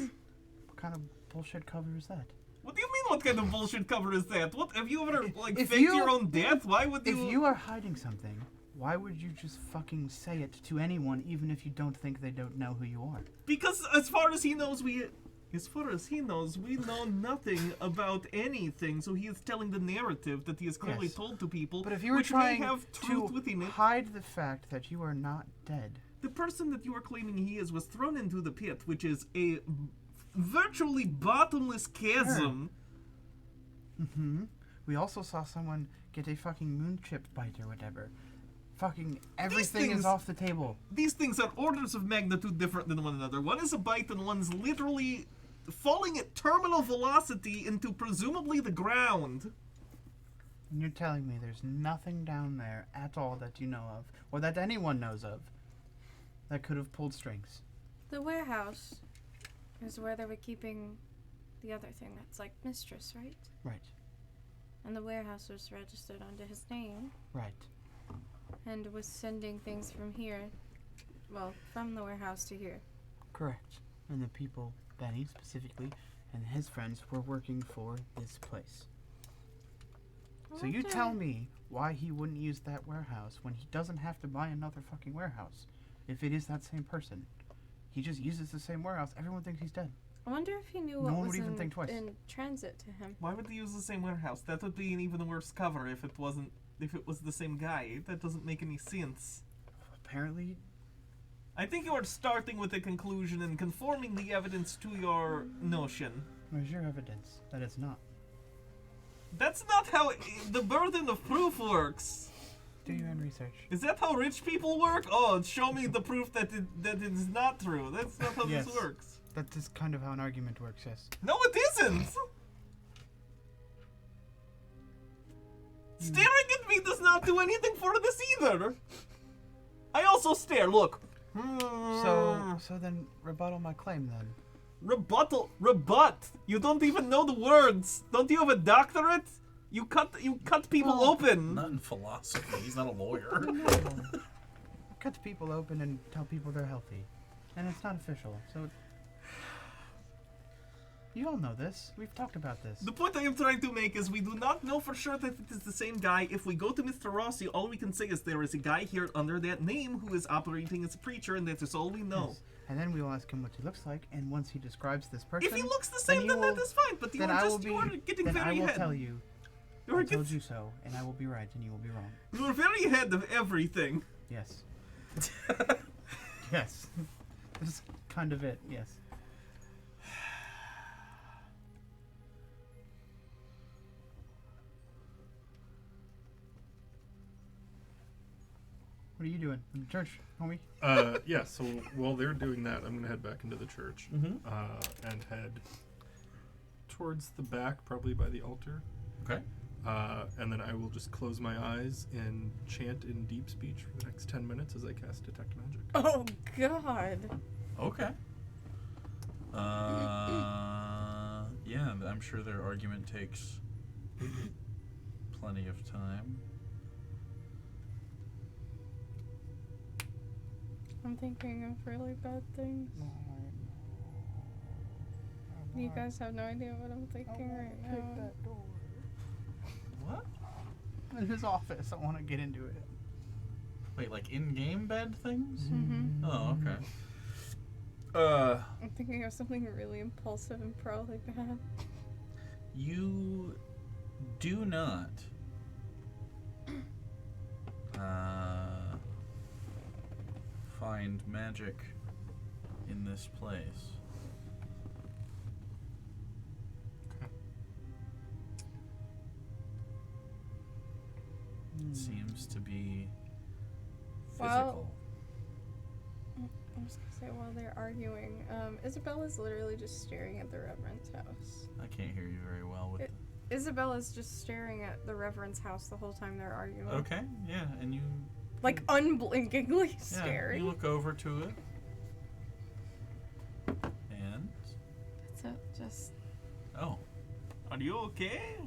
What kind of bullshit cover is that? What do you mean? What kind of bullshit cover is that? What have you ever like If faked you- your own death? Why would If you? you are hiding something, why would you just fucking say it to anyone, even if you don't think they don't know who you are? Because as far as he knows, we know nothing about anything. So he is telling the narrative that he has clearly Yes. told to people, But if you were which trying may have truth to within it. hide the fact that you are not dead, The person that you are claiming he is was thrown into the pit, which is a virtually bottomless chasm. we also saw someone get a fucking moon chip bite or whatever. Fucking everything things- is off the table. These things are orders of magnitude different than one another. One is a bite and one's literally falling at terminal velocity into presumably the ground. And you're telling me there's nothing down there at all that you know of, or that anyone knows of, that could have pulled strings. The warehouse is where they were keeping the other thing that's like mistress, right? Right, And the warehouse was registered under his name right. and was sending things from here, well, from the warehouse to here. Correct. And the people, Benny specifically, and his friends were working for this place. So you wonder- tell me why he wouldn't use that warehouse when he doesn't have to buy another fucking warehouse. If it is that same person. He just uses the same warehouse. Everyone thinks he's dead. I wonder if he knew No what one was would even think twice. in transit to him. Why would they use the same warehouse? That would be an even worse cover if it was the same guy. That doesn't make any sense. Apparently, I think you are starting with a conclusion and conforming the evidence to your notion. where's your evidence that it's not? That's not how the burden of proof works. Do your own research. Is that how rich people work? Oh, show me the proof that it is not true. That's not how Yes. this works. That's just kind of how an argument works, yes. No, it isn't. Staring at me does not do anything for this either. I also stare. Look. So then rebuttal my claim then. Rebut. You don't even know the words. Don't you have a doctorate? You cut people Oh. open. Not in philosophy. He's not a lawyer. Cut people open and tell people they're healthy. And it's not official, so... You all know this. We've talked about this. The point I am trying to make is we do not know for sure that it is the same guy. If we go to Mr. Rossi, all we can say is there is a guy here under that name who is operating as a preacher, and that is all we know. Yes. And then we will ask him what he looks like, and once he describes this person... If he looks the same, you then that will- is fine. But you then are I will just be... you are getting then very I will ahead. tell you, You I are, told get, you so, and I will be right, and you will be wrong. you are very ahead of everything. Yes. Yes. This is kind of it, yes. What are you doing in the church, homie? Yeah, so while they're doing that, I'm going to head back into the church and head towards the back, probably by the altar. Okay. And then I will just close my eyes and chant in deep speech for the next 10 minutes as I cast Detect Magic. Oh, God. Okay. Yeah, I'm sure their argument takes plenty of time. I'm thinking of really bad things. You guys have no idea what I'm thinking right now. What? In his office, I want to get into it. Wait, like in-game bed things? Mm-hmm. Oh, okay. I'm thinking of something really impulsive and probably bad. You do not find magic in this place. It seems to be physical. Well- I was gonna say while they're arguing, Isabella's literally just staring at the Reverend's house. I can't hear you very well with Isabella's just staring at the Reverend's house the whole time they're arguing. Okay, yeah, and you Like unblinkingly yeah, staring. you look over to it. And So just oh. Are you okay?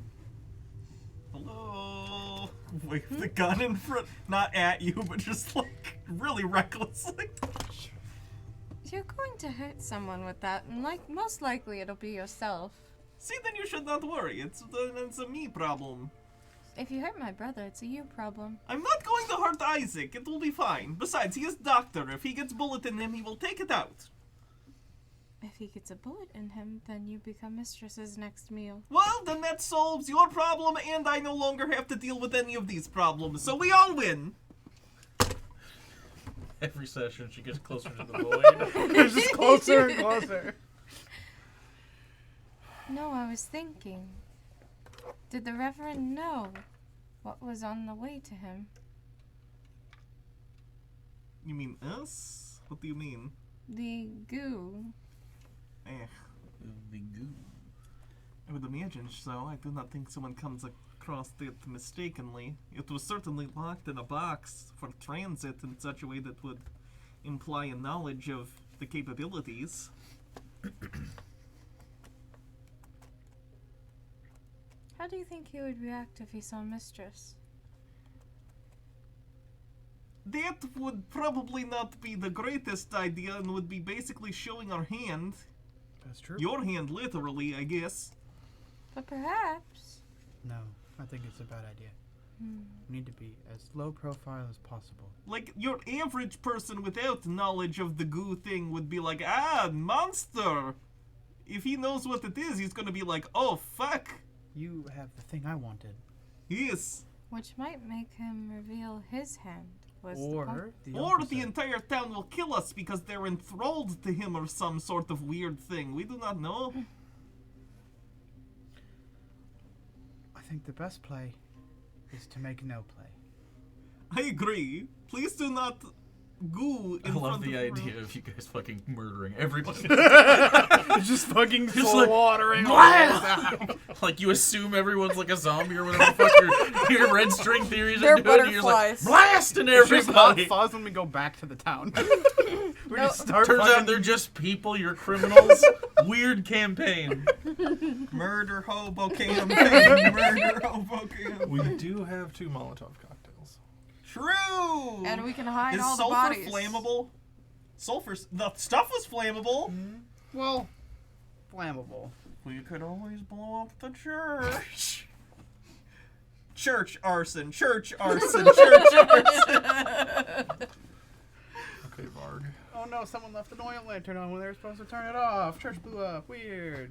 Hello? Wave the gun in front, not at you, but just like really recklessly. you're going to hurt someone with that, and most likely it'll be yourself. See, then you should not worry. It's a me problem. If you hurt my brother, it's a you problem. I'm not going to hurt Isaac. It will be fine. Besides, he is doctor. If he gets bullet in him, he will take it out. If he gets a bullet in him, then you become Mistress's next meal. Well, then that solves your problem, and I no longer have to deal with any of these problems. So we all win. Every session she gets closer to the void. It's just closer and closer. No, I was thinking. Did the Reverend know what was on the way to him? You mean us? What do you mean? The goo. Eh. The goo. I would imagine so. I do not think someone comes across it mistakenly. It was certainly locked in a box for transit in such a way that would imply a knowledge of the capabilities. How do you think he would react if he saw Mistress? That would probably not be the greatest idea and would be basically showing our hand. That's true. Your hand, literally, I guess. But perhaps. No, I think it's a bad idea. Hmm. We need to be as low profile as possible. Like, your average person without knowledge of the goo thing would be like, ah, monster! If he knows what it is, he's gonna be like, oh, fuck! You have the thing I wanted. Yes. Which might make him reveal his hand. Was the Or point. the Or opposite. the entire town will kill us because they're enthralled to him or some sort of weird thing. We do not know. I think the best play is to make no play. I agree. Please do not goo in I love front the of idea of you guys fucking murdering everybody. It's just fucking Just like, slaughtering all blast! of them. Like you assume everyone's like a zombie or whatever the fuck your red string theories They're are doing. And you're just like, butterflies. blasting It's just hot everybody. fuzz when we go back to the town. We No, just start Turns out fucking- they're just people. You're criminals. Weird campaign. Murder hobo campaign. Murder hobo campaign. We do have 2 Molotov cocktails. True. And we can hide Is all the sulfur bodies. flammable? The stuff was flammable. Well, flammable. We could always blow up the church. Church arson. Church arson. Church arson. Okay, Varg. Oh no, someone left an oil lantern on when they were supposed to turn it off. Church blew up. Weird.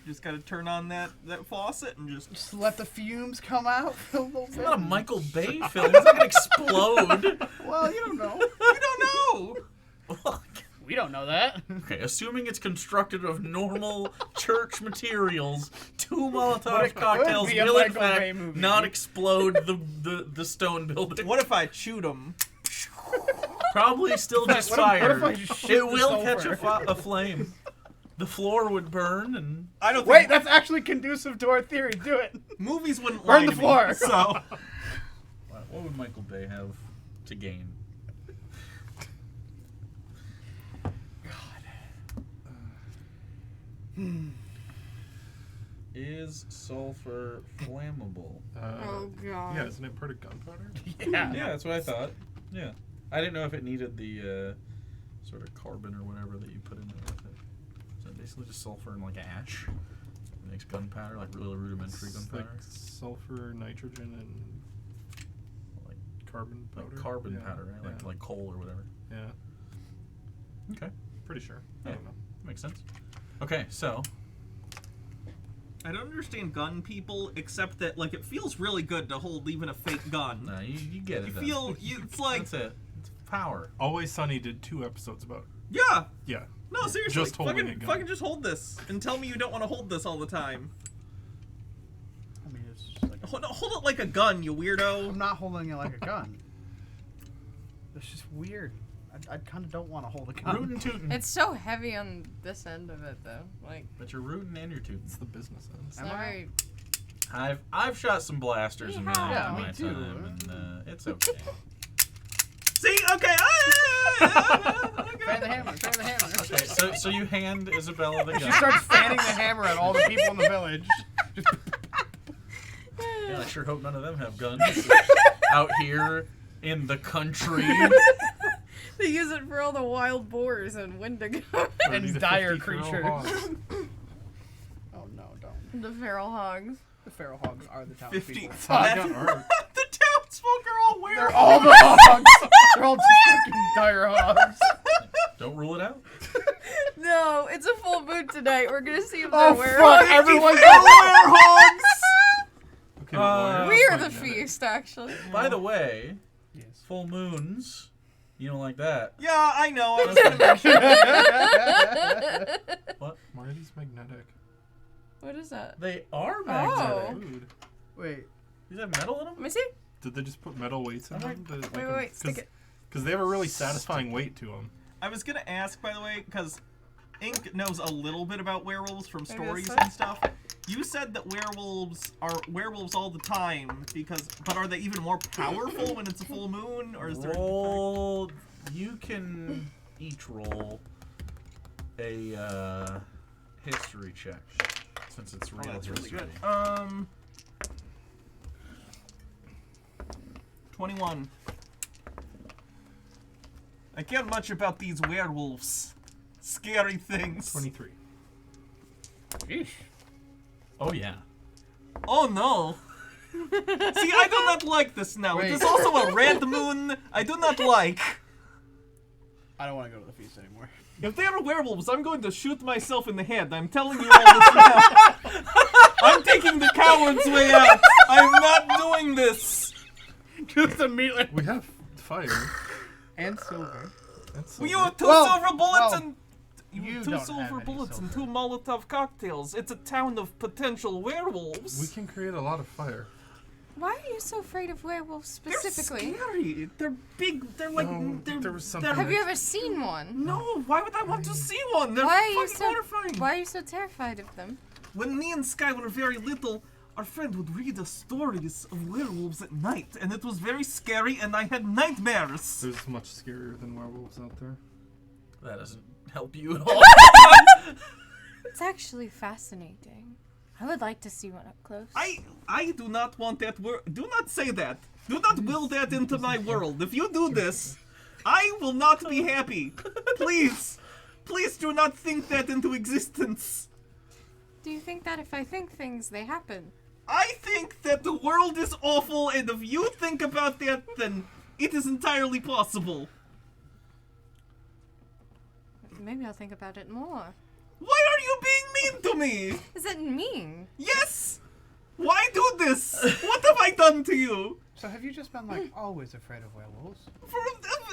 Just gotta turn on that faucet and just. Just let the fumes come out. It's not a Michael Bay film. It's not gonna explode. Well, you don't know. We don't know. We don't know that. Okay, assuming it's constructed of normal church materials, 2 But Molotov it could cocktails be a will in Michael Bay fact movie. not explode the stone building. What if I chewed him? Probably still just What if fire. I just shoot It the will catch sulfur? a flame. The floor would burn, and I don't Wait, think that's actually conducive to our theory. Do it. movies wouldn't Burn lie the to floor. Me, so what would Michael Bay have to gain? Is sulfur flammable? Oh god. Yeah, isn't it part of gunpowder? Yeah, that's what I thought. Yeah. I didn't know if it needed the sort of carbon or whatever that you put in there with it. So basically just sulfur and like ash. It makes gunpowder, like really rudimentary It's gunpowder. like sulfur, nitrogen, and Like carbon powder. Carbon Yeah, powder, right? yeah. Like coal or whatever. Yeah, Okay, pretty sure. I Yeah. don't know. makes sense. Okay, so I don't understand gun people, except that like it feels really good to hold even a fake gun. you get it. You then. feel it's like That's it. It's power. Always Sunny did 2 episodes about. yeah. Yeah. No, seriously, Just holding a gun. fucking just hold this and tell me you don't want to hold this all the time. I mean, it's just like Hold it like a gun, you I'm weirdo. not holding it like a gun. It's just weird. I kind of don't want to hold a gun. Rootin' tootin'. It's so heavy on this end of it, though. Like, But you're rootin' and you're tootin'. It's the business end. it's Am not I? very. I've shot some blasters in my, Yeah, in me my too. time, and it's okay. See, okay. Fan the hammer. Fan the hammer. Okay, so you hand Isabella the She gun. starts fanning the hammer at all the people in the village. Just Yeah, I sure hope none of them have guns out here in the country. They use it for all the wild boars and Wendigo. 30 and to dire 50 feral creatures. hogs. Oh no, don't. The feral hogs. The feral hogs are the 50. townspeople. I got art. The townsfolk are all They're werewolves. all the hogs. They're all just fucking dire hogs. Don't rule it out. No, it's a full moon tonight. We're gonna see if Oh they're fuck! werewolves. Everyone's Werewolves. Okay, but why We are else the magnetic? feast, actually. By the way, Yes. full moons. You don't like that. Yeah, I know. I was gonna mention. What? Why are these magnetic? What is that? They are Oh. magnetic. Food. Wait. Does that have metal in them? Let me see. Did they just put metal weights in them? Wait, stick it. Because they have a really satisfying weight to them. I was gonna ask, by the way, because Ink knows a little bit about werewolves from Maybe stories this way? and stuff. You said that werewolves are werewolves all the time but are they even more powerful when it's a full moon, or is there? Roll. You can each roll a history check since it's real that's really history. good. 21. I care much about these werewolves. Scary things. 23. Sheesh. Oh yeah. Oh no. See, I do not like this now. It Wait. is also a red moon. I do not like. I don't want to go to the feast anymore. If they are werewolves, I'm going to shoot myself in the head. I'm telling you all this now. I'm taking the coward's way out. I'm not doing this. Just immediately. We have fire. And silver. That's You silver. have 2 Well, silver bullets well, and you two don't have silver any bullets and silver. 2 Molotov cocktails. It's a town of potential werewolves. We can create a lot of fire. Why are you so afraid of werewolves They're specifically? scary. They're big. They're like. No, they're, there was they're- something Have you ever seen one? No, why would I want to see one? They're Why are you fucking so horrifying. Why are you so terrified of them? When me and Sky were very little, our friend would read us stories of werewolves at night, and it was very scary, and I had nightmares. There's much scarier than werewolves out there. That doesn't help you at all. It's actually fascinating. I would like to see one up close. I do not want that do not say that. Do not will that into my world. If you do this, I will not be happy. Please. Please do not think that into existence. Do you think that if I think things, they happen? I think that the world is awful, and if you think about that, then it is entirely possible. Maybe I'll think about it more. Why are you being mean to me? Is it mean? Yes! Why do this? What have I done to you? So have you just been like always afraid of werewolves?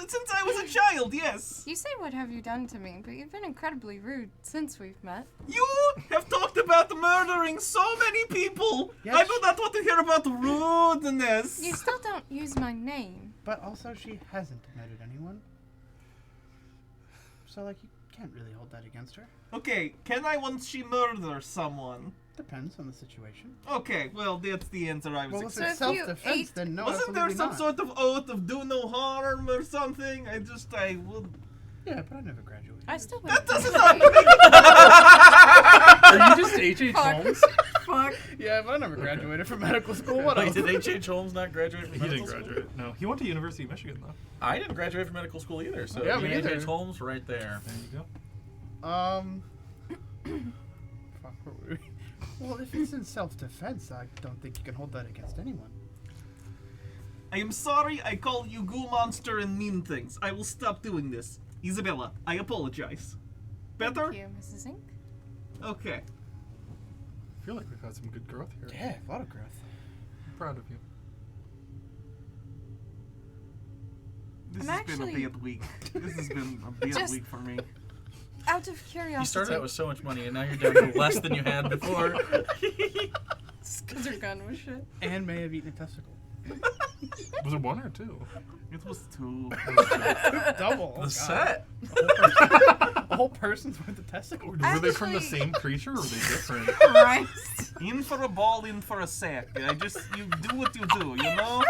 Since I was a child, yes. You say what have you done to me, but you've been incredibly rude since we've met. You have talked about murdering so many people. Yes. I do not want to hear about rudeness. You still don't use my name. But also she hasn't murdered anyone. So like you can't really hold that against her. Okay, can I once she murder someone? Depends on the situation. Okay, well that's the answer I was Well, if expecting. it's So if you self-defense, ate- then no, Wasn't there absolutely some not. sort of oath of do no harm or something? I would. Yeah, but I never graduated. I still That wouldn't. doesn't not Are you just H.H. Fuck. Holmes? Fuck. Yeah, but I never graduated from medical school. What else? Wait, did H.H. Holmes not graduate from He medical didn't school? graduate. No, he went to University of Michigan though. I didn't graduate from medical school either, so Yeah, me H.H. neither. Holmes right there. There you go. Fuck, where were we? Well, if it's in self-defense, I don't think you can hold that against anyone. I am sorry I call you goo monster and mean things. I will stop doing this. Isabella, I apologize. Better? Thank you, Mrs. Ink. Okay. I feel like we've had some good growth here. Yeah, a lot of growth. I'm proud of you. This I'm has been a actually- bad week. This has been a bad Just- week for me. Out of curiosity. You started out with so much money, and now you're down to less than you had before. Because her gun was shit. And may have eaten a testicle. Was it one or two? It was 2. Double. The set. A whole person's worth of testicles. Were they from the Actually- same creature or were they different? Christ. In for a ball, in for a sack. You do what you do, you know?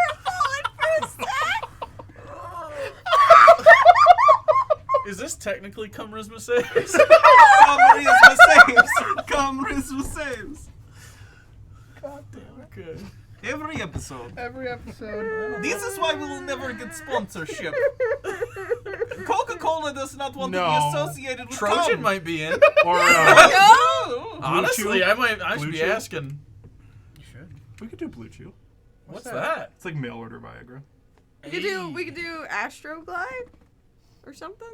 Is this technically Charisma Saves? Charisma saves! Charisma saves! God damn it. Okay. Every episode. Every episode. This is why we will never get sponsorship. Coca-Cola does not want to No. be associated with Trojan cum. might be in. Or No! Honestly, Chew? I should Blue be Chew? asking. You should. we could do Blue Chew. What's that? It's like mail order Viagra. We could do Astroglide or something.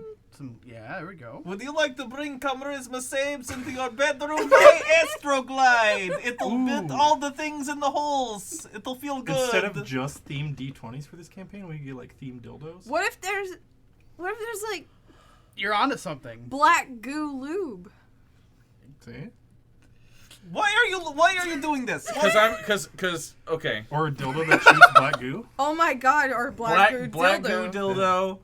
Yeah, there we go. Would you like to bring Charisma saves into your bedroom? Buy Astroglide! It'll Ooh. fit all the things in the holes. It'll feel good. Instead of just themed D20s for this campaign, we could get like themed dildos. What if there's like You're onto something. black goo lube? See? Why are you doing this? Cause okay. Or a dildo that shoots black goo. Oh my god, or black goo Black dildo goo dildo,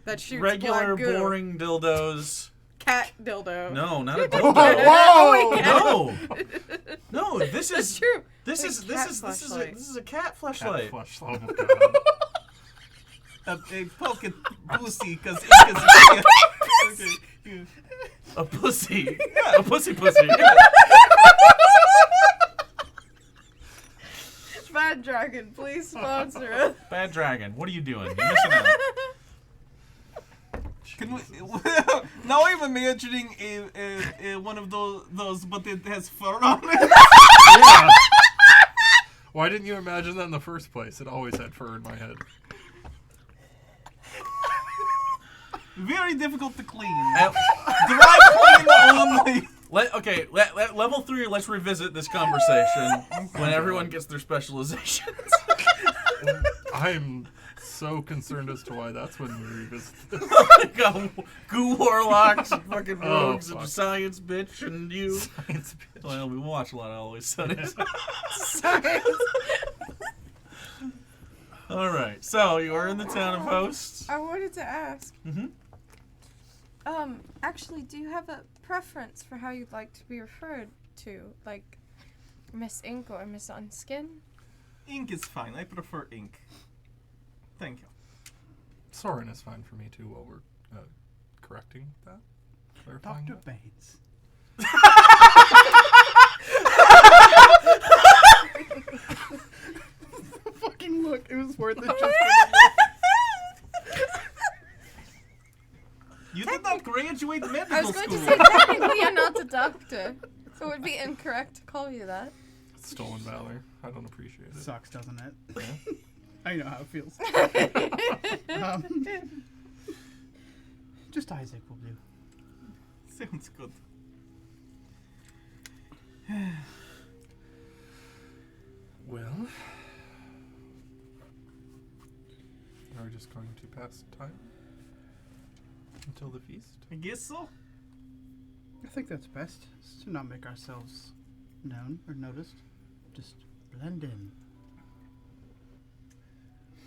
that shoots regular black goo. boring dildos. Cat dildo. No, not a Whoa! dildo. Oh my god. No, no. This That's is true. this Like is cat this is fleshlight. this is a cat Cat flashlight. flush. Oh my god. A pocket pussy, because it is okay. Yeah. A pussy. A pussy. Yeah. Bad Dragon, please sponsor us. Bad Dragon, what are you doing? You're missing out. Can we, now I'm imagining a one of those, but it has fur on it. Yeah. Why didn't you imagine that in the first place? It always had fur in my head. Very difficult to clean. At- Dry clean only. Level 3, let's revisit this conversation when everyone gets their specializations. I'm so concerned as to why that's when we revisit this. Goo warlocks, and fucking Oh, rogues, and fuck. science bitch, and you. Science bitch. Well, we watch a lot of Always Sunny. All right, so you are in the town of Host. I wanted to ask. Mhm. Actually, do you have a preference for how you'd like to be referred to? Like Miss Ink or Miss Unskin? Ink is fine. I prefer ink. Thank you. Soren is fine for me too while we're correcting that. Clarifying Dr. that. Bates. Fucking look, it was worth it just for You did not graduate medical I was going school. to say technically you're not a doctor, so it would be incorrect to call you that. Stolen valor. I don't appreciate the it. sucks, doesn't it? Yeah. I know how it feels. Just Isaac will do. Sounds good. Well, are we just going to pass time until the feast? I guess so. I think that's best, is to not make ourselves known or noticed. Just blend in.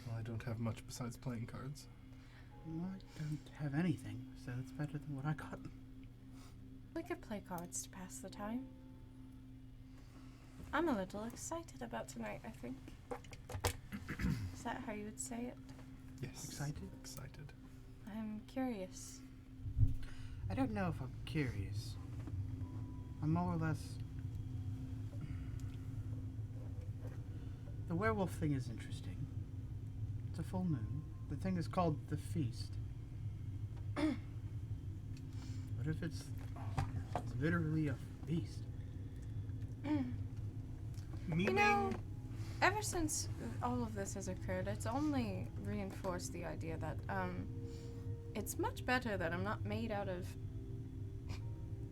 Well, I don't have much besides playing cards. Well, I don't have anything, so it's better than what I got. We could play cards to pass the time. I'm a little excited about tonight, I think. Is that how you would say it? Yes. Excited? Excited. I'm curious. I don't know if I'm curious. I'm more or less... The werewolf thing is interesting. It's a full moon. The thing is called the feast. What if it's literally a feast? Meaning, know- ever since all of this has occurred, it's only reinforced the idea that it's much better that I'm not made out of,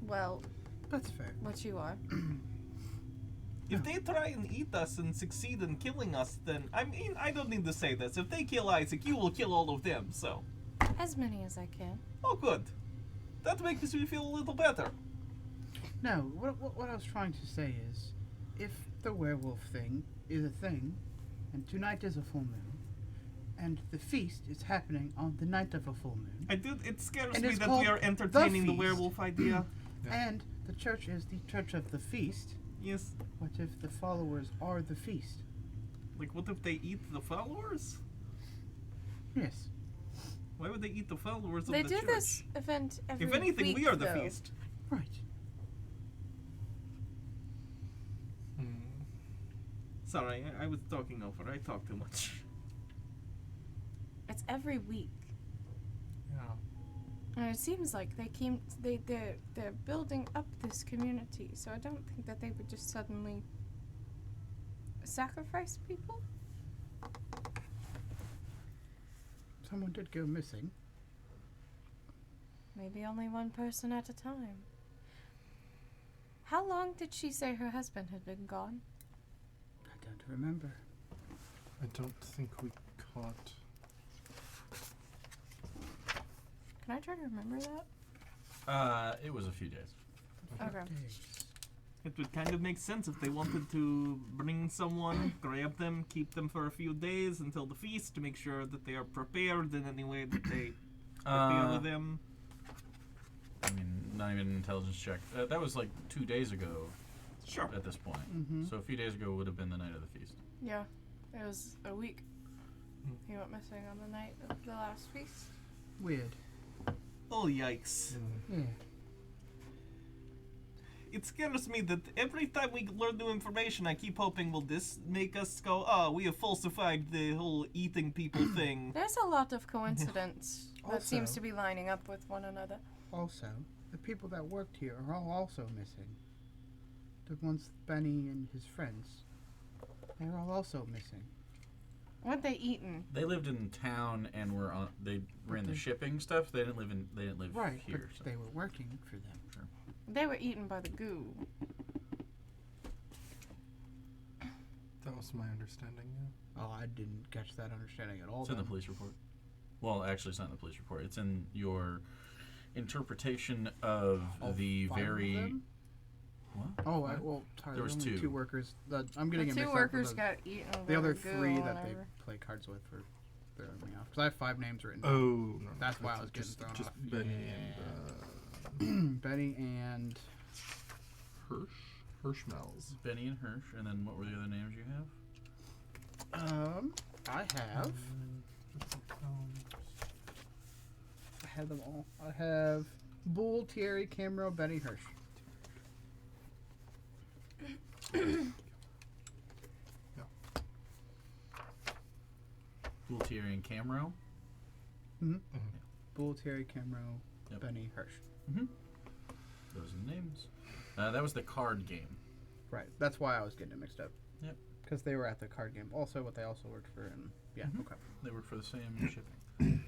well, That's fair. what you are. If they try and eat us and succeed in killing us, then, I mean, I don't need to say this. If they kill Isaac, you will kill all of them, so. As many as I can. Oh, good. That makes me feel a little better. No, what I was trying to say is, if the werewolf thing is a thing, and tonight is a full moon, and the feast is happening on the night of a full moon, It scares And me it's that called we are the entertaining the feast. werewolf idea. Yeah. and the church is the church of the feast, Yes. what if the followers are the feast? Like, what if they eat the followers? Yes. Why would they eat the followers of They the do church? this event every If anything, week, we are the though. feast. Right. Hmm. Sorry, I was talking over. I talk too much. It's every week. Yeah. And it seems like they're building up this community, so I don't think that they would just suddenly sacrifice people. Someone did go missing. Maybe only one person at a time. How long did she say her husband had been gone? I don't remember. I don't think we caught. Can I try to remember that? It was a few days. Okay. Days. It would kind of make sense if they wanted to bring someone, grab them, keep them for a few days until the feast to make sure that they are prepared in any way that they prepare them. I mean, not even an intelligence check. That was like 2 days ago Sure. at this point. Mm-hmm. So a few days ago would have been the night of the feast. Yeah, it was a week. Hmm. He went missing on the night of the last feast. Weird. Oh, yikes. Yeah. It scares me that every time we learn new information, I keep hoping, will this make us go, oh, we have falsified the whole eating people thing. There's a lot of coincidence that seems Also- to be lining up with one another. Also, the people that worked here are all also missing. The ones Benny and his friends. They're all also missing. What they eaten? They lived in town and were on. They ran the they- shipping stuff. They didn't live in. They didn't live Right, here. but So. they were working for them. They were eaten by the goo. That was my understanding. Yeah. Oh, I didn't catch that understanding at all. It's in the then. police report. Well, actually, it's not in the police report. It's in your interpretation of All the 5 of very. them? What? Oh, What? well, sorry, There was only two. 2 workers. I'm getting The it two mixed workers up with got eaten by the other goo 3 or that they whatever. play cards with were throwing me off. Because I have 5 names written down. Oh no. That's why I was getting just, thrown just off. Benny Benny and and Hirschmells. Benny and Hirsch, and then what were the other names you have? I have them all. I have Bull, Thierry, Camero, Benny, Hirsch. Gultieri and Camero. Bull, Thierry, Camero, Yep. Benny, Hirsch. Those are the names. That was the card game. Right. That's why I was getting it mixed up. Yep. Because they were at the card game. Also, what they also worked for. And yeah. Mhm. Okay. They work for the same shipping.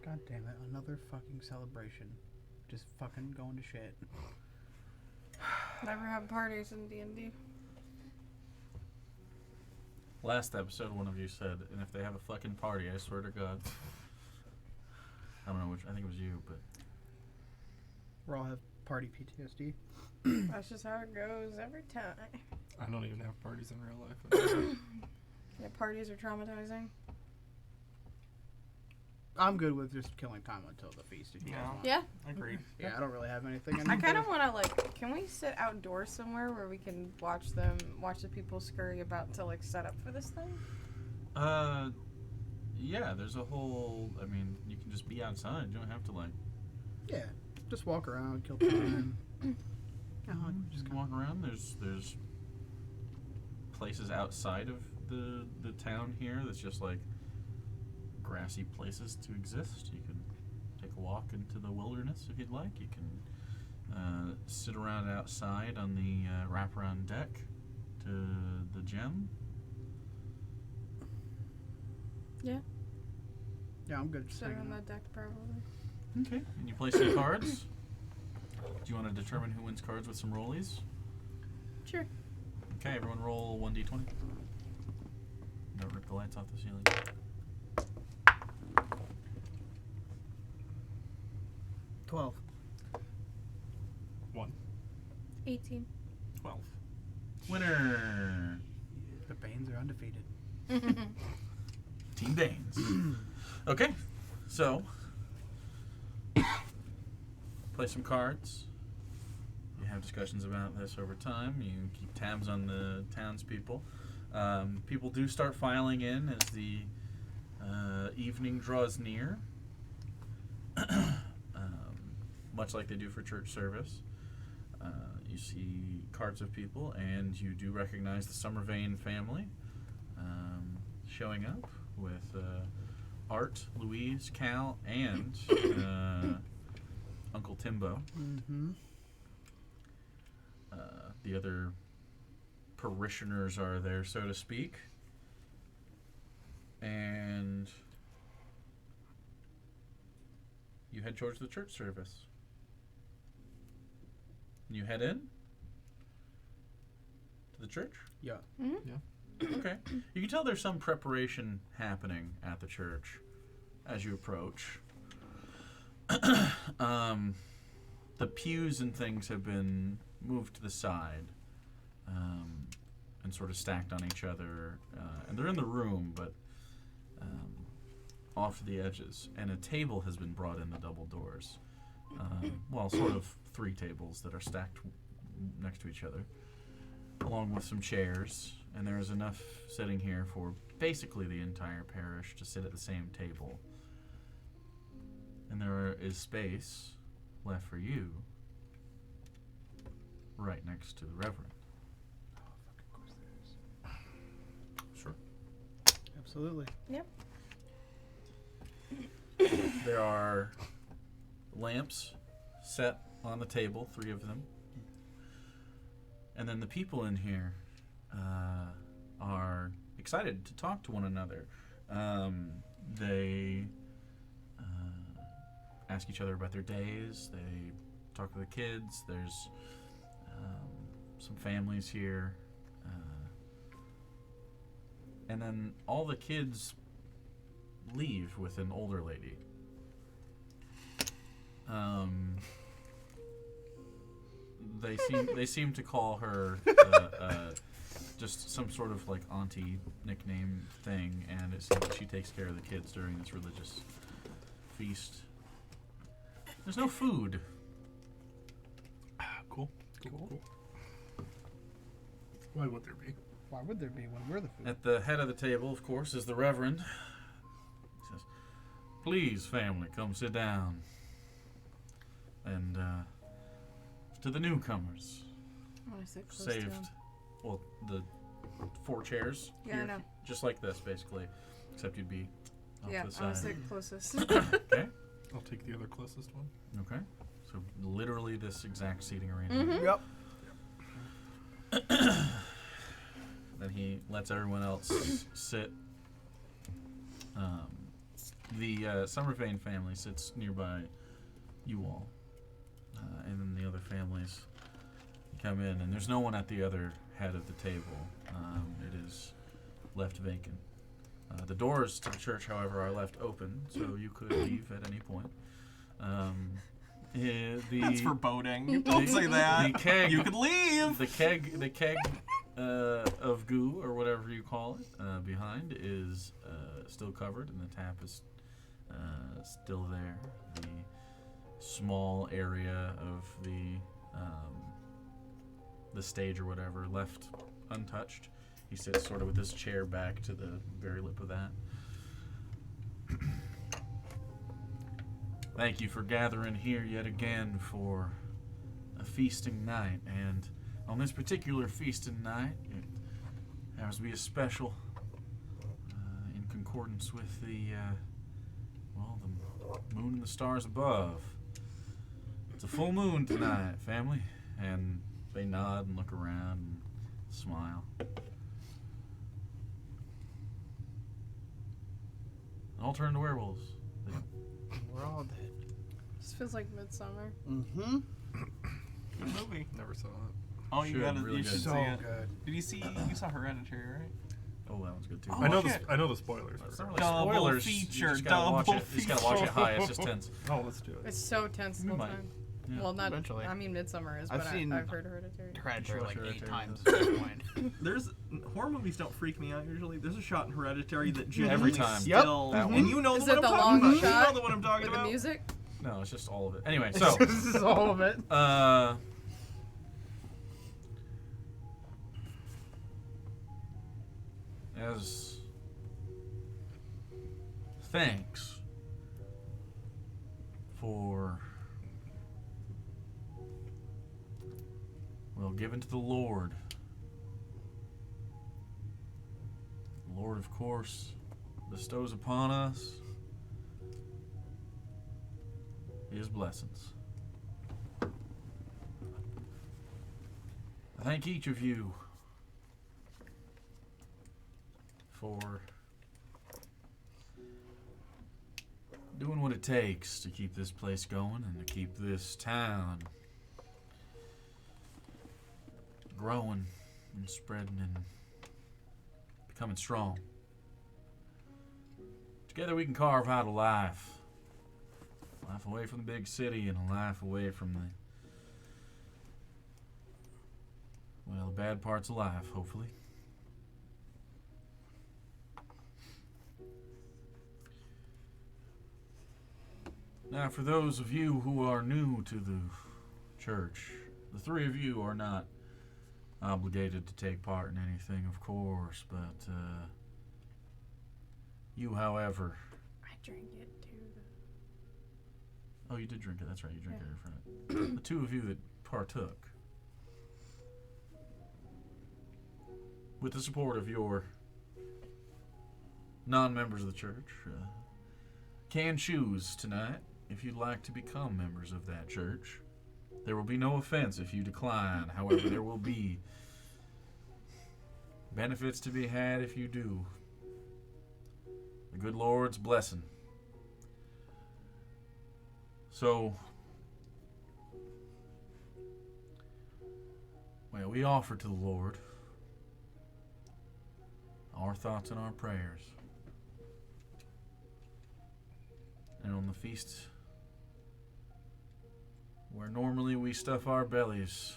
God damn it! Another fucking celebration. Just fucking going to shit. Never have parties in D&D. Last episode, one of you said, and if they have a fucking party, I swear to God. I don't know which. I think it was you, but We all have party PTSD. That's just how it goes every time. I don't even have parties in real life. Yeah, parties are traumatizing. I'm good with just killing time until the feast. If you guys Yeah. want. Yeah. Agreed. Yeah, I don't really have anything. I kind of want to like. Can we sit outdoors somewhere where we can watch the people scurry about to like set up for this thing? yeah, there's a whole. I mean, you can just be outside. You don't have to like. Yeah, just walk around, kill time. Just walk around. There's places outside of the town here that's just like grassy places to exist. You can take a walk into the wilderness if you'd like. You can sit around outside on the wraparound deck to the gem. Yeah, I'm good. Just Sit hanging on out. the deck, probably. Okay. And you play some cards. Do you want to determine who wins cards with some rollies? Sure. Okay, everyone roll 1d20. Don't rip the lights off the ceiling. 12. 1. 18. 12. Winner! The Banes are undefeated. Team Baines. Okay, so play some cards. You have discussions about this over time. You keep tabs on the townspeople. People do start filing in as the evening draws near, much like they do for church service. You see cards of people, and you do recognize the Summervane family showing up with Art, Louise, Cal, and Uncle Timbo. Mm-hmm. The other parishioners are there, so to speak. And you head towards the church service. You head in to the church? Yeah. Okay. You can tell there's some preparation happening at the church as you approach. The pews and things have been moved to the side and sort of stacked on each other. And they're in the room, but off to the edges. And a table has been brought in the double doors. Well, sort of 3 tables that are stacked next to each other, along with some chairs. And there is enough sitting here for basically the entire parish to sit at the same table. And there is space left for you right next to the Reverend. Sure. Absolutely. Yep. There are lamps set on the table, 3 of them. And then the people in here are excited to talk to one another. They ask each other about their days. They talk to the kids. There's some families here. And then all the kids leave with an older lady. They seem to call her just some sort of like auntie nickname thing, and it seems that she takes care of the kids during this religious feast. There's no food. Cool. Why would there be? Why would there be when we're the food? At the head of the table, of course, is the Reverend. He says, "Please, family, come sit down." And to the newcomers, I want to sit close to him. saved, well, the 4 chairs. Yeah, I here, know. Just like this, basically, except you'd be off Yeah, to the I want to side. sit closest. Okay. I'll take the other closest one. Okay. So literally this exact seating arrangement. Mhm. Yep. Then he lets everyone else sit. The Summervane family sits nearby you all. And then the other families come in, and there's no one at the other head of the table. It is left vacant. The doors to the church, however, are left open, so you could leave at any point. That's foreboding. Don't say that. The keg, You could leave. the keg of goo, or whatever you call it, behind is still covered, and the tap is still there. The small area of the stage or whatever left untouched. He sits sort of with his chair back to the very lip of that. Thank you for gathering here yet again for a feasting night, and on this particular feasting night, it has to be a special in concordance with the the stars above. It's a full moon tonight, family. And they nod and look around and smile. All turn to werewolves. We're all dead. This feels like Midsummer. Mm-hmm. Good movie. Never saw it. Oh, you Should, gotta, really you good. should So see it. good. Did you saw Hereditary, right? Oh, that one's good too. Oh, I know shit. I know the spoilers. It's For not it. really Double spoilers. feature, You just gotta watch double it. You just gotta watch it high. It's just tense. Oh, let's do it. It's so tense the We whole might. time. Yeah. Well, not. Eventually. I mean, Midsummer is, I've but seen- I've heard Hereditary. Hereditary like 8 Hereditary, times yeah. at this point. There's horror movies don't freak me out usually. There's a shot in Hereditary that Every genuinely time. still, That and one. you know Is the it one I'm the talking long about. shot You know the one I'm talking With the about. music? No, it's just all of it. Anyway, so This is all of it. as thanks for given to the Lord. The Lord, of course, bestows upon us His blessings. I thank each of you for doing what it takes to keep this place going and to keep this town growing and spreading and becoming strong. Together we can carve out a life. A life away from the big city and a life away from the bad parts of life, hopefully. Now, for those of you who are new to the church, the three of you are not obligated to take part in anything, of course, but you, however... I drank it too. Oh, you did drink it. That's right. You drank it in front. The two of you that partook, with the support of your non-members of the church, can choose tonight if you'd like to become members of that church. There will be no offense if you decline. However, there will be benefits to be had if you do. The good Lord's blessing. So, well, we offer to the Lord our thoughts and our prayers. And on the feast, where normally we stuff our bellies,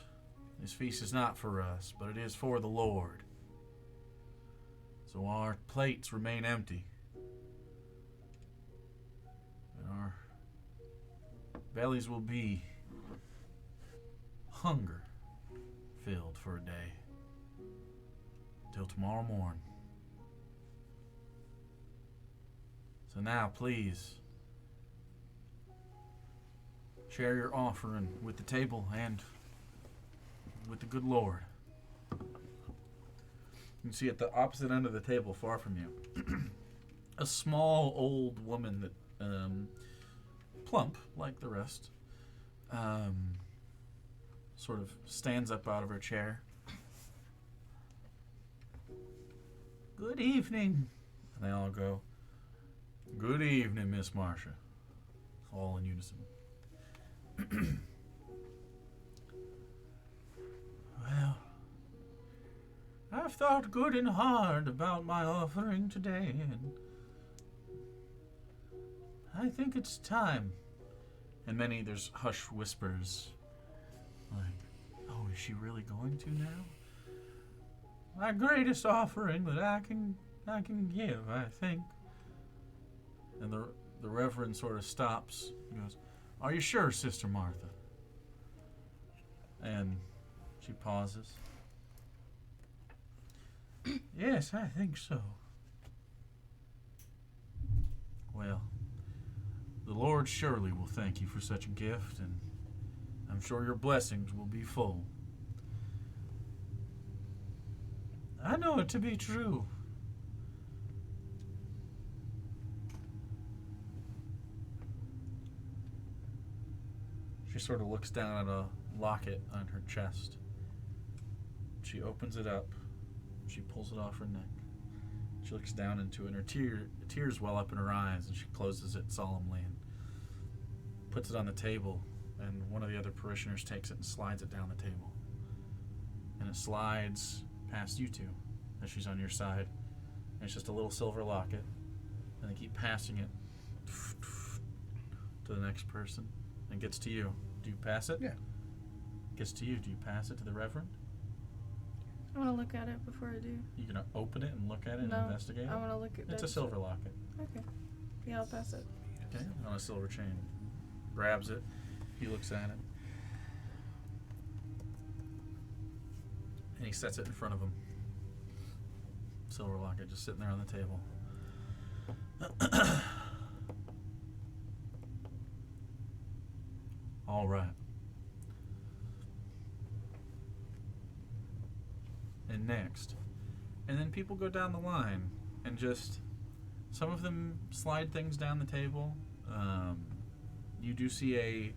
this feast is not for us, but it is for the Lord. So our plates remain empty. And our bellies will be hunger filled for a day till tomorrow morning. So now, please, share your offering with the table and with the good Lord. You can see at the opposite end of the table, far from you, a small old woman that, plump like the rest, sort of stands up out of her chair. Good evening. And they all go, good evening, Miss Marcia. All in unison. Well, I've thought good and hard about my offering today, and I think it's time. And there's hush whispers, like, oh, is she really going to now? My greatest offering that I can give, I think. And the Reverend sort of stops and goes, are you sure, Sister Martha? And she pauses. Yes, I think so. Well, the Lord surely will thank you for such a gift, and I'm sure your blessings will be full. I know it to be true. She sort of looks down at a locket on her chest. She opens it up. She pulls it off her neck. She looks down into it, and her tears well up in her eyes, and she closes it solemnly and puts it on the table, and one of the other parishioners takes it and slides it down the table. And it slides past you two as she's on your side. And it's just a little silver locket, and they keep passing it to the next person, and gets to you. Do you pass it? Yeah. Gets to you. Do you pass it to the Reverend? I want to look at it before I do. You gonna open it and look at it and No, investigate it? I want to look at It's a silver locket. Okay. Yeah, I'll pass it. Okay, on a silver chain. Grabs it. He looks at it. And he sets it in front of him. Silver locket just sitting there on the table. All right. And next. And then people go down the line and just, some of them slide things down the table. You do see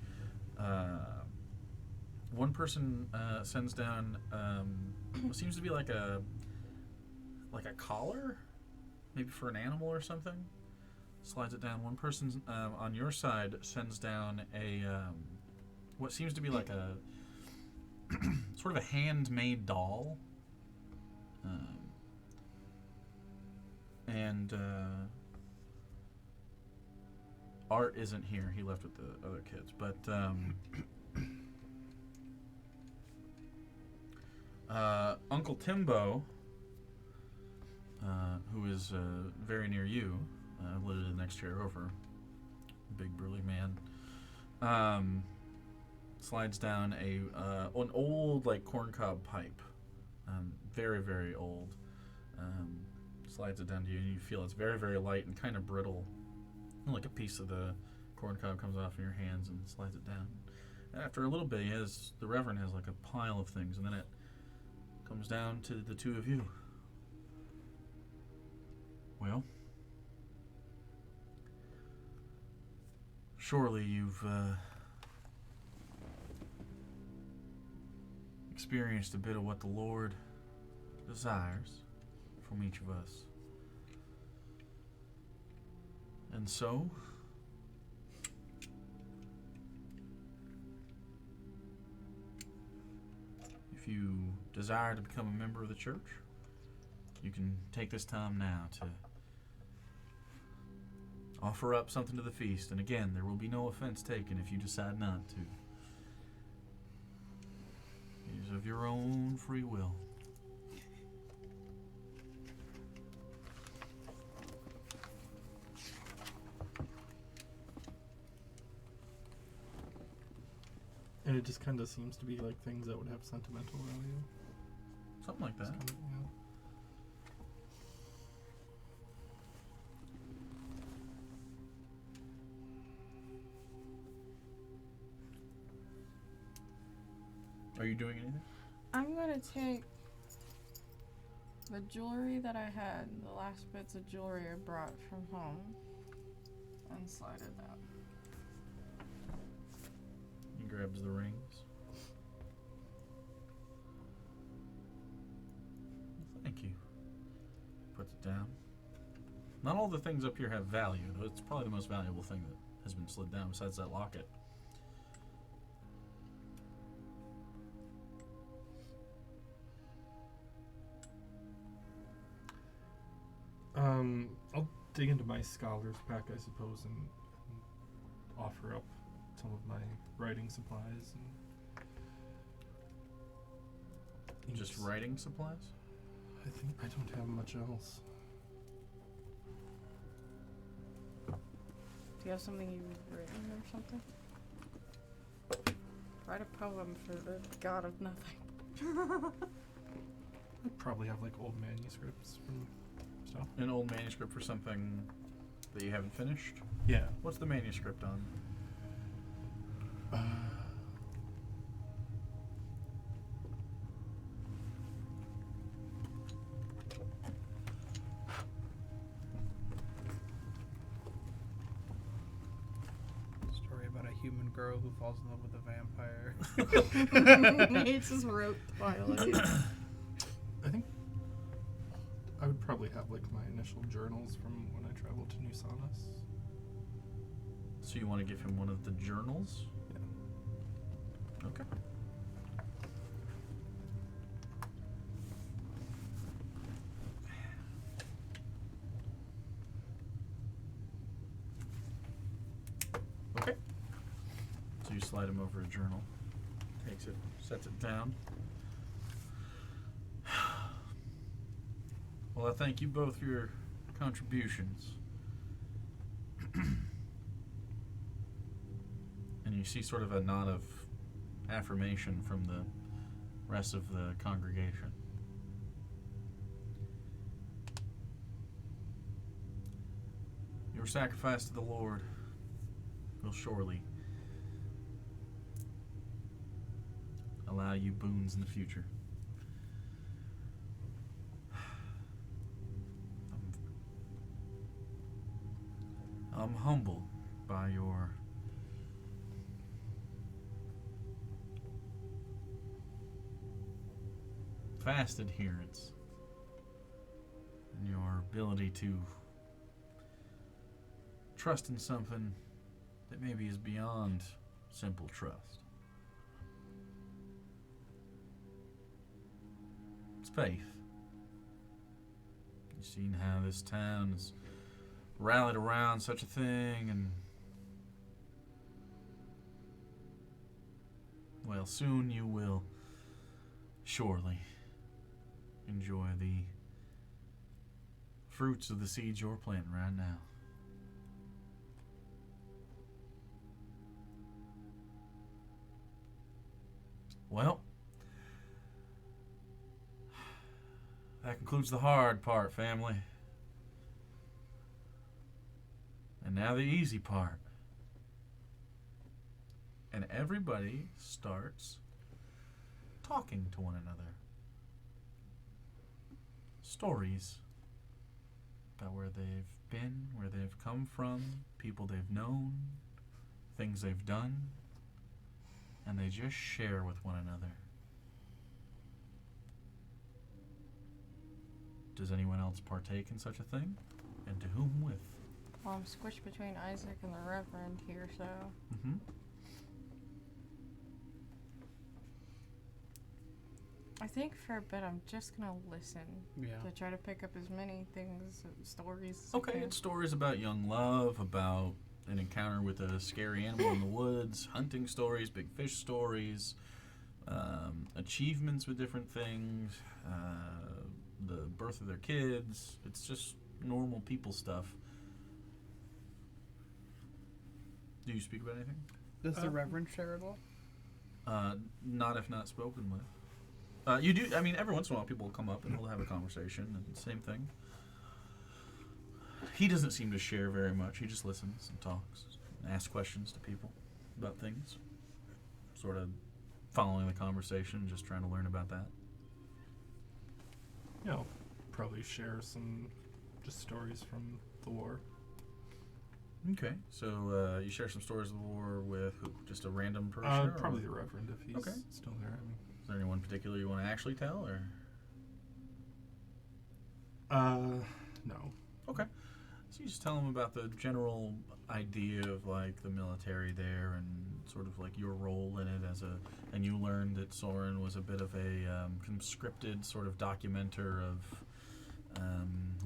one person sends down what seems to be like a collar, maybe for an animal or something. Slides it down. One person on your side sends down a what seems to be like a sort of a handmade doll. And Art isn't here. He left with the other kids. But Uncle Timbo, who is very near you, literally the next chair over, big burly man, slides down an old like corncob pipe, very very old. Slides it down to you, and you feel it's very very light and kind of brittle. Like a piece of the corncob comes off in your hands and slides it down. And after a little bit, the Reverend has like a pile of things, and then it comes down to the two of you. Well, surely you've experienced a bit of what the Lord desires from each of us. And so, if you desire to become a member of the church, you can take this time now to offer up something to the feast. And again, there will be no offense taken if you decide not to. It is of your own free will. And it just kind of seems to be like things that would have sentimental value. Something like that. Just kinda, yeah. Are you doing anything? I'm gonna take the jewelry that I had, the last bits of jewelry I brought from home, and slide it out. He grabs the rings. Thank you. Puts it down. Not all the things up here have value, though it's probably the most valuable thing that has been slid down besides that locket. I'll dig into my scholar's pack, I suppose, and offer up some of my writing supplies and Just inks. writing supplies? I think I don't have much else. Do you have something you've written or something? Write a poem for the god of nothing. I probably have like old manuscripts from stuff. An old manuscript for something that you haven't finished? Yeah. What's the manuscript on? Story about a a human girl who falls in love with a vampire. He just wrote Twilight. I think I would probably have like my initial journals from when I traveled to New Sanas. So you want to give him one of the journals? Yeah. Okay. Okay. So you slide him over a journal. Takes it, sets it down. Well, I thank you both for your contributions. And you see sort of a nod of affirmation from the rest of the congregation. Your sacrifice to the Lord will surely allow you boons in the future. I'm humbled by your fast adherence and your ability to trust in something that maybe is beyond simple trust. It's faith. You've seen how this town has rallied around such a thing, and well, soon you will surely enjoy the fruits of the seeds you're planting right now. Well, that concludes the hard part, family. And now the easy part. And everybody starts talking to one another. Stories about where they've been, where they've come from, people they've known, things they've done, and they just share with one another. Does anyone else partake in such a thing? And to whom with? Well, I'm squished between Isaac and the Reverend here, so. Mm-hmm. I think for a bit I'm just gonna listen Yeah. to try to pick up as many things, stories. as I Okay, can. it's stories about young love, about an encounter with a scary animal in the woods, hunting stories, big fish stories, achievements with different things, the birth of their kids. It's just normal people stuff. Do you speak about anything? Does the Reverend share at all? Not if not spoken with. You do. I mean, every once in a while, people will come up and we'll have a conversation, and same thing. He doesn't seem to share very much. He just listens and talks, and asks questions to people about things. Sort of following the conversation, just trying to learn about that. Yeah, I'll probably share some just stories from the war. Okay, so you share some stories of the war with who? Just a random person? Probably the Reverend if he's Okay. still there. I mean, Is there anyone particular you want to actually tell, or? no. Okay. So you just tell them about the general idea of like the military there and sort of like your role in it and you learned that Soren was a bit of a conscripted sort of documenter of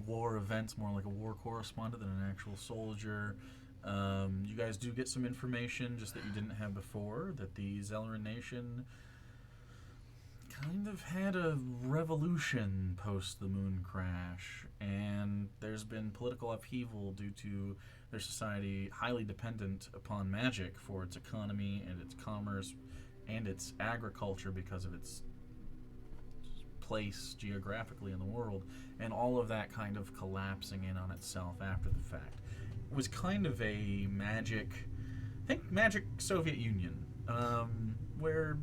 war events, more like a war correspondent than an actual soldier. You guys do get some information just that you didn't have before, that the Zellerin Nation kind of had a revolution post the moon crash, and there's been political upheaval due to their society highly dependent upon magic for its economy and its commerce and its agriculture because of its place geographically in the world, and all of that kind of collapsing in on itself after the fact. It was kind of a magic, think magic Soviet Union, where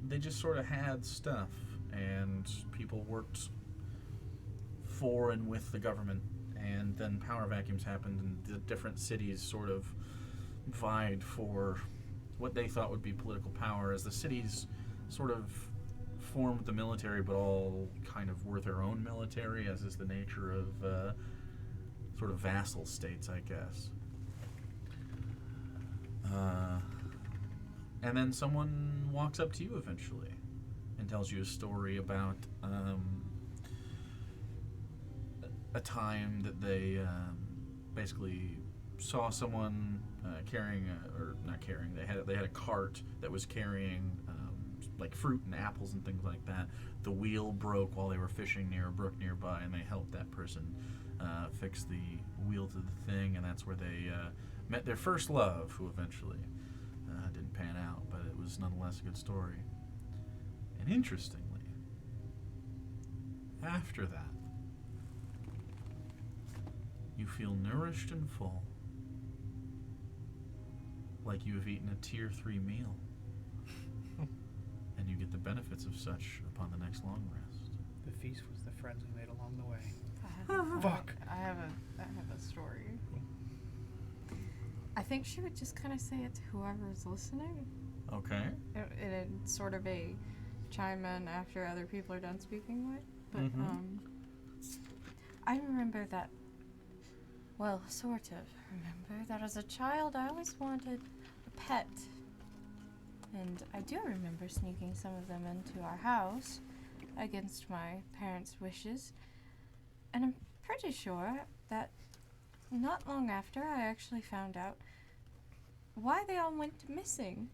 they just sort of had stuff, and people worked for and with the government, and then power vacuums happened, and the different cities sort of vied for what they thought would be political power as the cities sort of formed the military, but all kind of were their own military, as is the nature of sort of vassal states, I guess. And then someone walks up to you eventually and tells you a story about a time that they basically saw someone carrying, or not carrying, they had a cart that was carrying like fruit and apples and things like that. The wheel broke while they were fishing near a brook nearby, and they helped that person fix the wheel to the thing, and that's where they met their first love, who eventually didn't pan out, but it was nonetheless a good story. And interestingly, after that, you feel nourished and full, like you have eaten a tier 3 meal. And you get the benefits of such upon the next long rest. The feast was the friends we made along the way. Fuck. I have a story. I think she would just kind of say it to whoever's listening. Okay. In sort of a chime in after other people are done speaking way. But I remember that. Well, sort of remember that as a child I always wanted a pet. And I do remember sneaking some of them into our house against my parents' wishes. And I'm pretty sure that not long after I actually found out why they all went missing.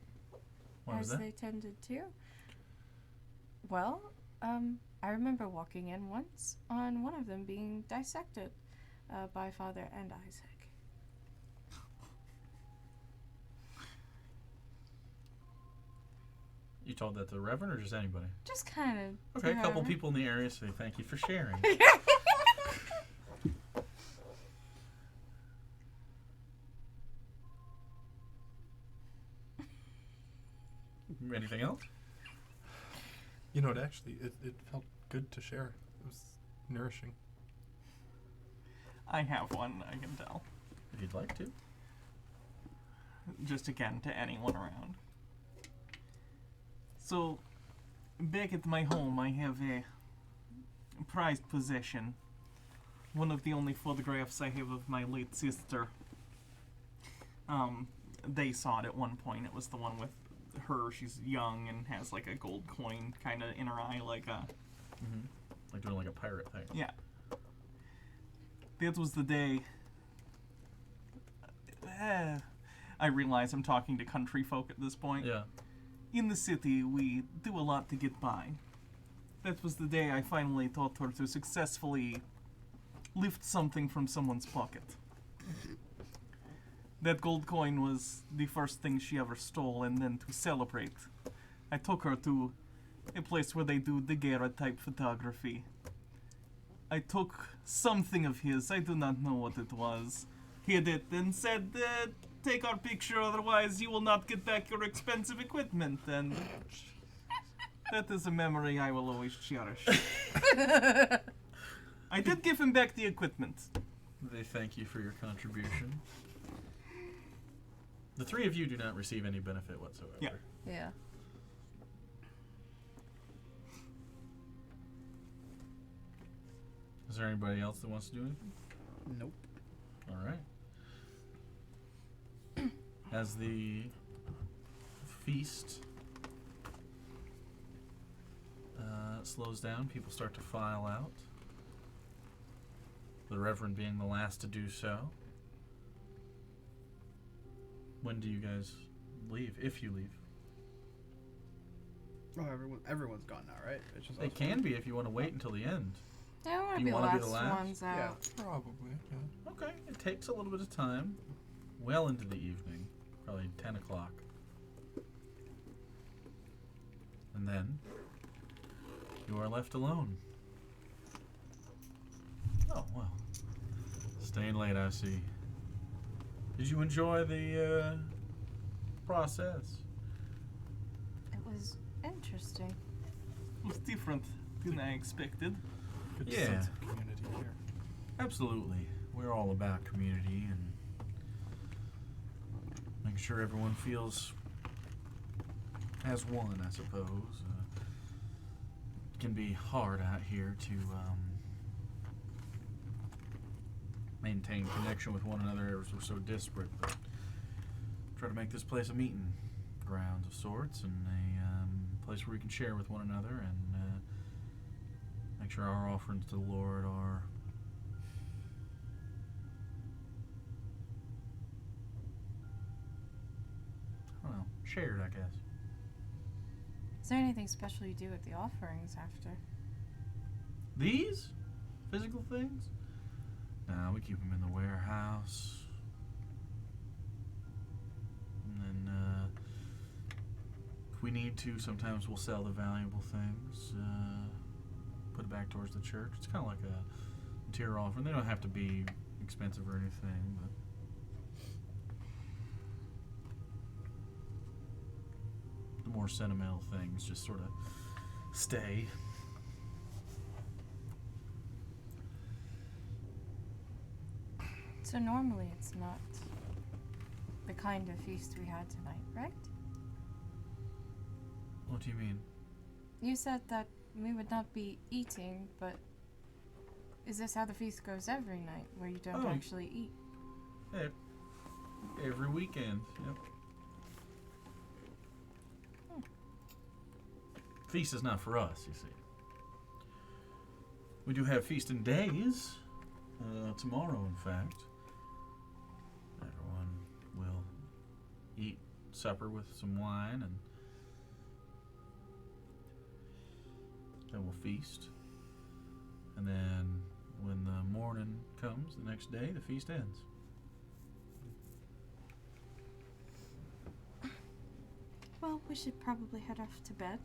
Why was as that? they tended to. Well, I remember walking in once on one of them being dissected by Father and Isaac. You told that to the Reverend or just anybody? Just kind of. Okay, a couple people in the area say thank you for sharing. Anything else? You know, it felt good to share. It was nourishing. I have one, I can tell. If you'd like to. Just again, to anyone around. So, back at my home, I have a prized possession. One of the only photographs I have of my late sister. They saw it at one point. It was the one with her. She's young and has like a gold coin kind of in her eye, like a... Mm-hmm. Like doing like a pirate thing. Yeah. That was the day... I realize I'm talking to country folk at this point. Yeah. In the city, we do a lot to get by. That was the day I finally taught her to successfully lift something from someone's pocket. That gold coin was the first thing she ever stole, and then to celebrate, I took her to a place where they do daguerreotype photography. I took something of his, I do not know what it was, hid it, and said, take our picture, otherwise you will not get back your expensive equipment, and that is a memory I will always cherish. I did give him back the equipment. They thank you for your contribution. The three of you do not receive any benefit whatsoever. Yeah. Yeah. Is there anybody else that wants to do anything? Nope. All right. As the feast slows down, people start to file out. The Reverend being the last to do so. When do you guys leave? If you leave. Oh, everyone's gone now, right? It's just They us can four? be if you want to wait until the end. Yeah, I want You to be the wanna be last the last? ones out. Probably, yeah. Okay, it takes a little bit of time. Well into the evening. Probably 10 o'clock. And then you are left alone. Oh, well. Staying late, I see. Did you enjoy the process? It was interesting. It was different than I expected. Good Yeah. sense of community here. Absolutely. We're all about community and making sure everyone feels as one, I suppose. It can be hard out here to maintain connection with one another as we're so disparate, but try to make this place a meeting ground of sorts and a place where we can share with one another and make sure our offerings to the Lord are shared, I guess. Is there anything special you do with the offerings after? These physical things? No, we keep them in the warehouse. And then, if we need to, sometimes we'll sell the valuable things, put it back towards the church. It's kind of like a tier offering. They don't have to be expensive or anything, but the more sentimental things just sort of stay. So normally it's not the kind of feast we had tonight, right? What do you mean? You said that we would not be eating, but is this how the feast goes every night, where you don't actually eat? Every weekend, yep. Feast is not for us, you see. We do have feasting days. Tomorrow, in fact. Everyone will eat supper with some wine and then we'll feast. And then when the morning comes, the next day, the feast ends. Well, we should probably head off to bed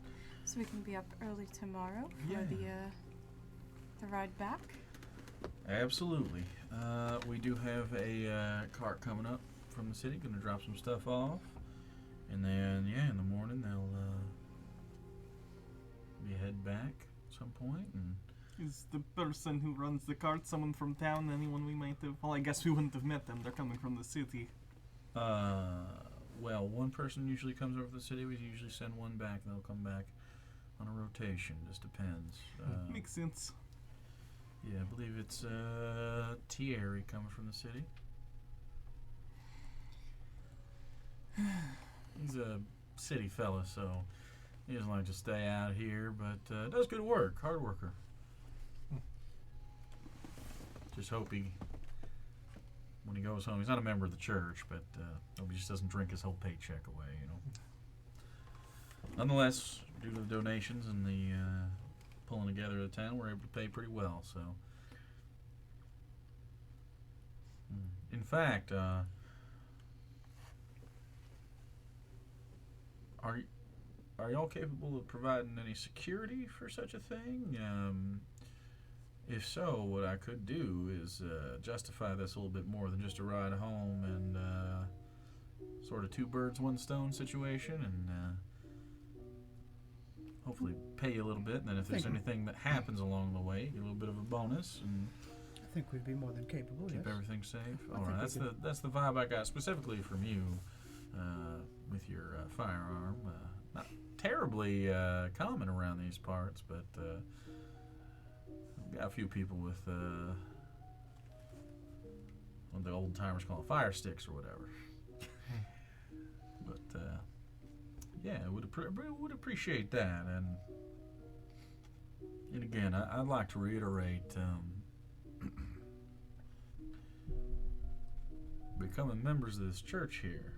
so we can be up early tomorrow for the ride back. Absolutely. We do have a cart coming up from the city, going to drop some stuff off. And then, in the morning, they'll be head back at some point. And Is the person who runs the cart someone from town? Anyone we might have? Well, I guess we wouldn't have met them. They're coming from the city. well, one person usually comes over to the city. We usually send one back, and they'll come back on a rotation. Just depends. Makes sense. Yeah, I believe it's Thierry coming from the city. He's a city fella, so he doesn't like to stay out here, but does good work, hard worker. Just hope when he goes home, he's not a member of the church, but hope he just doesn't drink his whole paycheck away, you know. Nonetheless, due to the donations and the pulling together of the town, we're able to pay pretty well, so. In fact, are y'all capable of providing any security for such a thing? If so, what I could do is justify this a little bit more than just a ride home and sort of two birds, one stone situation, and hopefully pay you a little bit. And then if there's anything that happens along the way, get a little bit of a bonus and I think we'd be more than capable. keep Yes. everything safe. I All think right, we that's the vibe I got specifically from you with your firearm. Not terribly common around these parts, but got a few people with what the old timers call fire sticks or whatever. But would appreciate that, and again, I'd like to reiterate. Becoming members of this church here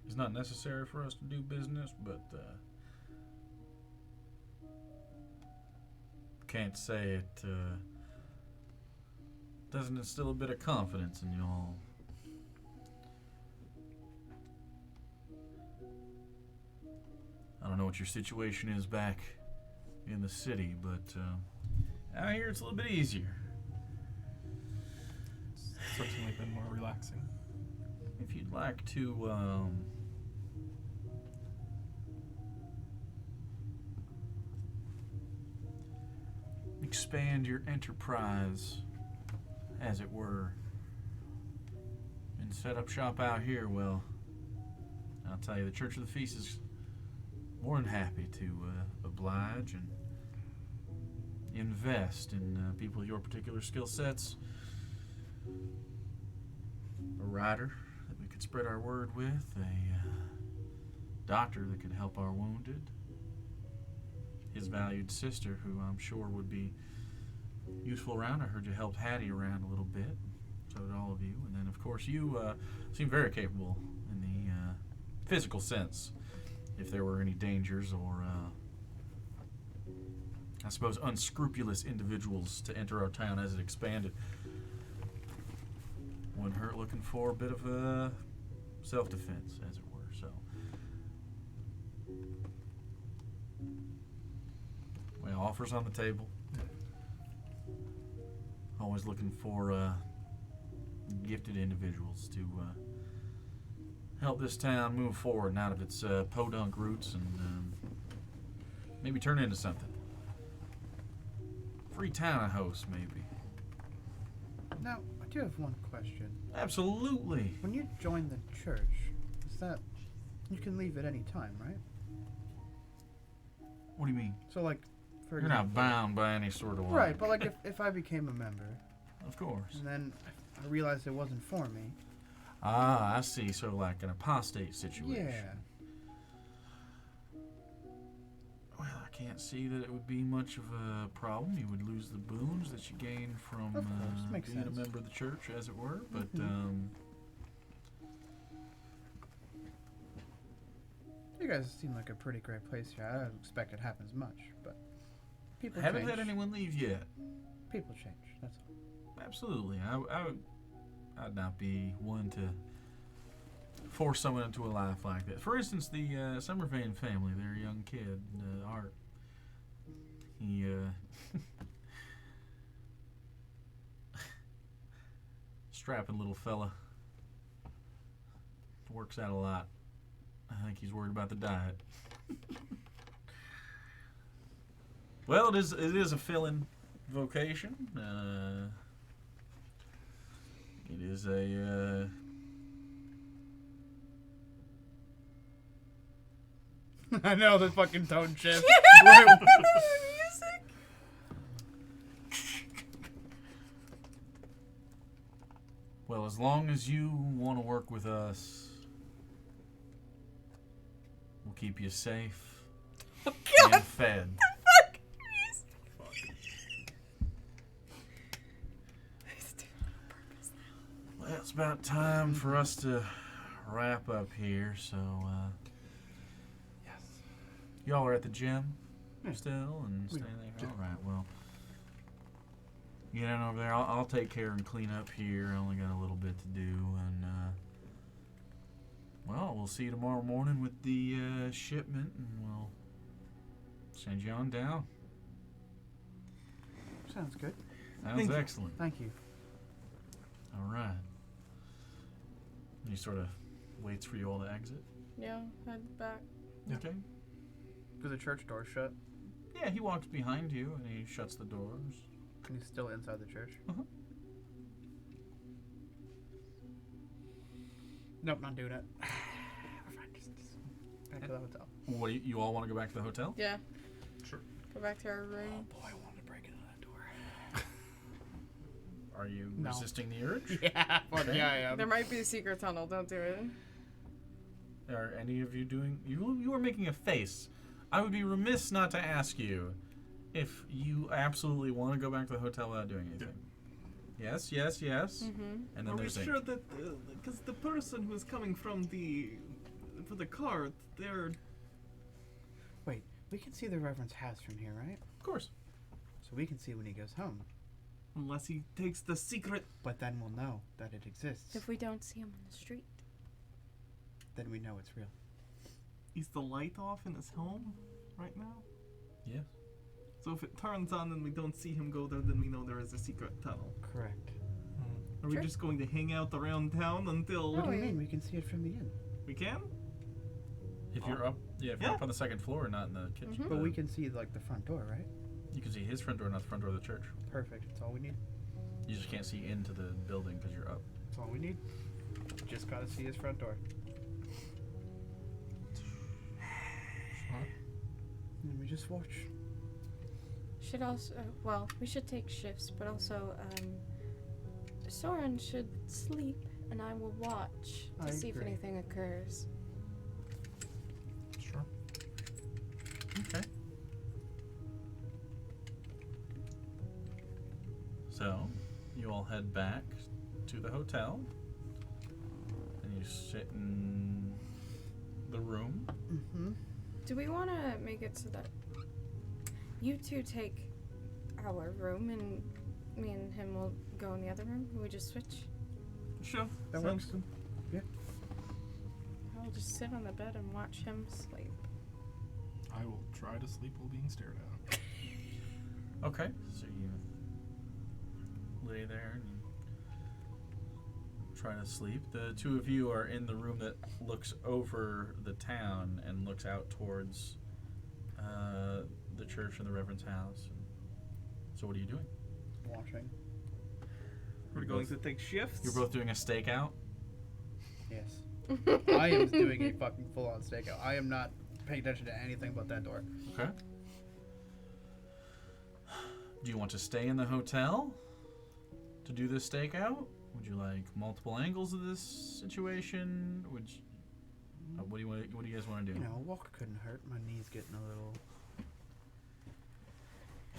is not necessary for us to do business, but can't say it doesn't instill a bit of confidence in y'all. I don't know what your situation is back in the city, but out here it's a little bit easier. Certainly been more relaxing. If you'd like to expand your enterprise, as it were, and and set up shop out here, well, I'll tell you, the Church of the Feast is more than happy to oblige and invest in people with your particular skill sets. A rider that we could spread our word with, a doctor that could help our wounded, his valued sister, who I'm sure would be useful around. I heard you helped Hattie around a little bit, so did all of you. And then, of course, you seem very capable in the physical sense, if there were any dangers or, I suppose, unscrupulous individuals to enter our town as it expanded. Wouldn't hurt looking for a bit of self-defense, as it were. So, well, offers on the table. Always looking for gifted individuals to help this town move forward and out of its podunk roots and maybe turn into something. Free town host, maybe. Now, I do have one question. Absolutely. When you join the church, is that you can leave at any time, right? What do you mean? So, like, for You're example, not bound by any sort of right? But like, if I became a member Of course. and then I realized it wasn't for me, Ah, I see. So like an apostate situation. yeah. Well, I can't see that it would be much of a problem. You would lose the boons that you gain from Of course, makes being sense. a member of the church, as it were. But Mhm. You guys seem like a pretty great place here. I don't expect it happens much, but people haven't change. had anyone leave yet. People change. That's all. Absolutely. I'd not be one to force someone into a life like that. For instance, the Summervane family, their young kid, Art. He strapping little fella. Works out a lot. I think he's worried about the diet. Well, it is a filling vocation. It is a I know the fucking tone shift. well, as long as you want to work with us, we'll keep you safe and fed. Well, it's about time for us to wrap up here, so Yes. y'all are at the gym Yeah. still and We staying there? are. All right, well, get on over there. I'll take care and clean up here. I only got a little bit to do, and well, we'll see you tomorrow morning with the shipment, and we'll send you on down. Sounds good. Sounds Thank you. excellent. Thank you. All right. He sort of waits for you all to exit. Yeah, head back. Yeah. Okay. Is the church door shut? Yeah, he walks behind you and he shuts the doors. And he's still inside the church? Uh-huh. Nope, not doing it. We're fine. Just back to the hotel. What do you all want to go back to the hotel? Yeah. Sure. Go back to our room. Boy, I wanted to break into that door. Are you No. resisting the urge? Yeah, Okay. yeah, I am. There might be a secret tunnel. Don't do it. Are any of you doing? You are making a face. I would be remiss not to ask you if you absolutely want to go back to the hotel without doing anything. Yes, yes, yes. Mm-hmm. And then Are we there's sure that because the person who's coming from for the cart, they're Wait, we can see the Reverend's house from here, right? of course. So we can see when he goes home. unless he takes the secret. But then we'll know that it exists. If we don't see him on the street. Then we know it's real. Is the light off in his home right now? Yes. So if it turns on and we don't see him go there, then we know there is a secret tunnel. Correct. Are we Sure. just going to hang out around town until What do you we- mean? We can see it from the inn. we can? If you're up, if you're Yeah. up on the second floor, not in the kitchen. Mhm. But we can see, like, the front door, right? You can see his front door, not the front door of the church. Perfect. That's all we need. You just can't see into the building because you're up. That's all we need. just gotta see his front door. And we just watch. Should also, well, we should take shifts, but also, Soren should sleep, and I will watch to I see if agree. anything occurs. Sure. Okay. So, you all head back to the hotel, and you sit in the room. Mm-hmm. Do we want to make it so that you two take our room, and me and him will go in the other room? Will we just switch? Sure. That Sounds works. good. I'll just sit on the bed and watch him sleep. I will try to sleep while being stared at. Okay, so you lay there and try to sleep. The two of you are in the room that looks over the town and looks out towards the church and the Reverend's house. So what are you doing? Watching. We're going to take shifts. You're both doing a stakeout? Yes. I am doing a fucking full-on stakeout. I am not paying attention to anything but that door. Okay. Do you want to stay in the hotel to do this stakeout? Would you like multiple angles of this situation? What do you guys want to do? You know, a walk couldn't hurt. My knee's getting a little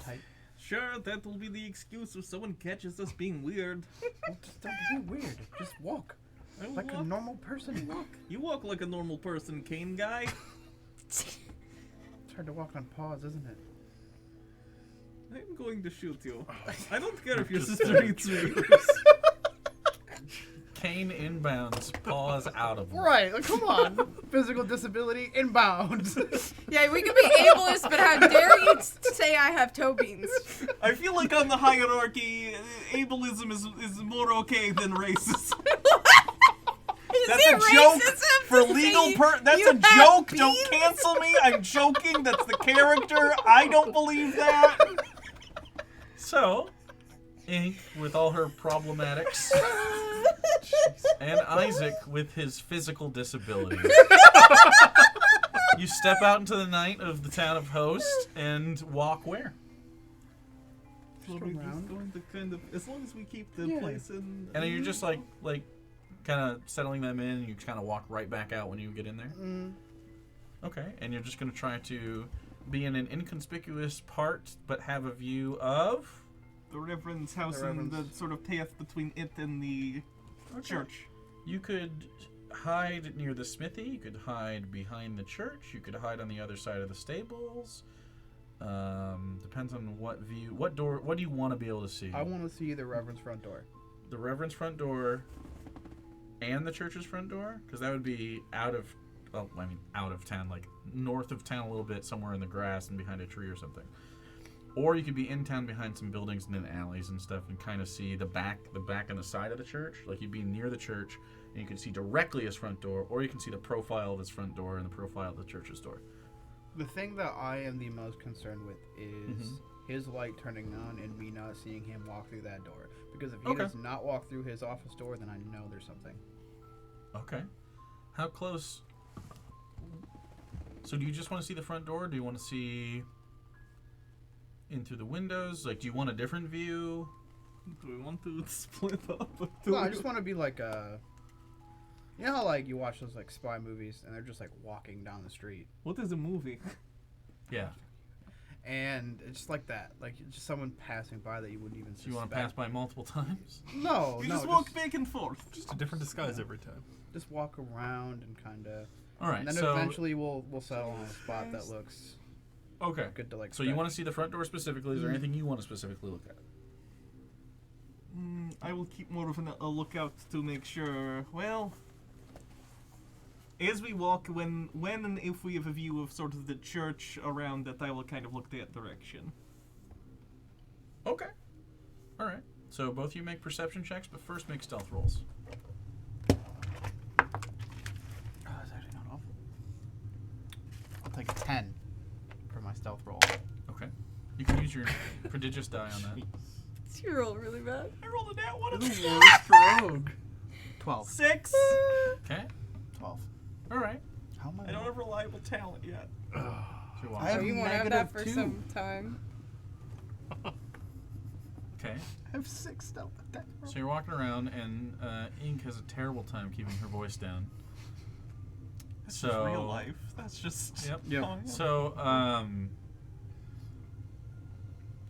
tight. Sure, that will be the excuse if someone catches us being weird. Well, just don't be weird. Just walk. I will Like a walk. normal person walk. You walk like a normal person, Kane guy. It's hard to walk on pause, isn't it? I'm going to shoot you. I don't care if your sister eats me. Kane inbounds, paws out of him. Right, like, come on. Physical disability inbound. Yeah, we could be ableist, but how dare you say I have toe beans? I feel like on the hierarchy, ableism is more okay than racism. That's a joke for legal That's you a have joke. beans? Don't cancel me. I'm joking. That's the character. I don't believe that. So, Ink, with all her problematics, and Isaac with his physical disability. You step out into the night of the town of Host and walk where? Well, we're just going to kind of, as long as we keep the Yeah. place in. And you're just like kind of settling them in, and you kind of walk right back out when you get in there? Okay, and you're just going to try to be in an inconspicuous part, but have a view of... the Reverend's house The and the Reverend's. sort of path between it and the church. You could hide near the smithy, you could hide behind the church, you could hide on the other side of the stables. Depends on what view, what door, what do you want to be able to see? I want to see the Reverend's front door. The Reverend's front door and the church's front door? Because that would be out of town, like north of town a little bit, somewhere in the grass and behind a tree or something. Or you could be in town behind some buildings and in alleys and stuff and kind of see the back and the side of the church. Like you'd be near the church and you could see directly his front door, or you can see the profile of his front door and the profile of the church's door. The thing that I am the most concerned with is his light turning on and me not seeing him walk through that door. Because if he Okay. does not walk through his office door, then I know there's something. Okay. How close? So do you just want to see the front door? Do you want to see in through the windows? Like, do you want a different view? Do we want to split up? No, I just want to be like you know how like you watch those like spy movies and they're just like walking down the street What is a movie? Yeah. and it's just like that, like just someone passing by that you wouldn't even So suspect. you want to pass by multiple times? No, You no, just walk back and forth. Just a different disguise every time. just walk around and kind of, All right. and then So eventually we'll settle on a spot that looks okay. good to like. So you want to see the front door specifically? Is there anything you want to specifically look at? I will keep more of a lookout to make sure. Well, as we walk, when and if we have a view of sort of the church around it, I will kind of look that direction. Okay. All right. So both of you make perception checks, but first make stealth rolls. Oh, that's actually not awful. I'll take a 10 for my stealth roll. Okay. You can use your prodigious die on that. You roll really bad. I rolled a nat one. Worst rogue. 12. 6. Okay. 12. All right. How am I? I don't have reliable talent yet. So you're I walking. have Oh, you won't have that negative for 2. some time. Okay. I have 6 stealth attack. So you're walking around, and Ink has a terrible time keeping her voice down. That's So just real life. That's just. Yep. Yep. Oh, yeah. So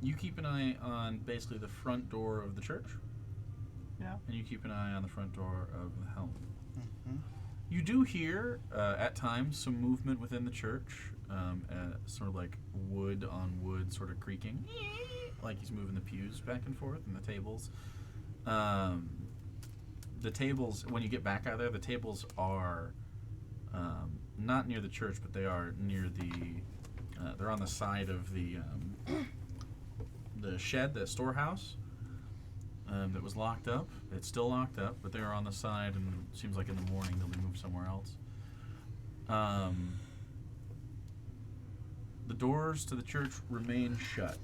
you keep an eye on basically the front door of the church. Yeah. And you keep an eye on the front door of the helm. Mm-hmm. You do hear, at times, some movement within the church, sort of like wood on wood, sort of creaking, like he's moving the pews back and forth and the tables. The tables, when you get back out of there, the tables are not near the church, but they are near the. They're on the side of the shed, the storehouse. That was locked up. It's still locked up, but they're on the side, and it seems like in the morning they'll be moved somewhere else. The doors to the church remain shut.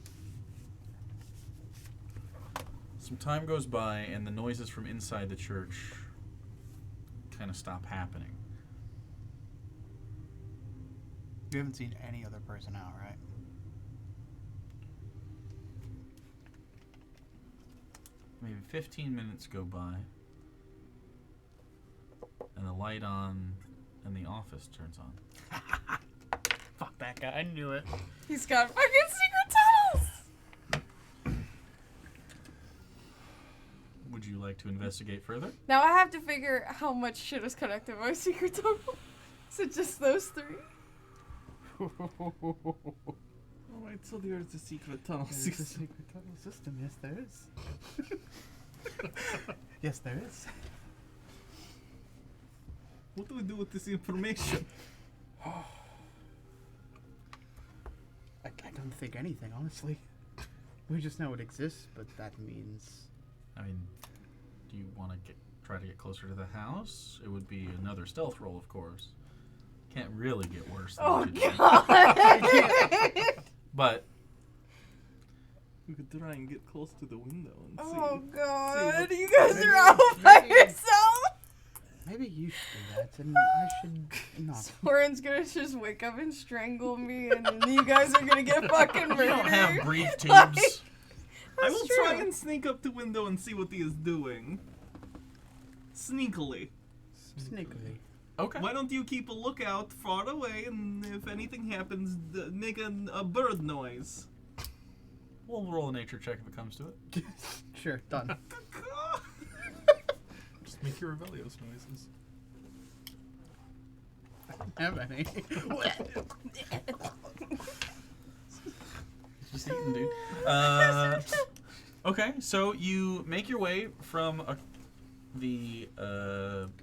Some time goes by, and the noises from inside the church kind of stop happening. You haven't seen any other person out, right? Maybe 15 minutes go by, and the light on in the office turns on. Fuck that guy. I knew it. He's got fucking secret tunnels! Would you like to investigate further? Now I have to figure how much shit is connected to my secret tunnel. Is it just those 3? Alright, so there's the secret tunnel There's a system. secret tunnel system. Yes, there is. Yes, there is. What do we do with this information? I don't think anything, honestly. We just know it exists, but that means... I mean, do you want to try to get closer to the house? It would be another stealth roll, of course. Can't really get worse than Oh what you did. god! But We could try and get close to the window and see. Oh god, what- you guys are all by yourself? Maybe you should do that, and I should not. Soren's gonna just wake up and strangle me, and then you guys are gonna get fucking murdered. you don't have breathe Like, tubes. I that's will true. try and sneak up the window and see what he is doing. Sneakily. Sneakily. Okay. Why don't you keep a lookout far away, and if anything happens, make a bird noise. We'll roll a nature check if it comes to it. Sure, done. Just make your Revelios noises. I don't have any. Just eating, dude. Okay, so you make your way from the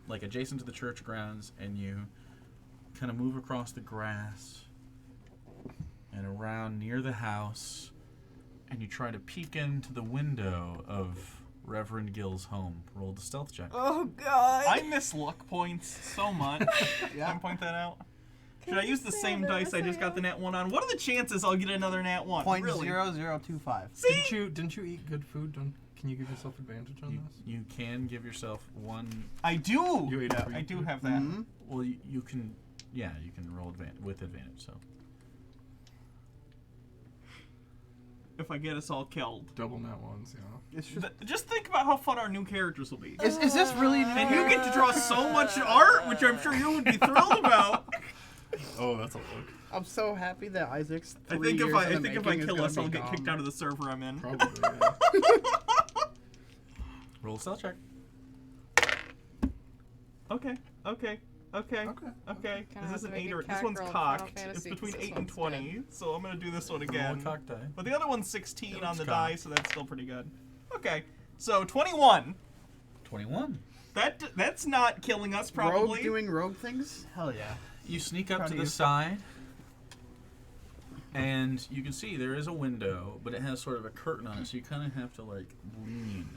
like adjacent to the church grounds, and you kind of move across the grass and around near the house, and you try to peek into the window of Reverend Gill's home. Roll the stealth check. Oh god. I miss luck points so much. Yeah. Can I point that out? Should I Can use you the say same that dice I just got the nat 1 on? What are the chances I'll get another nat 1? Really? .0025. See? Didn't you eat good food? Can you give yourself advantage on this? You can give yourself one. I do! You ate Yeah. free I do food? have that. Mhm. Well, you can. Yeah, you can roll with advantage. So If I get us all killed. Double nat ones, yeah. It's just, Just think about how fun our new characters will be. is this really new? And you get to draw so much art, which I'm sure you would be thrilled about. Oh, that's a look. I'm so happy that Isaac's I 3 think years if I in the think if I making is kill gonna us, be I'll get gone. kicked out of the server I'm in. Probably, yeah. roll a stealth check. Okay. Okay. Okay. Kinda Is this have to an make 8 a or this cack one's roll in Final cocked? It's Fantasy, between 'cause this 8 and one's 20, so I'm gonna do this one Roll again. a cock die. But the other one's 16 That on the one's die, cocked. so that's still pretty good. Okay, so 21. 21. That's not killing us, Rogue probably. doing rogue things? Hell yeah. You sneak up Proud to of the you. side, and you can see there is a window, but it has sort of a curtain on it, so you kind of have to like lean.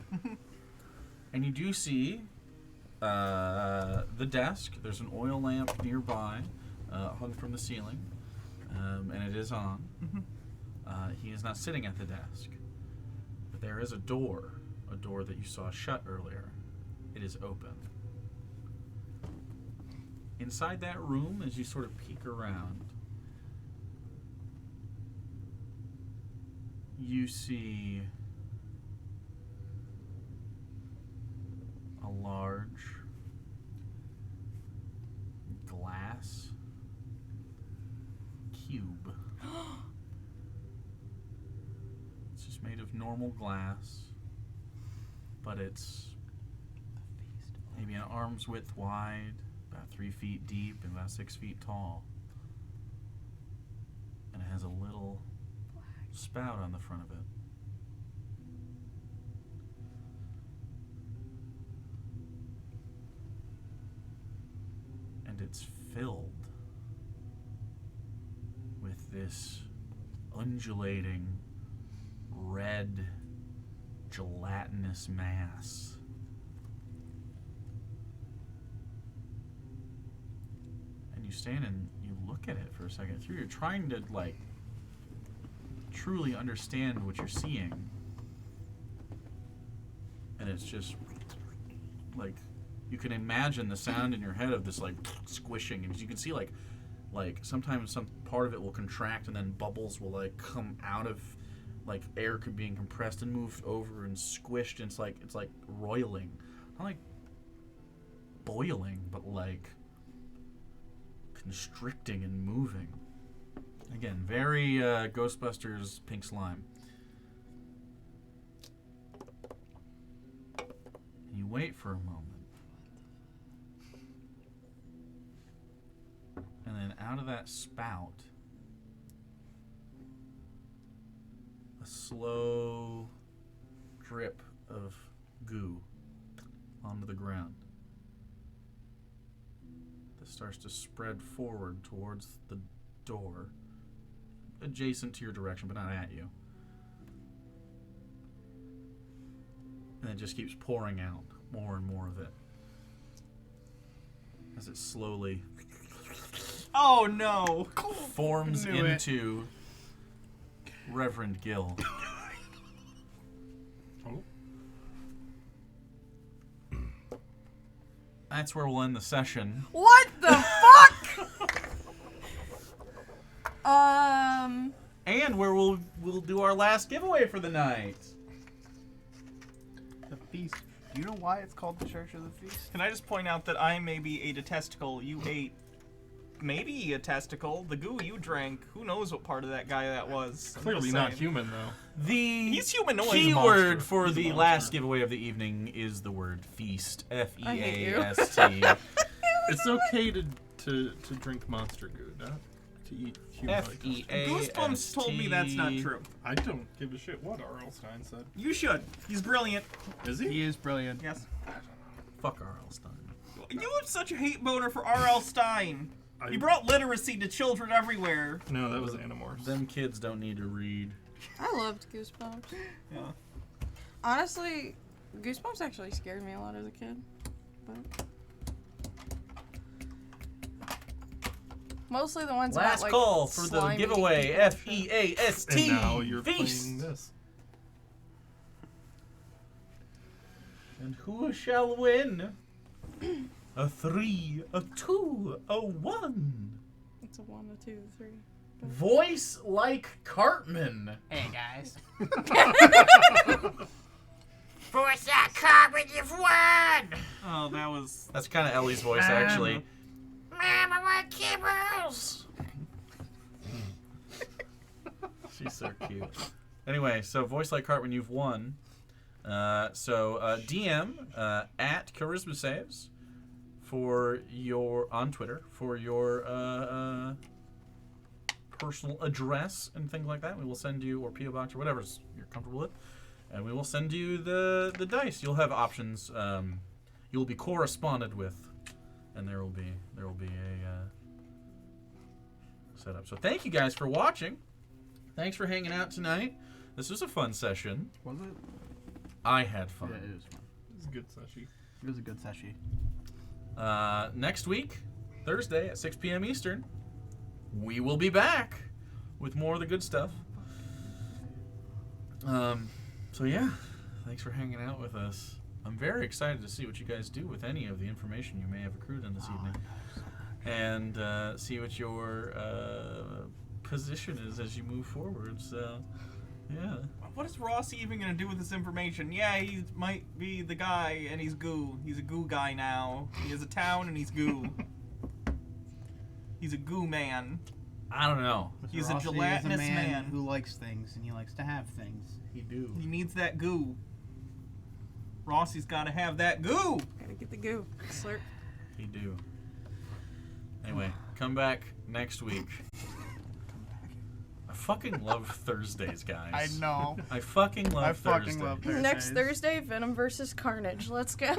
And you do see the desk. There's an oil lamp nearby, hung from the ceiling, and it is on. He is not sitting at the desk, but there is a door that you saw shut earlier. It is open. inside that room, as you sort of peek around, you see a large glass cube. It's just made of normal glass, but it's maybe an arm's width wide, about 3 feet deep, and about 6 feet tall. And it has a little spout on the front of it. And it's filled with this undulating red gelatinous mass. And you stand and you look at it for a second through. You're trying to like truly understand what you're seeing. And it's just like you can imagine the sound in your head of this like squishing, and you can see like sometimes some part of it will contract and then bubbles will like come out of like air being compressed and moved over and squished, and it's like roiling. Not like boiling, but like constricting and moving. Again, very Ghostbusters pink slime. And you wait for a moment. And then out of that spout, a slow drip of goo onto the ground that starts to spread forward towards the door, adjacent to your direction, but not at you. And it just keeps pouring out more and more of it as it slowly Oh no! forms Knew it. into Reverend Gill. Oh. That's where we'll end the session. What the fuck? And where we'll do our last giveaway for the night. The feast. Do you know why it's called the Church of the Feast? Can I just point out that I maybe ate a testicle, you ate maybe a testicle. The goo you drank, who knows what part of that guy that was. I'm Clearly just not saying. human, though. The He's humanoid. He's a keyword monster. for He's a the monster. last giveaway of the evening is the word feast. I hate you. F-E-A-S-T. It's okay to drink monster goo, not to eat human F-E-A-S-T. Goosebumps told me that's not true. I don't give a shit what R.L. Stein said. You should. He's brilliant. Is he? He is brilliant. Yes. Fuck R.L. Stein. You have such a hate boner for R.L. Stein. I- He brought literacy to children everywhere. No, that was Animorphs. Them kids don't need to read. I loved Goosebumps. Yeah. Honestly, Goosebumps actually scared me a lot as a kid. But mostly the ones Last about, like, call for the slime eating giveaway. people and shit. F-E-A-S-T. And now you're feast. playing this. And who shall win? A 3, a 2, a 1. It's a 1, a 2, a 3. Voice like Cartman. Hey guys. Force that carbon, you've won! Oh, that was. That's kind of Ellie's voice, actually. Mom, I want kibbles! She's so cute. Anyway, so voice like Cartman, you've won. DM at Charisma Saves for your on Twitter for your personal address and things like that. We will send you, or PO box or whatever you're comfortable with, and we will send you the dice. You'll have options. You'll be corresponded with, and there will be a setup. So thank you guys for watching. Thanks for hanging out tonight. This was a fun session. Was it? I had fun. Yeah, it was fun. It's a good sushi. It was a good session. Next week, Thursday at 6 p.m. Eastern, we will be back with more of the good stuff. So yeah, thanks for hanging out with us. I'm very excited to see what you guys do with any of the information you may have accrued in this evening. and see what your position is as you move forward. So, yeah. What is Rossi even gonna do with this information? Yeah, he might be the guy, and he's goo. He's a goo guy now. He has a town, and he's goo. He's a goo man. I don't know. He's a Rossi gelatinous is a man man. who likes things, and he likes to have things. He do. He needs that goo. Rossi's gotta have that goo. Gotta get the goo. Slurp. He do. Anyway, come back next week. I fucking love Thursdays, guys. I know. I fucking love I Thursdays. fucking love Thursdays. Next Thursday, Venom versus Carnage. Let's go.